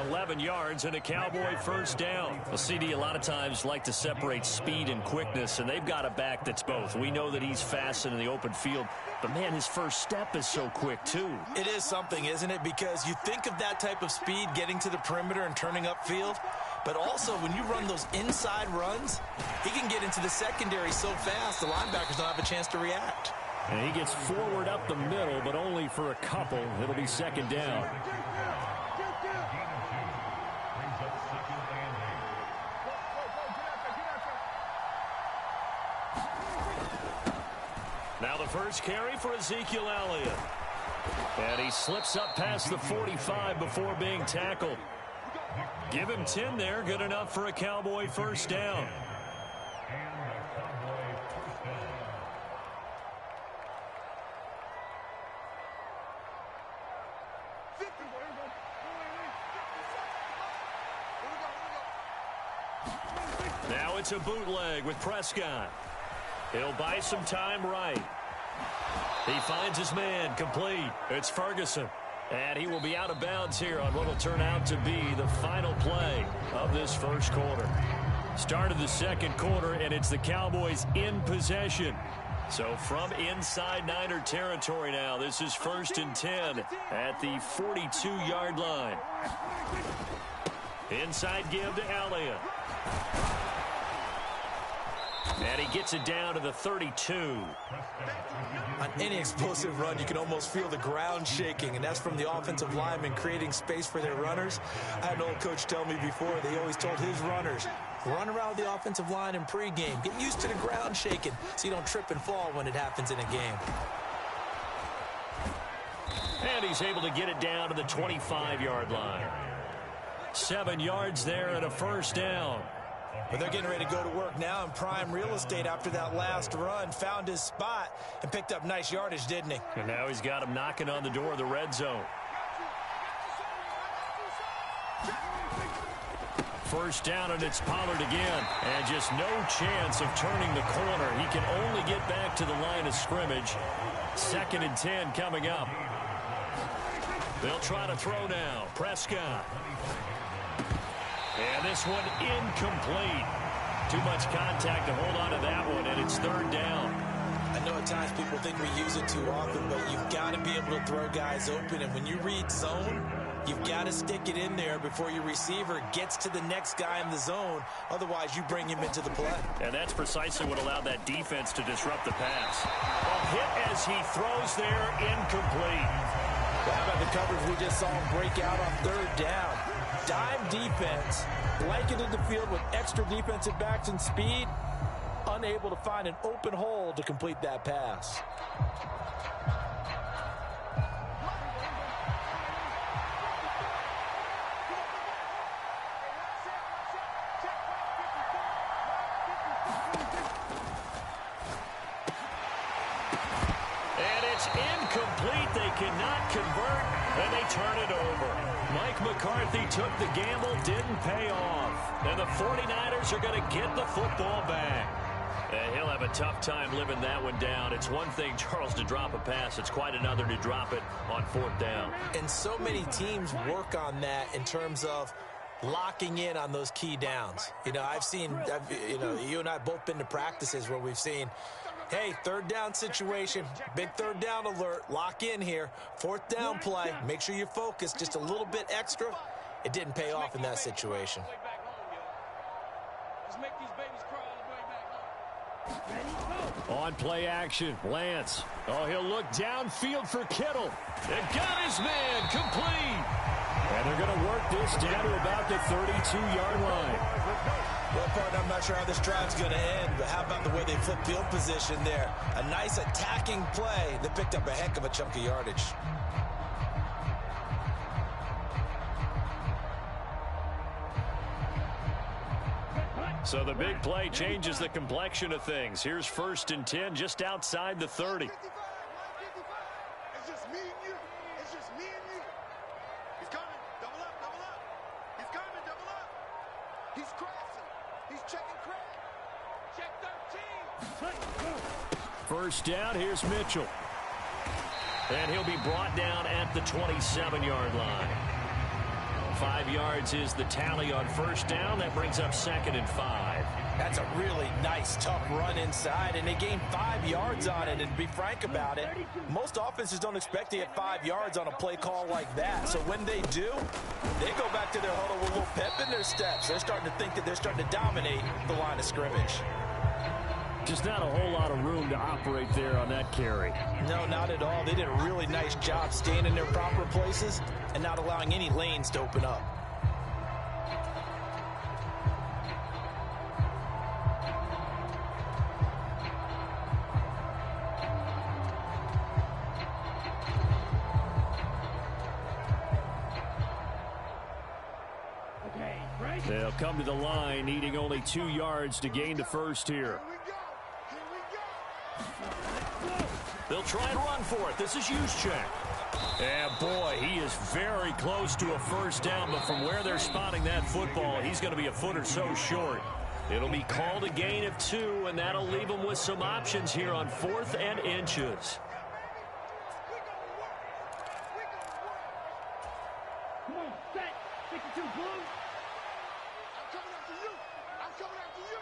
11 yards and a Cowboy first down. A CD a lot of times like to separate speed and quickness, and they've got a back that's both. We know that he's fast in the open field, but man, his first step is so quick too. It is something, isn't it? Because you think of that type of speed getting to the perimeter and turning upfield, but also when you run those inside runs, he can get into the secondary so fast the linebackers don't have a chance to react. And he gets forward up the middle, but only for a couple. It'll be 2nd down. Now the first carry for Ezekiel Elliott. And he slips up past the 45 before being tackled. Give him 10 there, good enough for a Cowboy first down. Now it's a bootleg with Prescott. He'll buy some time right. He finds his man, complete. It's Ferguson. And he will be out of bounds here on what will turn out to be the final play of this first quarter. Start of the second quarter, and it's the Cowboys in possession. So from inside Niner territory now, this is 1st and 10 at the 42-yard line. Inside give to Elliott. And he gets it down to the 32. On any explosive run, you can almost feel the ground shaking, and that's from the offensive linemen creating space for their runners. I had an old coach tell me before, they always told his runners, run around the offensive line in pregame. Get used to the ground shaking so you don't trip and fall when it happens in a game. And he's able to get it down to the 25-yard line. 7 yards there and a first down. But they're getting ready to go to work now in prime real estate after that last run. Found his spot and picked up nice yardage, didn't he? And now he's got him knocking on the door of the red zone. First down, and it's Pollard again. And just no chance of turning the corner. He can only get back to the line of scrimmage. 2nd and 10 coming up. They'll try to throw now. Prescott. And this one incomplete. Too much contact to hold on to that one, and it's 3rd down. I know at times people think we use it too often, but you've got to be able to throw guys open. And when you read zone, you've got to stick it in there before your receiver gets to the next guy in the zone. Otherwise, you bring him into the play. And that's precisely what allowed that defense to disrupt the pass. A hit as he throws there, incomplete. How about the coverage we just saw him break out on 3rd down? Dime defense, blanketed the field with extra defensive backs and speed, unable to find an open hole to complete that pass. And it's incomplete. They cannot convert, and they turn it over. Mike McCarthy took the gamble, didn't pay off. And the 49ers are going to get the football back. And he'll have a tough time living that one down. It's one thing, Charles, to drop a pass. It's quite another to drop it on 4th down. And so many teams work on that in terms of locking in on those key downs. You know, you and I have both been to practices where we've seen, hey, 3rd down situation, big 3rd down alert, lock in here, 4th down play, make sure you focus just a little bit extra. It didn't pay off in that situation. On play action, Lance. Oh, he'll look downfield for Kittle. And got his man complete. And they're going to work this down to about the 32-yard line. Well, partner, I'm not sure how this drive's going to end, but how about the way they flip field position there? A nice attacking play that picked up a heck of a chunk of yardage. So the big play changes the complexion of things. Here's 1st and 10 just outside the 30. It's just me and you. It's just me and you. He's coming. Double up, double up. He's coming, double up. He's crossing. He's checking crack. Check 13. 1st down, here's Mitchell. And he'll be brought down at the 27-yard line. 5 yards is the tally on 1st down. That brings up 2nd and 5. That's a really nice, tough run inside, and they gained 5 yards on it. And to be frank about it, most offenses don't expect to get 5 yards on a play call like that. So when they do, they go back to their huddle with a little pep in their steps. They're starting to think that they're starting to dominate the line of scrimmage. Just not a whole lot of room to operate there on that carry. No, not at all. They did a really nice job staying in their proper places and not allowing any lanes to open up. They'll come to the line, needing only 2 yards to gain the 1st here. They'll try and run for it. This is Juszczyk. And boy, he is very close to a 1st down, but from where they're spotting that football, he's going to be a foot or so short. It'll be called a gain of 2, and that'll leave them with some options here on 4th and inches. Come on, set. 62 blue. I'm coming after you. I'm coming after you.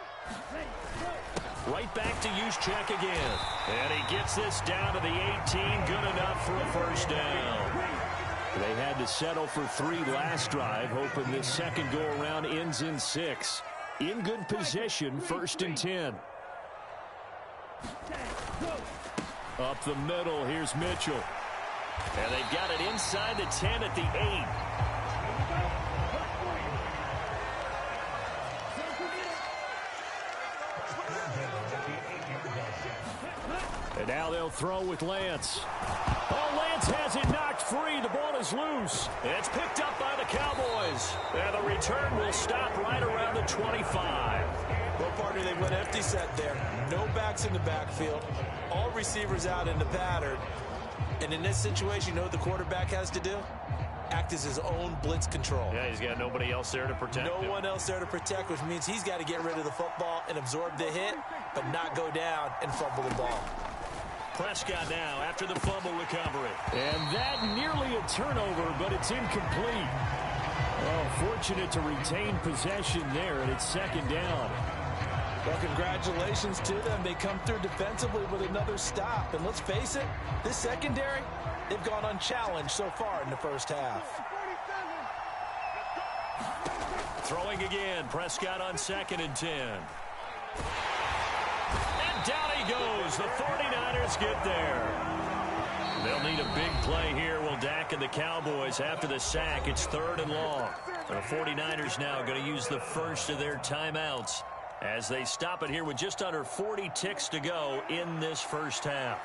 Ready, go. Right back to Juszczyk again. And he gets this down to the 18. Good enough for a 1st down. They had to settle for 3 last drive, hoping this second go-around ends in 6. In good position, 1st and 10. Up the middle, here's Mitchell. And they've got it inside the 10 at the 8. And now they'll throw with Lance. Oh, Lance has it knocked free. The ball is loose. It's picked up by the Cowboys. And the return will stop right around the 25. Well, partner, they went empty set there. No backs in the backfield. All receivers out in the pattern. And in this situation, you know what the quarterback has to do? Act as his own blitz control. Yeah, he's got nobody else there to protect him. No one else there to protect, which means he's got to get rid of the football and absorb the hit, but not go down and fumble the ball. Prescott now after the fumble recovery. And that nearly a turnover, but it's incomplete. Oh, fortunate to retain possession there, and it's 2nd down. Well, congratulations to them. They come through defensively with another stop. And let's face it, this secondary, they've gone unchallenged so far in the 1st half. Throwing again, Prescott on 2nd and 10. And down he goes. The 49ers get there. They'll need a big play here. Will Dak and the Cowboys after the sack. It's 3rd and long. The 49ers now going to use the first of their timeouts as they stop it here with just under 40 ticks to go in this 1st half.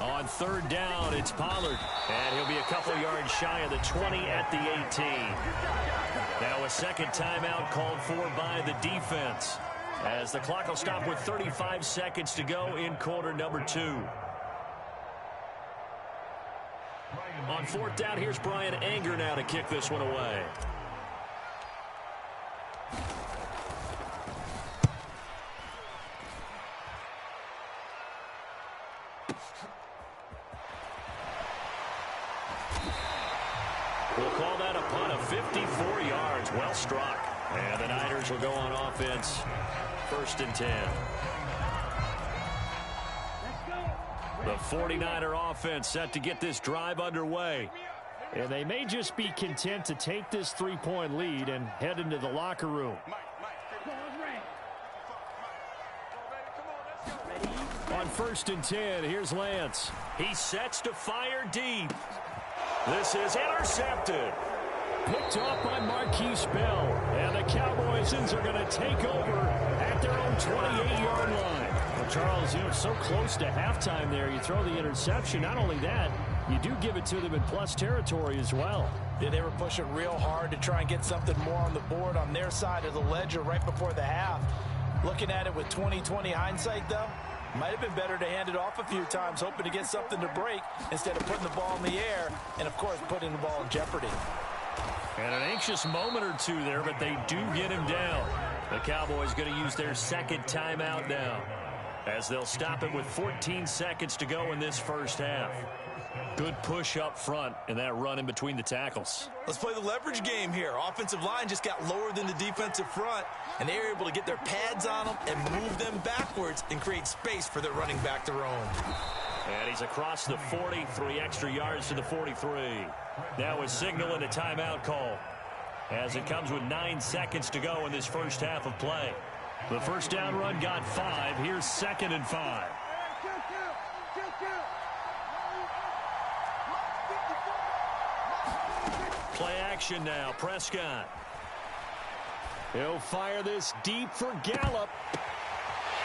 On 3rd down, it's Pollard. And he'll be a couple yards shy of the 20 at the 18. Now a 2nd timeout called for by the defense, as the clock will stop with 35 seconds to go in quarter number 2. On 4th down, here's Brian Anger now to kick this one away. We'll call that a punt of 54 yards. Well struck. And the Niners will go on offense. 1st and 10. The 49er offense set to get this drive underway. And they may just be content to take this 3-point lead and head into the locker room. On On 1st and 10, here's Lance. He sets to fire deep. This is intercepted. Picked off by Marquise Bell. And the Cowboys are going to take over at their own 28-yard line. Well, Charles, so close to halftime there. You throw the interception. Not only that, you do give it to them in plus territory as well. Yeah, they were pushing real hard to try and get something more on the board on their side of the ledger right before the half. Looking at it with 20/20 hindsight, though, might have been better to hand it off a few times, hoping to get something to break instead of putting the ball in the air and, of course, putting the ball in jeopardy. And an anxious moment or two there, but they do get him down. The Cowboys going to use their second timeout now, as they'll stop it with 14 seconds to go in this first half. Good push up front and that run in between the tackles. Let's play the leverage game here. Offensive line just got lower than the defensive front, and they were able to get their pads on them and move them backwards and create space for their running back to roam. And he's across the 40, 3 extra yards to the 43. Now a signal and a timeout call, as it comes with 9 seconds to go in this first half of play. The first down run got 5. Here's 2nd and 5. Play action now. Prescott. He'll fire this deep for Gallup.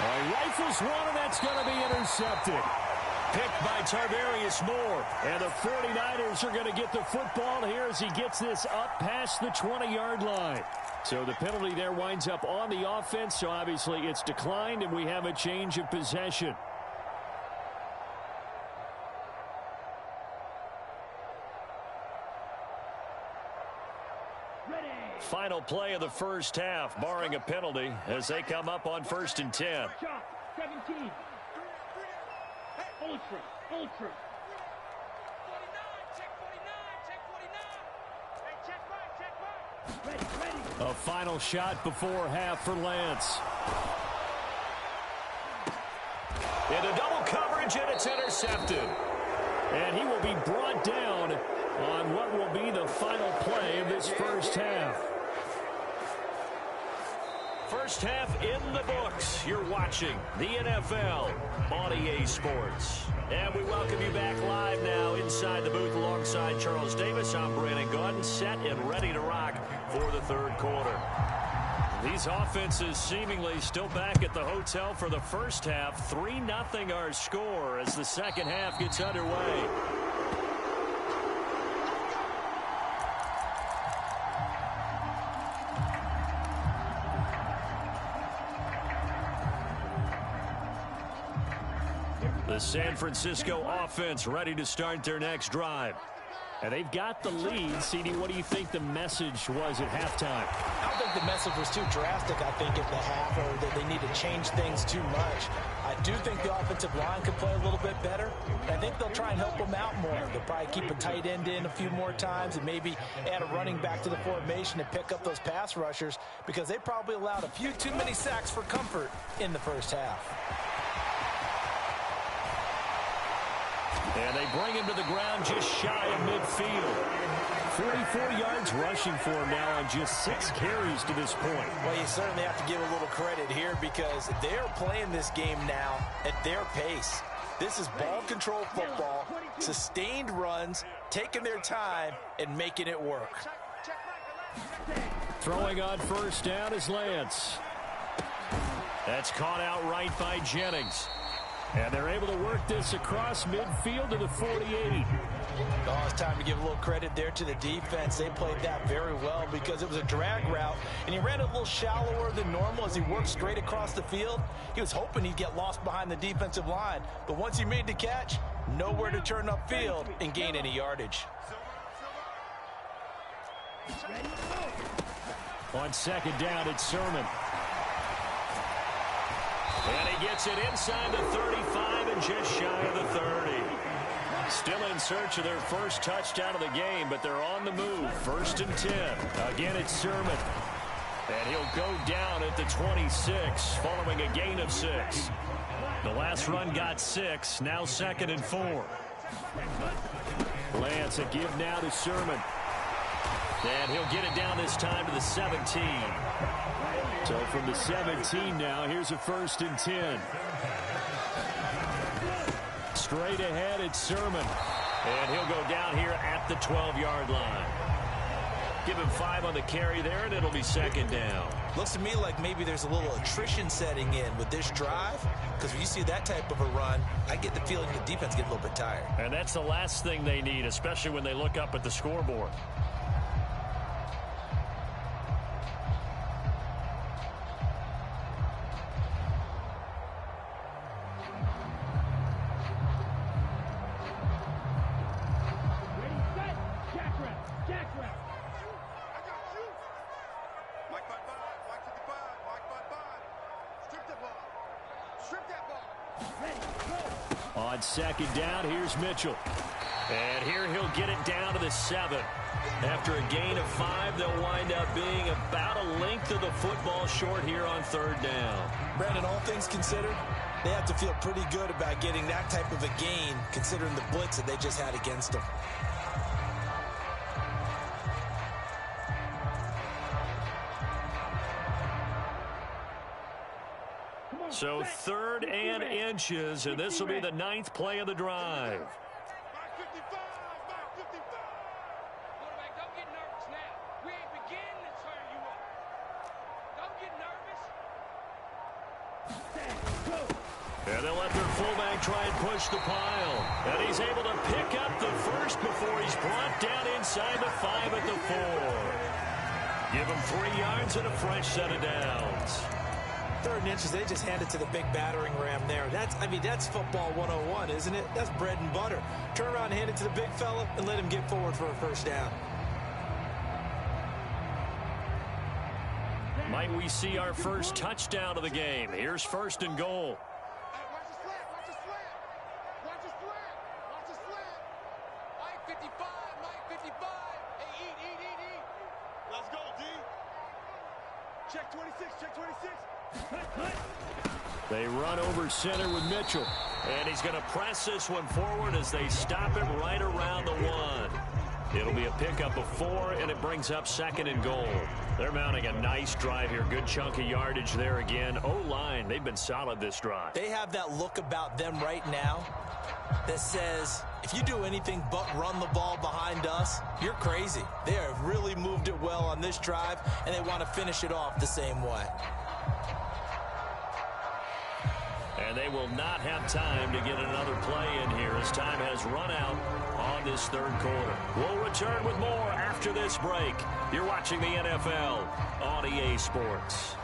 Rifles one, and that's going to be intercepted. Picked by Tarvarius Moore. And the 49ers are going to get the football here as he gets this up past the 20-yard line. So the penalty there winds up on the offense. So obviously it's declined, and we have a change of possession. Final play of the first half, barring a penalty, as they come up on 1st and 10. 17. Ultra. A final shot before half for Lance. Into double coverage, and it's intercepted. And he will be brought down on what will be the final play of this first half. First half in the books. You're watching the NFL on EA Sports. And we welcome you back live now inside the booth alongside Charles Davis. I'm Brandon Gaudin, set and ready to rock for the third quarter. These offenses seemingly still back at the hotel for the first half. 3-0 our score as the second half gets underway. The San Francisco offense ready to start their next drive. And they've got the lead. CD, what do you think the message was at halftime? I don't think the message was too drastic, I think, at the half, or that they need to change things too much. I do think the offensive line could play a little bit better. I think they'll try and help them out more. They'll probably keep a tight end in a few more times and maybe add a running back to the formation and pick up those pass rushers, because they probably allowed a few too many sacks for comfort in the first half. And they bring him to the ground just shy of midfield. 44 yards rushing for him now on just 6 carries to this point. Well, you certainly have to give a little credit here, because they're playing this game now at their pace. This is ball control football, sustained runs, taking their time, and making it work. Throwing on first down is Lance. That's caught out right by Jennings. And they're able to work this across midfield to the 48. Oh, it's time to give a little credit there to the defense. They played that very well, because it was a drag route, and he ran a little shallower than normal as he worked straight across the field. He was hoping he'd get lost behind the defensive line, but once he made the catch, nowhere to turn upfield and gain any yardage. On second down, it's Sermon. And he gets it inside the 35 and just shy of the 30. Still in search of their first touchdown of the game, but they're on the move. 1st and 10. Again, it's Sermon. And he'll go down at the 26, following a gain of 6. The last run got 6, now 2nd and 4. Lance, a give now to Sermon. And he'll get it down this time to the 17. So from the 17 now, here's a 1st and 10. Straight ahead, it's Sermon. And he'll go down here at the 12-yard line. Give him 5 on the carry there, and it'll be second down. Looks to me like maybe there's a little attrition setting in with this drive, because when you see that type of a run, I get the feeling the defense gets a little bit tired. And that's the last thing they need, especially when they look up at the scoreboard. On second down, here's Mitchell. And here he'll get it down to the 7. After a gain of 5, they'll wind up being about a length of the football short here on third down. Brandon, all things considered, they have to feel pretty good about getting that type of a gain, considering the blitz that they just had against them. So 3rd and inches, and this will be the 9th play of the drive. Quarterback, don't get nervous now. We ain't beginning to turn you up. Don't get nervous. And they'll let their fullback try and push the pile. And he's able to pick up the first before he's brought down inside the 5 at the 4. Give him 3 yards and a fresh set of downs. 3rd and inches, they just hand it to the big battering ram there. That's football 101, isn't it? That's bread and butter. Turn around and hand it to the big fella and let him get forward for a first down. Might we see our first touchdown of the game? Here's 1st and goal. Mike 55, Mike 55. Hey, eat. Let's go, D. Check 26, check 26. They run over center with Mitchell. And he's going to press this one forward as they stop it right around the 1. It'll be a pickup of 4, and it brings up 2nd and goal. They're mounting a nice drive here. Good chunk of yardage there again. O-line, they've been solid this drive. They have that look about them right now that says, if you do anything but run the ball behind us, you're crazy. They have really moved it well on this drive, and they want to finish it off the same way. And they will not have time to get another play in here as time has run out on this 3rd quarter. We'll return with more after this break. You're watching the NFL on EA Sports.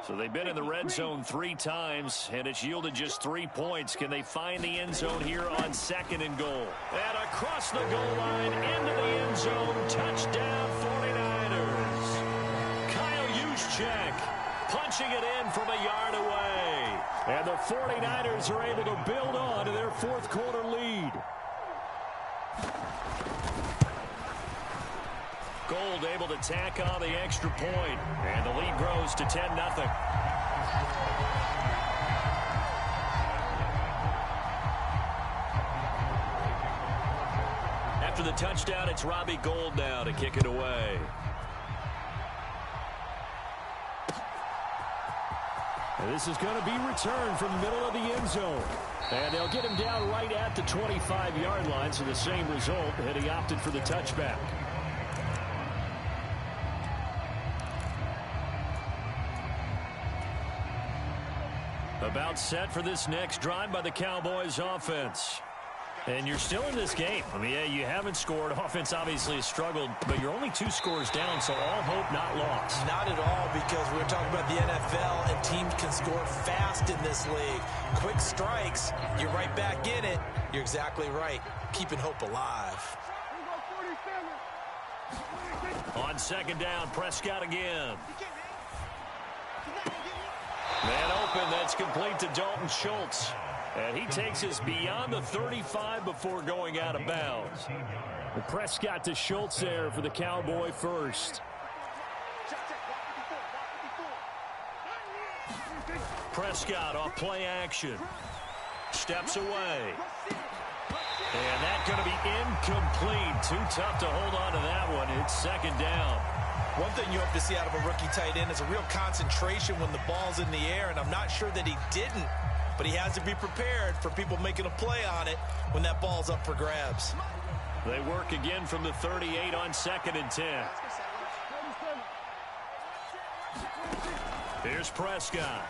So they've been in the red zone 3 times, and it's yielded just 3 points. Can they find the end zone here on 2nd and goal? And across the goal line, into the end zone, touchdown 49ers. Kyle Juszczyk punching it in from a yard away. And the 49ers are able to build on to their 4th quarter lead. Gold able to tack on the extra point, and the lead grows to 10-0. After the touchdown, it's Robbie Gould now to kick it away. And this is going to be returned from the middle of the end zone. And they'll get him down right at the 25-yard line, so the same result, and he opted for the touchback. About set for this next drive by the Cowboys offense. And you're still in this game. I mean, yeah, you haven't scored. Offense obviously has struggled, but you're only 2 scores down, so all hope not lost. Not at all, because we're talking about the NFL, and teams can score fast in this league. Quick strikes, you're right back in it. You're exactly right. Keeping hope alive. On 2nd down, Prescott again. Man open, that's complete to Dalton Schultz. And he takes us beyond the 35 before going out of bounds. The Prescott to Schultz there for the Cowboy first. Prescott off play action. Steps away. And that's going to be incomplete. Too tough to hold on to that one. It's second down. One thing you hope to see out of a rookie tight end is a real concentration when the ball's in the air, and I'm not sure that he didn't, but he has to be prepared for people making a play on it when that ball's up for grabs. They work again from the 38 on 2nd and 10. Here's Prescott.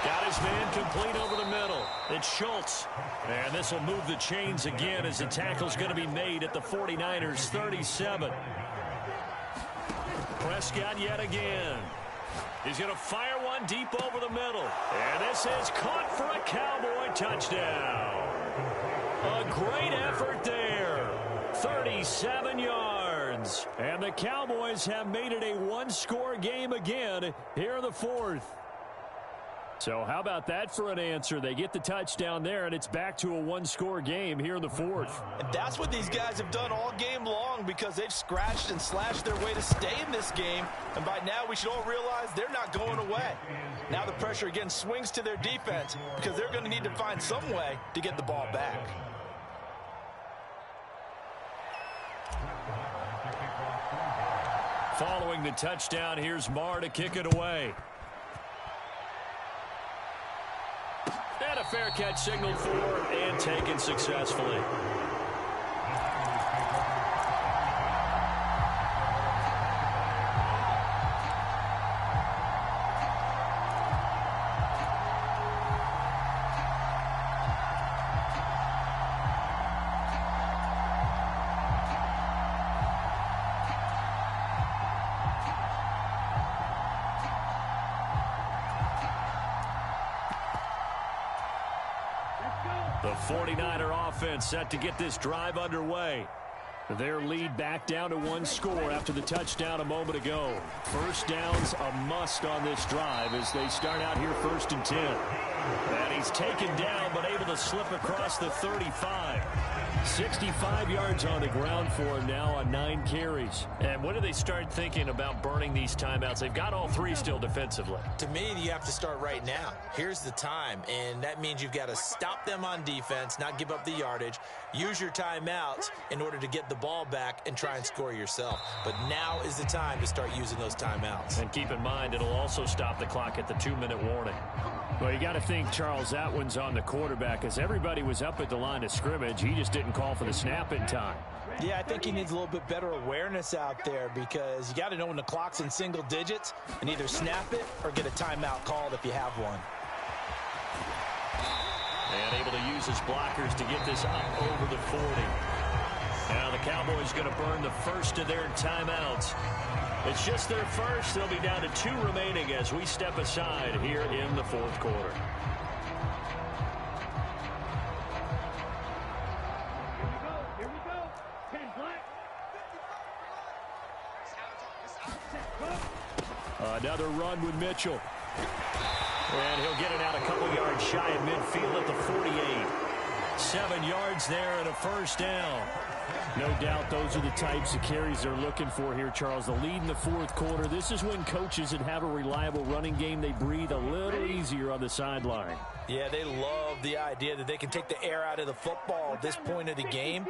Got his man complete over the middle. It's Schultz. And this will move the chains again as the tackle's going to be made at the 49ers 37. Prescott yet again. He's going to fire one deep over the middle. And this is caught for a Cowboy touchdown. A great effort there. 37 yards. And the Cowboys have made it a one-score game again here in the fourth. So how about that for an answer? They get the touchdown there, and it's back to a one-score game here in the fourth. And that's what these guys have done all game long because they've scratched and slashed their way to stay in this game. And by now, we should all realize they're not going away. Now the pressure again swings to their defense because they're going to need to find some way to get the ball back. Following the touchdown, here's Marr to kick it away. And a fair catch signaled for and taken successfully. The 49er offense set to get this drive underway. Their lead back down to one score after the touchdown a moment ago. First down's a must on this drive as they start out here 1st and 10. And he's taken down but able to slip across the 35. 65 yards on the ground for him now on 9 carries. And when do they start thinking about burning these timeouts? They've got all 3 still defensively. To me, you have to start right now. Here's the time, and that means you've got to stop them on defense, not give up the yardage, use your timeouts in order to get the ball back and try and score yourself. But now is the time to start using those timeouts. And keep in mind, it'll also stop the clock at the 2-minute warning. Well, you got to think, Charles, that one's on the quarterback as everybody was up at the line of scrimmage. He just didn't call for the snap in time. Yeah, I think he needs a little bit better awareness out there because you got to know when the clock's in single digits and either snap it or get a timeout called if you have one. And able to use his blockers to get this up over the 40. Now the Cowboys going to burn the first of their timeouts. It's just their first. They'll be down to 2 remaining as we step aside here in the fourth quarter. Here we go. 10 black. Another run with Mitchell. And he'll get it out a couple yards shy of midfield at the 48. 7 yards there and a first down. No doubt those are the types of carries they're looking for here, Charles. The lead in the fourth quarter. This is when coaches that have a reliable running game, they breathe a little easier on the sideline. Yeah, they love the idea that they can take the air out of the football at this point of the game.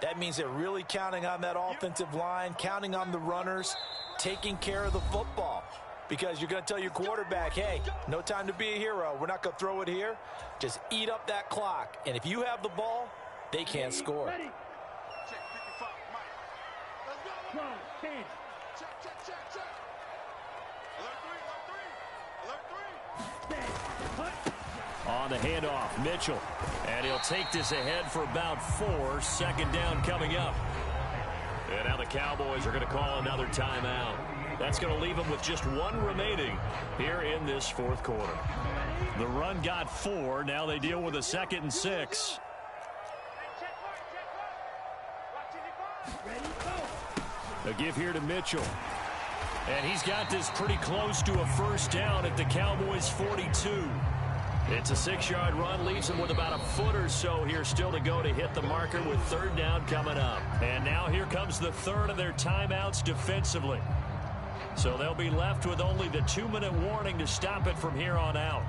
That means they're really counting on that offensive line, counting on the runners, taking care of the football. Because you're going to tell your quarterback, hey, no time to be a hero. We're not going to throw it here. Just eat up that clock. And if you have the ball, they can't score. On the handoff, Mitchell. And he'll take this ahead for about 4. Second down coming up. And now the Cowboys are going to call another timeout. That's going to leave them with just 1 remaining here in this fourth quarter. The run got 4. Now they deal with a 2nd and 6. A give here to Mitchell. And he's got this pretty close to a first down at the Cowboys' 42. It's a 6-yard run, leaves him with about a foot or so here still to go to hit the marker with third down coming up. And now here comes the third of their timeouts defensively. So they'll be left with only the 2-minute warning to stop it from here on out.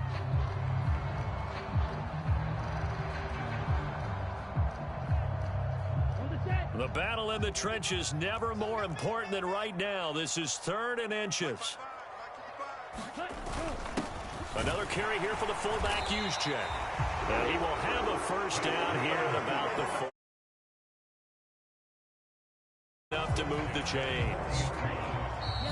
The battle in the trenches never more important than right now. This is 3rd and inches. Another carry here for the fullback Juszczyk. And he will have a first down here at about the 4. Enough to move the chains.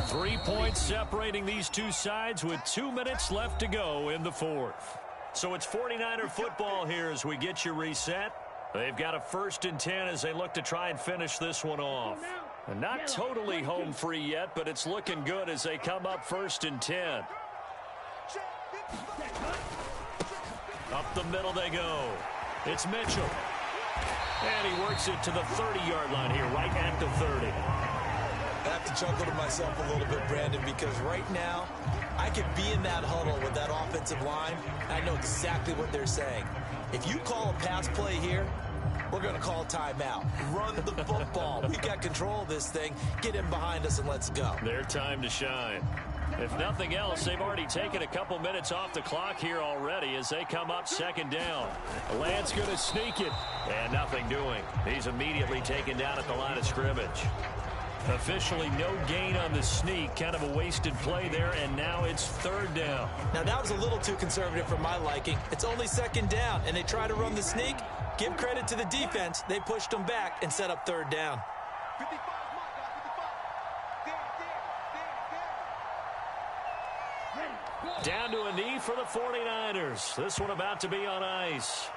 3 points separating these two sides with 2 minutes left to go in the 4th. So it's 49er football here as we get you reset. They've got a 1st and 10 as they look to try and finish this one off. And not totally home free yet, but it's looking good as they come up 1st and 10. Up the middle they go. It's Mitchell. And he works it to the 30-yard line here, right at the 30. I have to chuckle to myself a little bit, Brandon, because right now I could be in that huddle with that offensive line. I know exactly what they're saying. If you call a pass play here, we're going to call timeout. Run the football. We've got control of this thing. Get in behind us and let's go. Their time to shine. If nothing else, they've already taken a couple minutes off the clock here already as they come up 2nd down. Lance going to sneak it, and nothing doing. He's immediately taken down at the line of scrimmage. Officially no gain on the sneak, kind of a wasted play there, and now it's 3rd down. Now that was a little too conservative for my liking. It's only 2nd down, and they try to run the sneak. Give credit to the defense. They pushed them back and set up 3rd down. Down to a knee for the 49ers. This one about to be on ice.